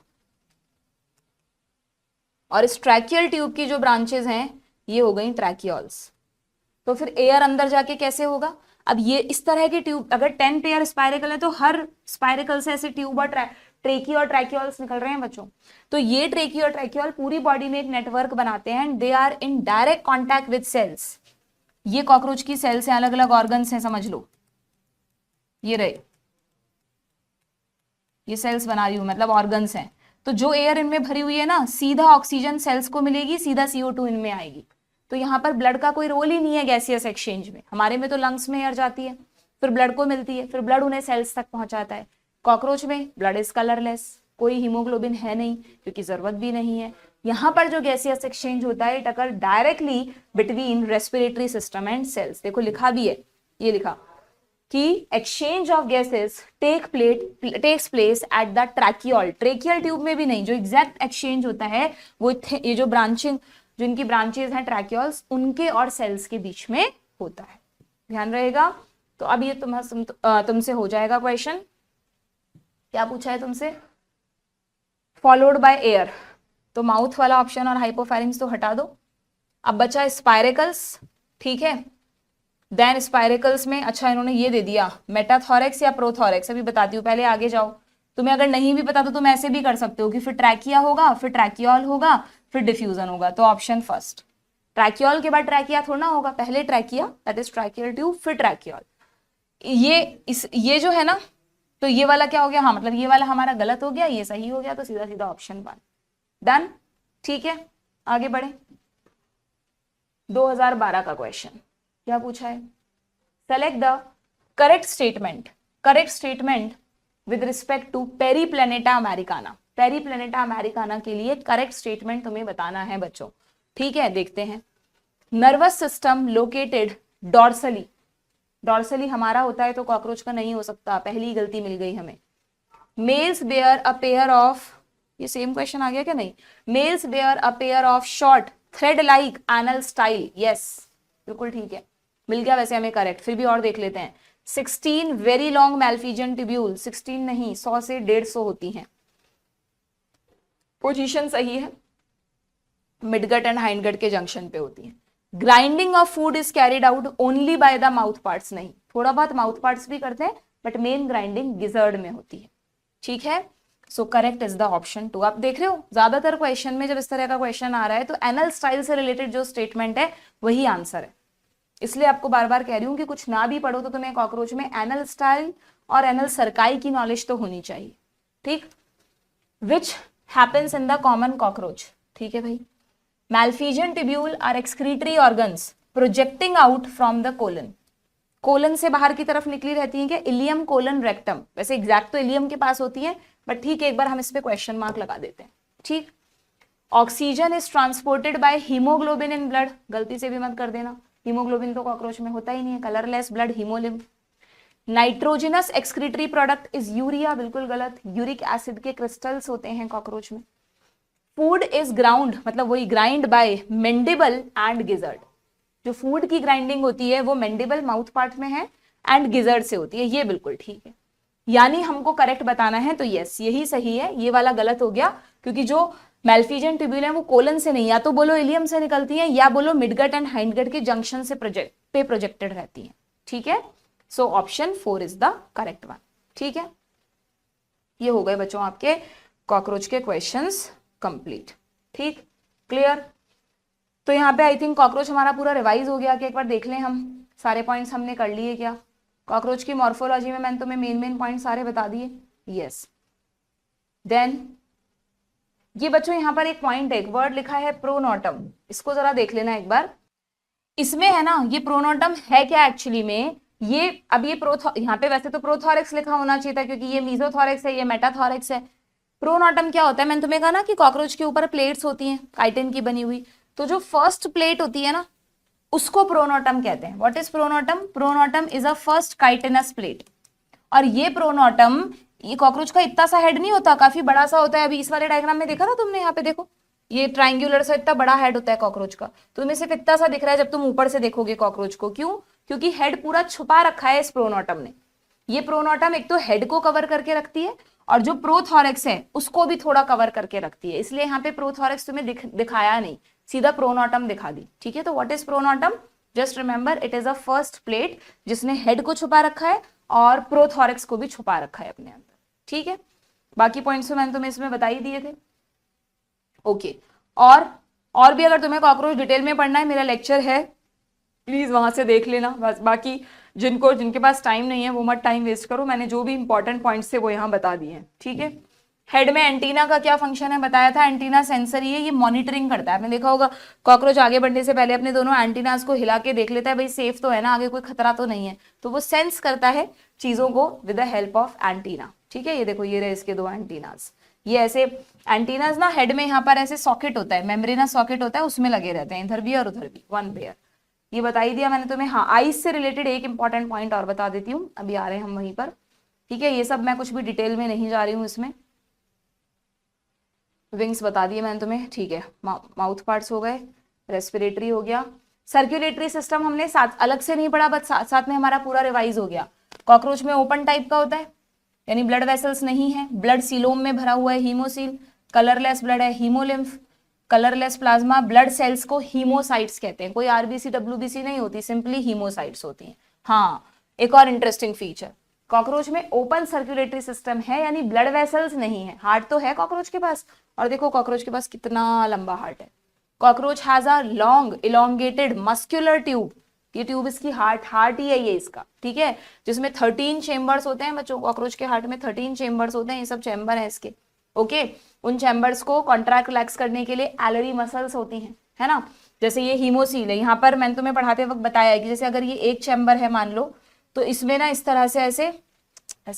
और इस ट्रैकियल ट्यूब की जो ब्रांचेस हैं ये हो गई ट्रैकियोल्स। तो फिर एयर अंदर जाके कैसे होगा? अब ये इस तरह की ट्यूब, अगर 10 पेयर स्पाइरेकल है तो हर स्पाइरेकल से ऐसे ट्यूब और ट्रेकी और ट्रैकियोल्स निकल रहे हैं बच्चों। तो ये ट्रेकी और ट्रैकियोल पूरी बॉडी में एक नेटवर्क बनाते हैं, they are in direct contact with cells. ये कॉकरोच की सेल्स हैं, अलग अलग ऑर्गन्स हैं, समझ लो, ये रहे, ये सेल्स बना रही हूं, मतलब ऑर्गन्स हैं। तो जो एयर इनमें भरी हुई है ना, सीधा ऑक्सीजन सेल्स को मिलेगी, सीधा CO2 इनमें आएगी। तो यहाँ पर ब्लड का कोई रोल ही नहीं है गैसियस एक्सचेंज में। हमारे में तो लंग्स में एयर जाती है, फिर ब्लड को मिलती है, फिर ब्लड उन्हें सेल्स तक पहुंचाता है। कॉकरोच में ब्लड इज कलरलेस, कोई हीमोग्लोबिन है नहीं क्योंकि जरूरत भी नहीं है। यहाँ पर जो गैसियस एक्सचेंज होता है it occur directly between respiratory system and cells. देखो लिखा भी है, ये लिखा कि exchange of gases takes place at the tracheole. Tracheal tube में भी नहीं, जो एग्जैक्ट एक्सचेंज होता है वो ये जो ब्रांचिंग, जो इनकी ब्रांचेस हैं ट्रैकियोल्स, उनके और सेल्स के बीच में होता है, ध्यान रहेगा। तो अब ये तुमसे हो जाएगा क्वेश्चन, क्या पूछा है तुमसे, फॉलोड बाय एयर। तो माउथ वाला ऑप्शन और हाइपोफैरिंग्स तो हटा दो। अब बचा स्पाइरेकल्स, ठीक है। देन स्पाइरेकल्स में, अच्छा इन्होंने ये दे दिया मेटाथोरेक्स या प्रोथोरेक्स, अभी बताती हूँ, पहले आगे जाओ। तुम्हें अगर नहीं भी पता तो तुम ऐसे भी कर सकते हो कि फिर ट्रैकिया होगा, फिर ट्रैकियोल होगा, फिर डिफ्यूजन होगा। तो ऑप्शन फर्स्ट, ट्रैकियोल के बाद ट्रैकिया थोड़ा होगा, पहले trachea that is tracheal tube, फिर ट्रैकियोल। ये जो है ना, तो ये वाला क्या हो गया, हाँ मतलब ये वाला हमारा गलत हो गया, ये सही हो गया, तो सीधा सीधा ऑप्शन 1 डन। ठीक है, आगे बढ़े। 2012 का क्वेश्चन क्या पूछा है, select the correct statement with respect to Periplaneta americana. Periplaneta americana के लिए करेक्ट स्टेटमेंट तुम्हें बताना है बच्चों, ठीक है। देखते हैं, nervous system located dorsally, dorsally हमारा होता है तो कॉकरोच का नहीं हो सकता, पहली गलती मिल गई हमें। Males bear a pair of, ये सेम क्वेश्चन आ गया क्या, नहीं, males bear a pair of short thread like anal style, yes बिल्कुल ठीक है, मिल गया वैसे हमें करेक्ट। फिर भी और देख लेते हैं। 16 वेरी लॉन्ग मैल्फिजियन ट्यूब्यूल, 16 नहीं 100 से 150 होती हैं। पोजीशन सही है, मिडगट एंड हाइंडगट के जंक्शन पे होती है। Grinding of food is carried out only by the mouth parts, नहीं, थोड़ा बहुत माउथ पार्ट्स भी करते हैं बट मेन ग्राइंडिंग गिजर्ड में होती है, ठीक है। So correct is the option 2। आप देख रहे हो ज्यादातर क्वेश्चन में जब इस तरह का क्वेश्चन आ रहा है तो एनल स्टाइल से रिलेटेड जो स्टेटमेंट है वही आंसर है। इसलिए आपको बार बार कह रही हूं कि कुछ ना भी पढ़ो तो तुम्हें कॉकरोच में एनल स्टाइल और एनल सर्काई की नॉलेज तो होनी चाहिए, ठीक। Which happens in the common cockroach, ठीक है भाई। Malpighian tubule are excretory organs projecting out from the colon, colon से बाहर की तरफ निकली रहती है क्या, इलियम कोलन रेक्टम, वैसे एग्जैक्ट तो इलियम के पास होती है बट ठीक है, एक बार हम इस पे क्वेश्चन मार्क लगा देते हैं, ठीक। Oxygen is transported by haemoglobin in blood, गलती से भी मत कर देना, हीमोग्लोबिन तो कॉकरोच में होता ही नहीं है, colourless blood haemolymph. Nitrogenous excretory product is urea, बिल्कुल गलत, यूरिक एसिड के क्रिस्टल्स होते हैं कॉकरोच में। फूड इज ग्राउंड, मतलब वही grind by mandible and gizzard, जो फूड की ग्राइंडिंग होती है वो मेंडिबल माउथ पार्ट में है एंड गिजर्ड से होती है, ये बिल्कुल ठीक है। यानी हमको करेक्ट बताना है तो यस यही सही है, ये वाला गलत हो गया क्योंकि जो मैल्फिजियन ट्यूब्यूल है वो कोलन से नहीं, या तो बोलो इलियम से निकलती है या बोलो मिडगट एंड हाइंडगट के जंक्शन से प्रोजेक्टेड रहती है, ठीक है। So option 4 is the correct one, ठीक है। ये हो गए बच्चों आपके कॉकरोच के क्वेश्चंस कंप्लीट, ठीक, क्लियर। तो यहाँ पे आई थिंक कॉकरोच हमारा पूरा रिवाइज हो गया कि एक बार देख लें हम सारे पॉइंट्स हमने कर लिए क्या। कॉकरोच की मॉर्फोलॉजी में मैंने तुम्हें मेन पॉइंट सारे बता दिए, यस। देन ये बच्चों यहाँ पर एक पॉइंट है, एक वर्ड लिखा है प्रोनोटम, इसको जरा देख लेना एक बार। इसमें है ना ये प्रोनोटम है क्या एक्चुअली में, ये अब ये यहाँ पे वैसे तो प्रोथोरेक्स लिखा होना चाहिए था क्योंकि ये मीजोथोरेक्स है, ये मेटाथोरेक्स है। प्रोनोटम क्या होता है, मैंने तुम्हें कहा ना कि कॉकरोच के ऊपर प्लेट्स होती हैं काइटिन की बनी हुई, तो जो फर्स्ट प्लेट होती है ना उसको प्रोनोटम कहते हैं। What is pronotum, pronotum is a first chitinous plate. और ये प्रोनोटम, ये कॉकरोच का इतना सा हेड नहीं होता, काफी बड़ा सा होता है। अभी इस वाले डायग्राम में देखा ना तुमने, यहाँ पे देखो ये ट्राइंगुलर सा इतना बड़ा हेड होता है कॉकरोच का, तुम्हें सिर्फ इतना सा दिख रहा है जब तुम ऊपर से देखोगे कॉकरोच को। क्यों? क्योंकि हेड पूरा छुपा रखा है इस प्रोनोटम ने। ये प्रोनोटम एक तो हेड को कवर करके रखती है और जो प्रोथॉरेक्स है उसको भी थोड़ा कवर करके रखती है, इसलिए यहाँ पे प्रोथॉरेक्स तुम्हें दिखाया नहीं, सीधा प्रोनोटम दिखा दी। ठीक है, तो what is pronotum? Just remember it is a first plate जिसने हेड को छुपा रखा है और प्रोथॉरेक्स को भी छुपा रखा है अपने अंदर। ठीक है, बाकी पॉइंट्स तो मैंने तुम्हें इसमें बता ही दिए थे। ओके, और भी अगर तुम्हें कॉकरोच डिटेल में पढ़ना है, मेरा लेक्चर है, प्लीज वहां से देख लेना। बस बाकी जिनके पास टाइम नहीं है वो मत टाइम वेस्ट करो, मैंने जो भी इंपॉर्टेंट पॉइंट्स थे वो यहाँ बता दिए हैं। ठीक है, हेड में एंटीना का क्या फंक्शन है बताया था। एंटीना सेंसरी है, ये मॉनिटरिंग करता है। आपने देखा होगा कॉकरोच आगे बढ़ने से पहले अपने दोनों एंटीनास को हिला के देख लेता है, भाई सेफ तो है ना, आगे कोई खतरा तो नहीं है, तो वो सेंस करता है चीजों को with the help of antenna. ठीक है, ये देखो ये रहे इसके दो एंटीनास। ये ऐसे एंटीनास ना हेड में यहाँ पर ऐसे सॉकेट होता है, मेम्ब्रेनस सॉकेट होता है, उसमें लगे रहते हैं, इधर भी और उधर भी, वन पेयर। ये बता ही दिया मैंने तुम्हें। हाँ, आईज से रिलेटेड एक इंपॉर्टेंट पॉइंट और बता देती हूँ, अभी आ रहे हैं हम वहीं पर। ठीक है, ये सब मैं कुछ भी डिटेल में नहीं जा रही हूँ इसमें। विंग्स बता दिए मैंने तुम्हें। ठीक है, माउथ पार्ट्स हो गए, रेस्पिरेटरी हो गया, सर्कुलेटरी सिस्टम हमने साथ अलग से नहीं पढ़ा, बट साथ में हमारा पूरा रिवाइज हो गया। कॉकरोच में ओपन टाइप का होता है, यानी ब्लड वेसल्स नहीं है, ब्लड सीलोम में भरा हुआ है, हीमोसील। कलरलेस ब्लड है, haemolymph. Colourless plasma, blood cells को हीमोसाइट्स कहते हैं, कोई आरबीसी डब्ल्यूबीसी नहीं होती, सिंपली हीमोसाइट्स होती हैं। हाँ, एक और इंटरेस्टिंग फीचर, कॉकरोच में ओपन सर्कुलेटरी सिस्टम है, यानी ब्लड वेसल्स नहीं है। हार्ट तो है कॉकरोच के पास, और देखो कॉकरोच के पास कितना लंबा हार्ट है। Cockroach has a long elongated muscular tube, ये ट्यूब इसकी हार्ट ही है ये इसका। ठीक है, जिसमें 13 चेम्बर्स होते हैं बच्चों, कॉकरोच के हार्ट में 13 चेम्बर्स होते हैं, ये सब चैम्बर है इसके। ओके, उन चैम्बर्स को कॉन्ट्रैक्ट रिलैक्स करने के लिए एलरी मसल्स होती हैं, है ना। जैसे ये हीमोसील है, यहाँ पर मैंने तुम्हें पढ़ाते वक्त बताया है कि जैसे अगर ये एक चैम्बर है मान लो, तो इसमें ना इस तरह से ऐसे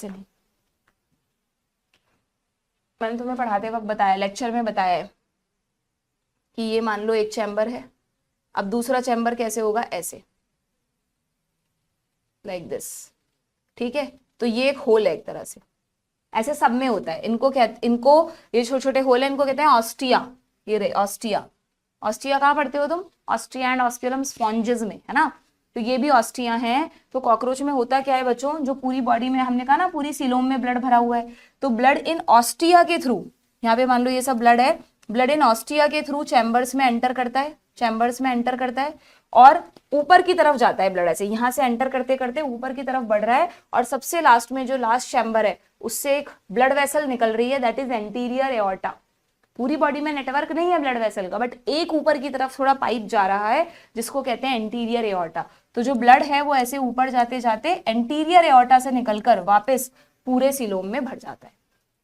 नहीं, मैंने तुम्हें पढ़ाते वक्त बताया, लेक्चर में बताया है कि ये मान लो एक चैम्बर है, अब दूसरा चैम्बर कैसे होगा, ऐसे, लाइक दिस। ठीक है, तो ये एक होल है एक तरह से, ऐसे सब में होता है। इनको ये छोटे छोटे होल है, इनको कहते हैं ऑस्टिया। ये रहे ऑस्टिया। ऑस्टिया कहाँ पढ़ते हो तुम? ऑस्टिया एंड ऑस्टियोलम स्पॉन्जेस में, है ना। तो ये भी ऑस्टिया हैं। तो कॉकरोच में होता क्या है बच्चों, जो पूरी बॉडी में हमने कहा ना पूरी सीलोम में ब्लड भरा हुआ है, तो ब्लड इन ऑस्टिया के थ्रू, यहाँ पे मान लो ये सब ब्लड है, ब्लड इन ऑस्टिया के थ्रू चैम्बर्स में एंटर करता है, चैम्बर्स में एंटर करता है और ऊपर की तरफ जाता है ब्लड, ऐसे यहाँ से एंटर करते करते ऊपर की तरफ बढ़ रहा है, और सबसे लास्ट में जो लास्ट चैम्बर है उससे एक ब्लड वेसल निकल रही है, दैट इज एंटीरियर एओर्टा। पूरी बॉडी में नेटवर्क नहीं है ब्लड वेसल का, बट एक ऊपर की तरफ थोड़ा पाइप जा रहा है जिसको कहते हैं एंटीरियर एओर्टा। तो जो ब्लड है वो ऐसे ऊपर जाते जाते एंटीरियर एओर्टा से निकलकर वापस पूरे सीलोम में भर जाता है।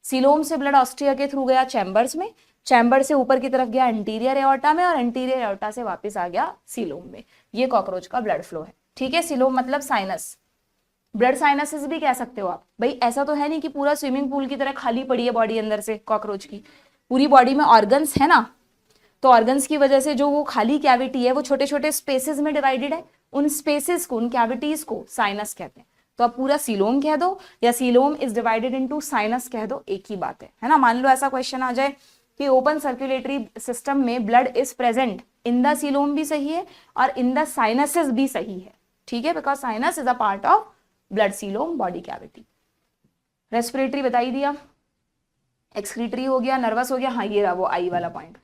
सीलोम से ब्लड ऑस्टिया के थ्रू गया चैम्बर्स में, चैम्बर से ऊपर की तरफ गया एंटीरियर एओर्टा में, और एंटीरियर एओर्टा से वापस आ गया सीलोम में। ये कॉकरोच का ब्लड फ्लो है। ठीक है, सीलोम मतलब साइनस, ब्लड साइनसेस भी कह सकते हो आप। भाई ऐसा तो है नहीं कि पूरा स्विमिंग पूल की तरह खाली पड़ी है बॉडी अंदर से कॉकरोच की, पूरी बॉडी में ऑर्गन्स है ना, तो ऑर्गन्स की वजह से जो वो खाली कैविटी है वो छोटे छोटे स्पेसेस में डिवाइडेड है, उन स्पेसेस को, उन कैविटीज को साइनस कहते हैं। तो आप पूरा सीलोम कह दो या coelom is divided into sinus कह दो, एक ही बात है ना। मान लो ऐसा क्वेश्चन आ जाए कि ओपन सर्कुलेटरी सिस्टम में blood is present in the coelom भी सही है और इन द साइनसेस भी सही है। ठीक है, because sinus is a part of blood coelom body cavity. Respiratory बता ही दिया, एक्सक्रीटरी हो गया, नर्वस हो गया। हाँ, ये रहा वो आई वाला पॉइंट।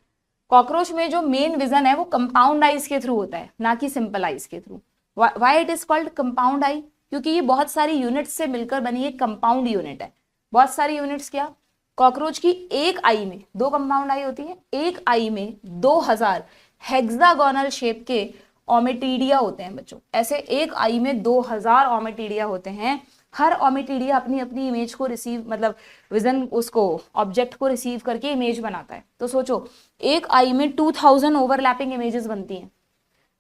कॉकरोच में जो मेन विजन है वो कंपाउंड आईज के थ्रू होता है, ना कि सिंपल आईज के थ्रू। Why it is called compound eye? क्योंकि ये बहुत सारी यूनिट्स से मिलकर बनी एक कंपाउंड यूनिट है। बहुत सारी यूनिट्स क्या? कॉकरोच की एक आई में 2 कंपाउंड आई होती है, एक आई में 2000 हेक्सागोनल शेप के ओमेटिडिया होते हैं बच्चों। ऐसे एक आई में 2000 ओमेटिडिया होते हैं। हर ओमेटिडिया अपनी अपनी इमेज को रिसीव, मतलब विजन, उसको ऑब्जेक्ट को रिसीव करके इमेज बनाता है। तो सोचो एक आई में 2000 ओवरलैपिंग इमेजेस बनती हैं।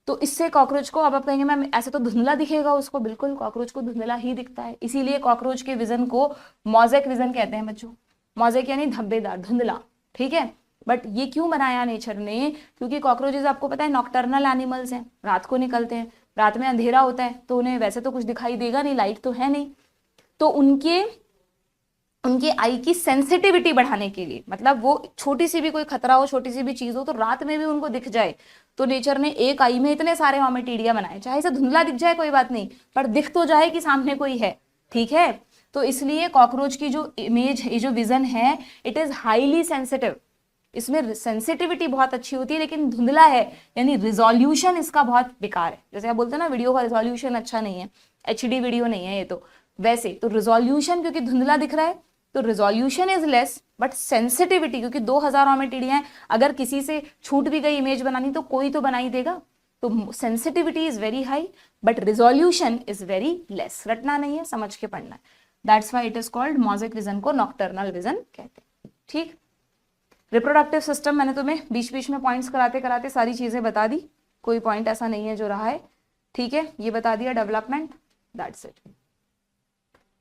तो इससे कॉकरोच को, अब आप कहेंगे मैम ऐसे तो धुंधला दिखेगा उसको, बिल्कुल कॉकरोच को धुंधला ही दिखता है। इसीलिए कॉकरोच के विजन को मोज़ेक विजन कहते हैं बच्चों। मोज़ेक यानी धब्बेदार, धुंधला। ठीक है, बट ये क्यों बनाया नेचर ने? क्योंकि कॉकरोचेस आपको पता है नॉक्टर्नल एनिमल्स हैं, रात को निकलते हैं, रात में अंधेरा होता है तो उन्हें वैसे तो कुछ दिखाई देगा नहीं, लाइट तो है नहीं, तो उनके उनके आई की सेंसिटिविटी बढ़ाने के लिए, मतलब वो छोटी सी भी कोई खतरा हो, छोटी सी भी चीज हो तो रात में भी उनको दिख जाए, तो नेचर ने एक आई में इतने सारे ओमेटिडिया बनाए, चाहे इसे धुंधला दिख जाए कोई बात नहीं, पर दिख तो जाए कि सामने कोई है, ठीक है। तो इसलिए कॉकरोच की जो इमेज, ये जो विजन है, इट इज हाईली सेंसिटिव, इसमें सेंसिटिविटी बहुत अच्छी होती है, लेकिन धुंधला है, यानी रिजोल्यूशन इसका बहुत बेकार है। जैसे आप बोलते हैं ना वीडियो का रिजोल्यूशन अच्छा नहीं है, HD वीडियो नहीं है ये, तो वैसे तो रिजोल्यूशन क्योंकि धुंधला दिख रहा है तो resolution is less, but sensitivity क्योंकि 2000 ओमेटिडिया है, अगर किसी से छूट भी गई इमेज बनानी तो कोई तो बना ही देगा, तो sensitivity is very high but resolution is very less. रटना नहीं है, समझ के पढ़ना है। That's why it is called mosaic vision को नॉक्टर्नल विजन कहते हैं, ठीक। रिप्रोडक्टिव सिस्टम मैंने तुम्हें बीच बीच में पॉइंट्स कराते कराते सारी चीजें बता दी, कोई पॉइंट ऐसा नहीं है जो रहा है, ठीक है, ये बता दिया। Development, that's it.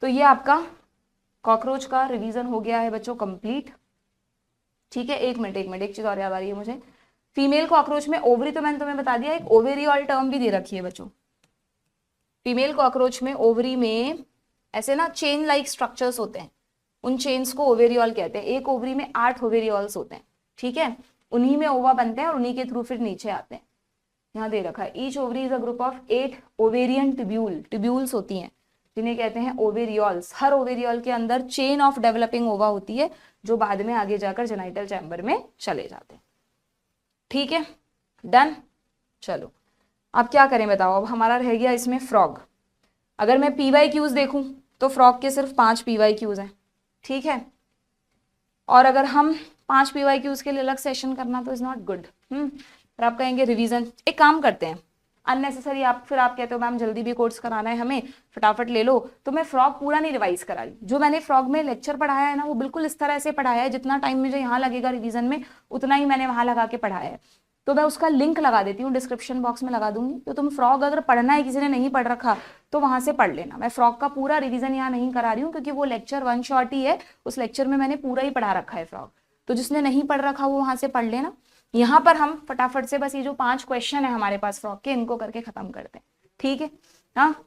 तो ये आपका कॉकरोच का रिवीजन हो गया है बच्चों कंप्लीट, ठीक है। एक मिनट एक चीज और याद आ रही है मुझे, फीमेल कॉकरोच में ओवरी तो मैंने तुम्हें बता दिया, एक ओवेरियल टर्म भी दे रखी है बच्चों। फीमेल कॉकरोच में ओवरी में ऐसे ना चेन लाइक स्ट्रक्चर्स होते हैं, उन चेन्स को ओवेरियल कहते हैं। एक ओवरी में 8 ओवेरियल्स होते हैं, ठीक है, उन्हीं में ओवा बनते हैं और उन्हीं के थ्रू फिर नीचे आते हैं। यहाँ दे रखा है each ovary is a group of 8 ovarian tubule, tubules होती हैं जिन्हें कहते हैं ओवेरियल्स। हर ओवेरियल के अंदर चेन ऑफ डेवलपिंग ओवा होती है जो बाद में आगे जाकर जेनाइटल चैम्बर में चले जाते हैं, ठीक है, डन। चलो अब क्या करें बताओ, अब हमारा रह गया इसमें फ्रॉग। अगर मैं PYQs देखूं तो फ्रॉग के सिर्फ 5 PYQs हैं, ठीक है, और अगर हम 5 PYQs के लिए अलग सेशन करना तो इज नॉट गुड। पर आप कहेंगे रिवीजन, एक काम करते हैं अननेसेसरी, आप फिर आप कहते हो मैम जल्दी भी कोर्स कराना है हमें, फटाफट ले लो, तो मैं फ्रॉग पूरा नहीं रिवाइज करा रही। जो मैंने फ्रॉग में लेक्चर पढ़ाया है ना वो बिल्कुल इस तरह से पढ़ाया है, जितना टाइम मुझे यहाँ लगेगा रिवीजन में उतना ही मैंने वहां लगा के पढ़ाया है। तो मैं उसका लिंक लगा देती हूँ, डिस्क्रिप्शन बॉक्स में लगा दूंगी, तो तुम फ्रॉग अगर पढ़ना है, किसी ने नहीं पढ़ रखा तो वहां से पढ़ लेना। मैं फ्रॉग का पूरा रिवीजन यहाँ नहीं करा रही हूँ क्योंकि वो लेक्चर 1 शॉट ही है, उस लेक्चर में मैंने पूरा ही पढ़ा रखा है फ्रॉग, तो जिसने नहीं पढ़ रखा वो वहां से पढ़ लेना। यहाँ पर हम फटाफट से बस ये जो 5 क्वेश्चन है हमारे पास फ्रॉग के, इनको करके खत्म करते हैं, ठीक है। हाँ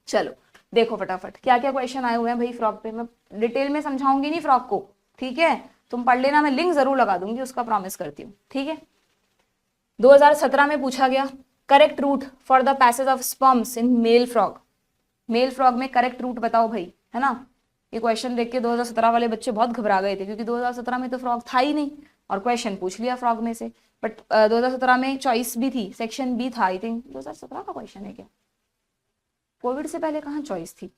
चलो देखो फटाफट क्या क्या क्वेश्चन आए हुए हैं भाई फ्रॉग पे। मैं डिटेल में समझाऊंगी नहीं फ्रॉग को, ठीक है, तुम पढ़ लेना, मैं लिंक जरूर लगा दूंगी उसका, प्रॉमिस करती हूँ, ठीक है। 2017 में पूछा गया correct route for the passage of sperms in male frog. Male frog में करेक्ट रूट बताओ भाई, है ना। ये क्वेश्चन देख के 2017 वाले बच्चे बहुत घबरा गए थे क्योंकि 2017 में तो फ्रॉग था ही नहीं और क्वेश्चन पूछ लिया फ्रॉग में से। बट 2017 में चॉइस भी थी, सेक्शन बी था, आई थिंक 2017 का क्वेश्चन है क्या, कोविड से पहले कहाँ चॉइस थी,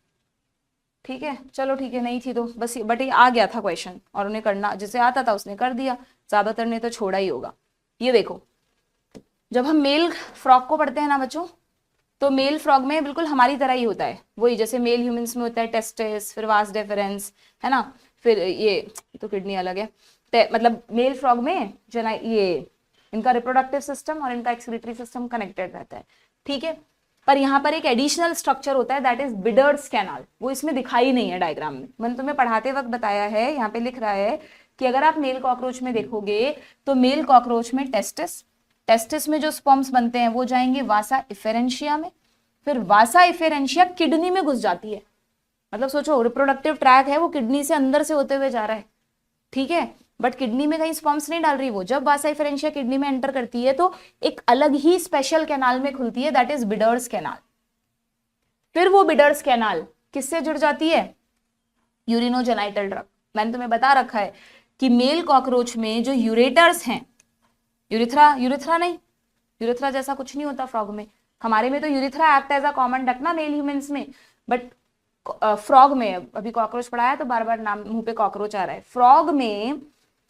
ठीक है, चलो ठीक है, नहीं थी तो बस, बट ये आ गया था क्वेश्चन और उन्हें करना, जिसे आता था उसने कर दिया, ज्यादातर ने तो छोड़ा ही होगा। ये देखो जब हम मेल फ्रॉग को पढ़ते हैं ना बच्चों, तो मेल फ्रॉग में बिल्कुल हमारी तरह ही होता है, वही जैसे मेल ह्यूमंस में होता है टेस्टिस, फिर वास डेफरेंस, है ना, फिर ये तो किडनी अलग है, मतलब मेल फ्रॉग में ये इनका रिप्रोडक्टिव सिस्टम और इनका एक्सक्रीटरी सिस्टम कनेक्टेड रहता है, ठीक है। पर यहाँ पर एक एडिशनल स्ट्रक्चर होता है दैट इज बिडर्स कैनाल, वो इसमें दिखाई नहीं है डायग्राम में, मैंने तुम्हें पढ़ाते वक्त बताया है, यहाँ पे लिख रहा है कि अगर आप मेल कॉकरोच में देखोगे तो मेल कॉकरोच में टेस्टिस में जो स्पर्म्स बनते हैं वो जाएंगे वासा इफेरेंशिया में, फिर वासा इफेरेंशिया किडनी में घुस जाती है, मतलब सोचो रिप्रोडक्टिव ट्रैक है वो किडनी से अंदर से होते हुए जा रहा है, ठीक है, बट किडनी में कहीं स्पर्म्स नहीं डाल रही वो। जब वासा इफेरेंशिया किडनी में एंटर करती है तो एक अलग ही स्पेशल कैनाल में खुलती है दैट इज बिडर्स कैनाल। फिर वो बिडर्स कैनाल किससे जुड़ जाती है, यूरिनोजेनाइटल ट्रैक्ट। मैंने तुम्हें बता रखा है कि मेल कॉकरोच में जो यूरेटर्स हैं, यूरिथ्रा नहीं, यूरिथ्रा जैसा कुछ नहीं होता फ्रॉग में, हमारे में तो urethra act as a common duct ना मेल ह्यूमंस में, बट फ्रॉग में, अभी कॉकरोच पढ़ाया तो बार बार नाम मुंह पे कॉकरोच आ रहा है, फ्रॉग में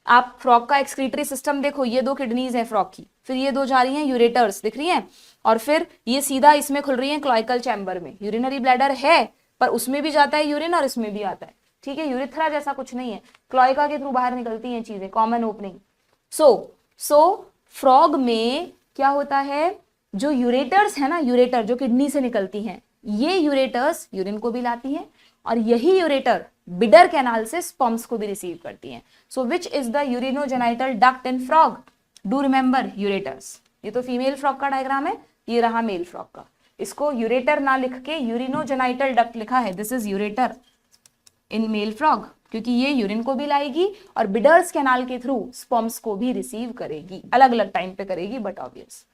आप फ्रॉग का एक्सक्रीटरी सिस्टम देखो, ये 2 किडनीज है फ्रॉग की, फिर ये 2 जा रही हैं यूरेटर्स दिख रही हैं, और फिर ये सीधा इसमें खुल रही है क्लॉइकल चैम्बर में। यूरिनरी ब्लैडर है पर उसमें भी जाता है यूरिन और इसमें भी आता है, ठीक है, यूरिथ्रा जैसा कुछ नहीं है, क्लॉइका के थ्रू बाहर निकलती हैं चीजें, कॉमन ओपनिंग। सो फ्रॉग में क्या होता है, जो यूरेटर्स है ना, यूरेटर जो किडनी से निकलती हैं, ये यूरेटर्स यूरिन को भी लाती हैं और यही यूरेटर बिडर कैनाल से स्पर्म्स को भी रिसीव करती हैं। So which is the urinogenital duct in frog, do remember ureters. ये तो फीमेल फ्रॉग का डायग्राम है, ये रहा मेल फ्रॉग का, इसको यूरेटर ना लिख के यूरिनोजेनाइटल डक्ट लिखा है, this is ureter in male frog, क्योंकि ये यूरिन को भी लाएगी और बिडर्स कैनाल के थ्रू स्पर्म्स को भी रिसीव करेगी, अलग अलग टाइम पे करेगी बट ऑब्वियस।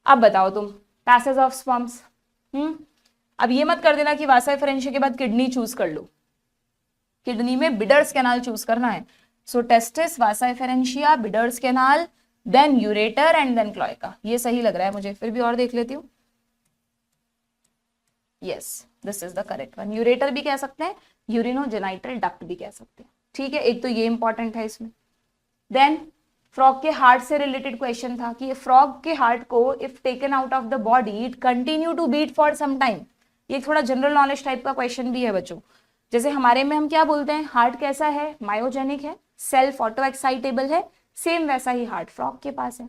अब बताओ तुम पैसेज ऑफ स्पर्म्स। अब ये मत कर देना कि वासा एफरेंशिया के बाद किडनी चूज कर लो, किडनी में बिडर्स कैनाल चूज करना है। So testis, vasa efferentia, Bidder's canal, then ureter and then cloaca. ये सही लग रहा है मुझे, फिर भी और देख लेती हूँ। Yes, this is the correct one. Ureter भी कह सकते हैं, यूरिनोजेनाइटल डक्ट भी कह सकते हैं, ठीक है। एक तो ये इंपॉर्टेंट है इसमें। देन फ्रॉग के हार्ट से रिलेटेड क्वेश्चन था कि फ्रॉग के हार्ट को if taken out of the body it continue to beat for some time. ये थोड़ा जनरल नॉलेज टाइप का क्वेश्चन भी है बच्चों। जैसे हमारे में हम क्या बोलते हैं, हार्ट कैसा है, मायोजेनिक है, सेल्फ ऑटो एक्साइटेबल है, सेम वैसा ही हार्ट फ्रॉग के पास है।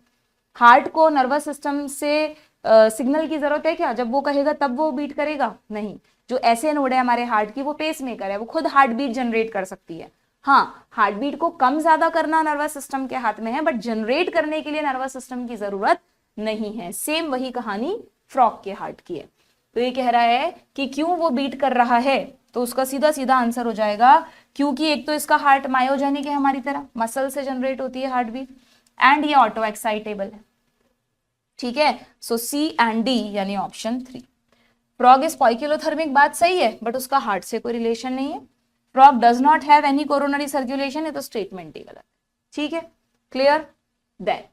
हार्ट को नर्वस सिस्टम से सिग्नल की जरूरत है क्या? जब वो कहेगा तब वो बीट करेगा? नहीं। जो ऐसे नोड है हमारे हार्ट की, वो पेस मेकर है, वो खुद हार्ट बीट जनरेट कर सकती है। हाँ, हार्ट बीट को कम ज्यादा करना नर्वस सिस्टम के हाथ में है, बट जनरेट करने के लिए नर्वस सिस्टम की जरूरत नहीं है। सेम वही कहानी फ्रॉग के हार्ट की है। तो ये कह रहा है कि क्यों वो बीट कर रहा है, तो उसका सीधा सीधा आंसर हो जाएगा क्योंकि एक तो इसका हार्ट मायोजेनिक है, हमारी तरह मसल से जनरेट होती है हार्ट बीट, एंड ये ऑटो एक्साइटेबल है, ठीक है। सो सी एंड डी यानी ऑप्शन 3। फ्रॉग इज पॉइकिलोथर्मिक, बात सही है, बट उसका हार्ट से कोई रिलेशन नहीं है। Frog does not have any coronary circulation, है तो स्टेटमेंट ही गलत, ठीक है। Clear. Then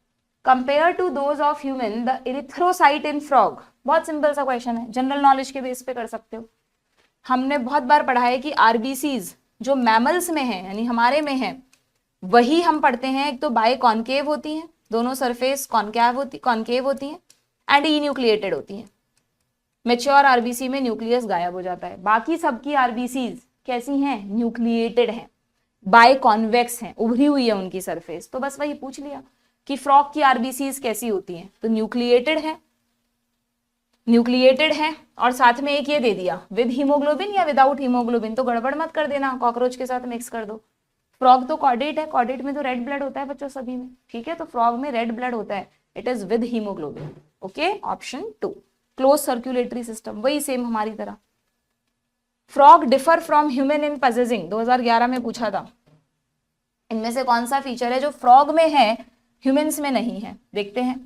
compare to those of human the erythrocyte in frog. बहुत सिंपल सा क्वेश्चन है, जनरल नॉलेज के बेस पे कर सकते हो। हमने बहुत बार पढ़ा है कि आरबीसीज जो मैमल्स में है यानी हमारे में है, वही हम पढ़ते हैं। एक तो बाय कॉन्केव होती हैं, दोनों सरफेस कॉन्केव होती हैं, एंड ई न्यूक्लिएटेड होती हैं। मेच्योर आरबीसी में न्यूक्लियस गायब हो जाता है। बाकी सबकी आरबीसीज कैसी हैं? न्यूक्लिएटेड हैं, बाय कॉन्वेक्स हैं, उभरी हुई है उनकी सरफेस। तो बस वही पूछ लिया कि फ्रॉग की आरबीसीज कैसी होती हैं, तो न्यूक्लिएटेड है और साथ में एक ये दे दिया विद हीमोग्लोबिन या विदाउट हीमोग्लोबिन, तो गड़बड़ मत कर देना, कॉकरोच के साथ मिक्स कर दो। फ्रॉग तो कॉर्डेट है, कॉर्डेट में तो रेड ब्लड होता है बच्चों सभी में, ठीक है। तो फ्रॉग में रेड ब्लड होता है, it is with haemoglobin, okay. Option 2 close circulatory system, वही सेम हमारी तरह। Frog differ from human in possessing, 2011 में पूछा था। इनमें से कौन सा फीचर है जो फ्रॉग में है ह्यूमंस में नहीं है? देखते हैं।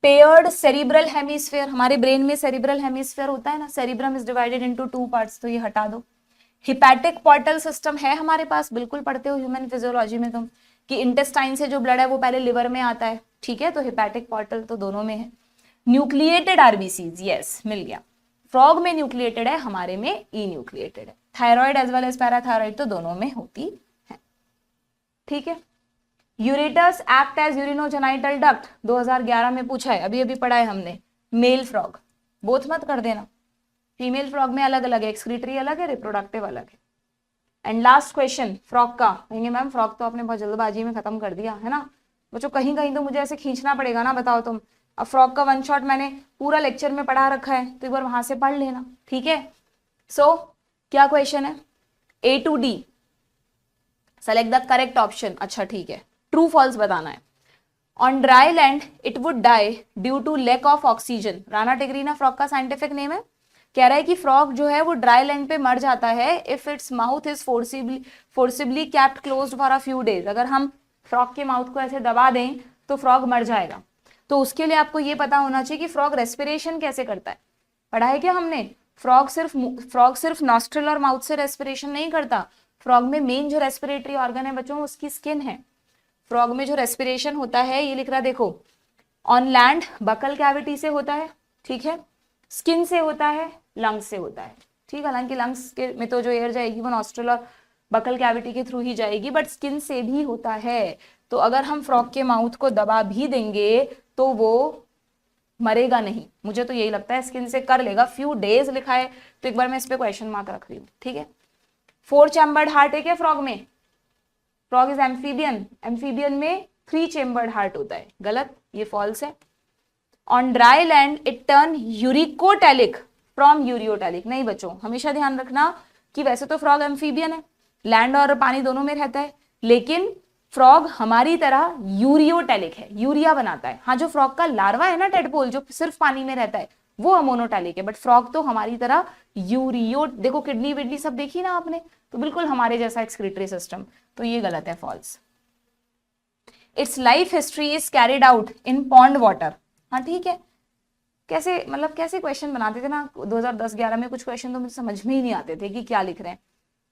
पेयर्ड सेरिब्रल हेमिस्फीयर, हमारे ब्रेन में सेरिब्रल हेमिस्फीयर होता है ना, cerebrum is divided into 2 parts, तो ये हटा दो। हिपैटिक पोर्टल सिस्टम है हमारे पास, बिल्कुल पढ़ते हो ह्यूमन फिजियोलॉजी में तुम कि इंटेस्टाइन से जो ब्लड है वो पहले लिवर में आता है, ठीक है। तो हिपैटिक पोर्टल तो दोनों में है। न्यूक्लिएटेड आरबीसीज, यस मिल गया। फ्रॉग में न्यूक्लिएटेड है, हमारे में ई न्यूक्लिएटेड है। Thyroid as well as parathyroid तो दोनों में होती है, ठीक है। Ureters act as urinogenital duct, 2011 में पूछा है, अभी अभी पढ़ा है हमने। मेल फ्रॉग, बोथ मत कर देना, फीमेल फ्रॉग में अलग अलग है, एक्सक्रीटरी अलग है, रिप्रोडक्टिव अलग है। एंड लास्ट क्वेश्चन फ्रॉग का, कहेंगे मैम फ्रॉग तो आपने बहुत जल्दबाजी में खत्म कर दिया है ना बच्चों, कहीं कहीं तो मुझे ऐसे खींचना पड़ेगा ना, बताओ तुम। अब फ्रॉग का वन शॉट मैंने पूरा लेक्चर में पढ़ा रखा है, तो एक बार वहां से पढ़ लेना, ठीक है। सो क्या क्वेश्चन है? A to D, select the correct option. अच्छा ठीक है, ट्रू फॉल्स बताना है। On dry land it would die due to lack of oxygen, Rana tigrina frog का साइंटिफिक नेम है। कह रहा है कि फ्रॉग जो है वो ड्राई लैंड पे मर जाता है if its mouth is forcibly kept closed for a few days. अगर हम फ्रॉग के माउथ को ऐसे दबा दें तो फ्रॉग मर जाएगा। तो उसके लिए आपको ये पता होना चाहिए कि फ्रॉग रेस्पिरेशन कैसे करता है। पढ़ा है क्या हमने? फ्रॉग सिर्फ नॉस्ट्रल और माउथ से रेस्पिरेशन नहीं करता। फ्रॉग में मेन जो रेस्पिरेटरी ऑर्गन है बच्चों उसकी स्किन है। फ्रॉग में जो रेस्पिरेशन होता है, ये लिख रहा देखो, ऑन लैंड बकल कैविटी से होता है, ठीक है, स्किन से होता है, लंग्स से होता है, ठीक है। हालांकि लंग्स के में तो जो एयर जाएगी वो नॉस्ट्रल और बकल कैविटी के थ्रू ही जाएगी, बट स्किन से भी होता है। तो अगर हम फ्रॉग के माउथ को दबा भी देंगे तो वो मरेगा नहीं, मुझे तो यही लगता है, स्किन से कर लेगा। फ्यू डेज लिखा है तो एक बार मैं इस पे क्वेश्चन मार्क रख रही हूँ, ठीक है। 4 चैम्बर्ड हार्ट है क्या फ्रॉग में? फ्रॉग इज एम्फीबियन, एम्फीबियन में 3 चैम्बर्ड हार्ट होता है, गलत, ये फॉल्स है। On dry land it turn uricotelic from ureotelic, नहीं बच्चों, हमेशा ध्यान रखना कि वैसे तो फ्रॉग एम्फीबियन है, लैंड और पानी दोनों में रहता है, लेकिन फ्रॉग हमारी तरह यूरियोटैलिक है, यूरिया बनाता है। हाँ, जो फ्रॉग का लार्वा है ना टेडपोल, जो सिर्फ पानी में रहता है, वो अमोनोटैलिक है, बट फ्रॉग तो हमारी तरह यूरियो, देखो किडनी विडनी सब देखी ना आपने, तो बिल्कुल हमारे जैसा एक्सक्रीटरी सिस्टम, तो ये गलत है, false. Its life history is carried out in pond water. हाँ ठीक है, कैसे मतलब कैसे क्वेश्चन बनाते थे ना 2010-11 में, कुछ क्वेश्चन तो मुझे समझ में ही नहीं आते थे कि क्या लिख रहे हैं।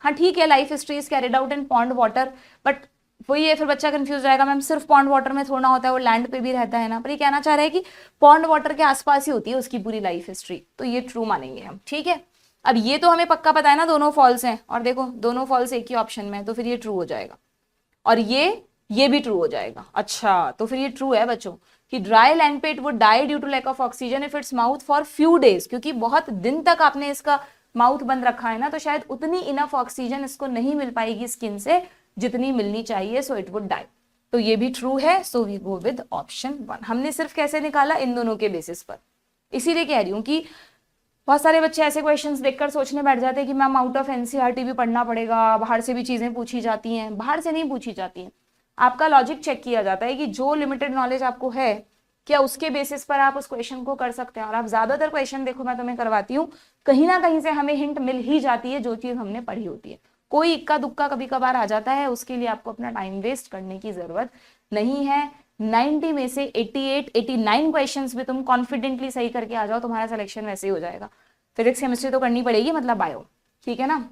हाँ ठीक है, life history is carried out in pond water, but वही है, फिर बच्चा कंफ्यूज जाएगा, मैम सिर्फ पॉन्ड वाटर में थोड़ा होता है, वो लैंड पे भी रहता है ना, पर ये कहना चाह रहा है कि पॉन्ड वाटर के आसपास ही होती है उसकी पूरी लाइफ हिस्ट्री, तो ये ट्रू मानेंगे हम, ठीक है। अब ये तो हमें पक्का पता है ना दोनों फॉल्स हैं, और देखो दोनों फॉल्स एक ही ऑप्शन में है, तो फिर ये ट्रू हो जाएगा, और ये भी ट्रू हो जाएगा। अच्छा, तो फिर ये ट्रू है बच्चों कि ड्राई लैंड पे it would die due to lack of oxygen if its mouth for few days, क्योंकि बहुत दिन तक आपने इसका माउथ बंद रखा है ना, तो शायद उतनी इनफ ऑक्सीजन इसको नहीं मिल पाएगी स्किन से जितनी मिलनी चाहिए, सो इट वुड डाई। तो ये भी ट्रू है, so we go with option 1। हमने सिर्फ कैसे निकाला, इन दोनों के बेसिस पर। इसीलिए कह रही हूँ कि बहुत सारे बच्चे ऐसे क्वेश्चंस देखकर सोचने बैठ जाते हैं कि मैम आउट ऑफ एनसीईआरटी भी पढ़ना पड़ेगा, बाहर से भी चीजें पूछी जाती हैं। बाहर से नहीं पूछी जाती हैं, आपका लॉजिक चेक किया जाता है कि जो लिमिटेड नॉलेज आपको है, क्या उसके बेसिस पर आप उस क्वेश्चन को कर सकते हैं। और आप ज्यादातर क्वेश्चन देखो, मैं तुम्हें करवाती हूँ, कहीं ना कहीं से हमें हिंट मिल ही जाती है जो चीज हमने पढ़ी होती है। कोई इक्का दुक्का कभी कभार आ जाता है, उसके लिए आपको अपना टाइम वेस्ट करने की जरूरत नहीं है। 90 में से 88-89 क्वेश्चंस भी तुम कॉन्फिडेंटली सही करके आ जाओ, तुम्हारा सिलेक्शन वैसे ही हो जाएगा। फिजिक्स केमिस्ट्री तो करनी पड़ेगी, मतलब बायो, ठीक है ना।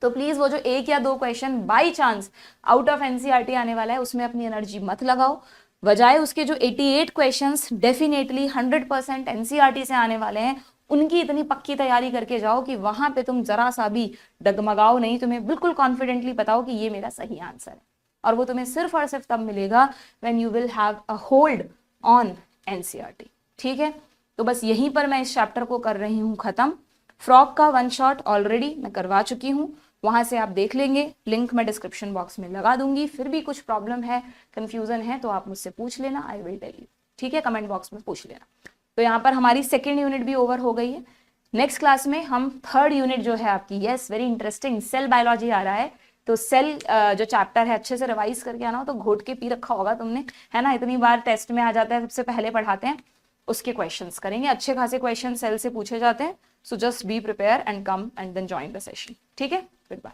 तो प्लीज वो जो एक या दो question by chance out of NCERT आने वाला है, उसमें अपनी एनर्जी मत लगाओ। बजाय उसके जो 88 क्वेश्चंस डेफिनेटली 100% एनसीईआरटी से आने वाले हैं, उनकी इतनी पक्की तैयारी करके जाओ कि वहां पे तुम जरा सा भी डगमगाओ नहीं, तुम्हें बिल्कुल कॉन्फिडेंटली बताओ कि ये मेरा सही आंसर है। और वो तुम्हें सिर्फ और सिर्फ तब मिलेगा when you will have a hold on NCERT, ठीक है। तो बस यहीं पर मैं इस चैप्टर को कर रही हूँ खत्म। फ्रॉग का 1 शॉट ऑलरेडी मैं करवा चुकी हूँ, वहां से आप देख लेंगे, लिंक मैं डिस्क्रिप्शन बॉक्स में लगा दूंगी। फिर भी कुछ प्रॉब्लम है, कंफ्यूजन है, तो आप मुझसे पूछ लेना, आई विल टेल यू, ठीक है, कमेंट बॉक्स में पूछ लेना। तो यहाँ पर हमारी सेकेंड यूनिट भी ओवर हो गई है। नेक्स्ट क्लास में हम थर्ड यूनिट जो है आपकी, yes very interesting, cell biology आ रहा है। तो सेल जो चैप्टर है अच्छे से रिवाइज करके आना हो, तो घोट के पी रखा होगा तुमने, है ना, इतनी बार टेस्ट में आ जाता है, सबसे पहले पढ़ाते हैं, उसके क्वेश्चंस करेंगे, अच्छे खासे क्वेश्चन सेल से पूछे जाते हैं। So just be prepare and come and then join the session, ठीक है, गुड बाय।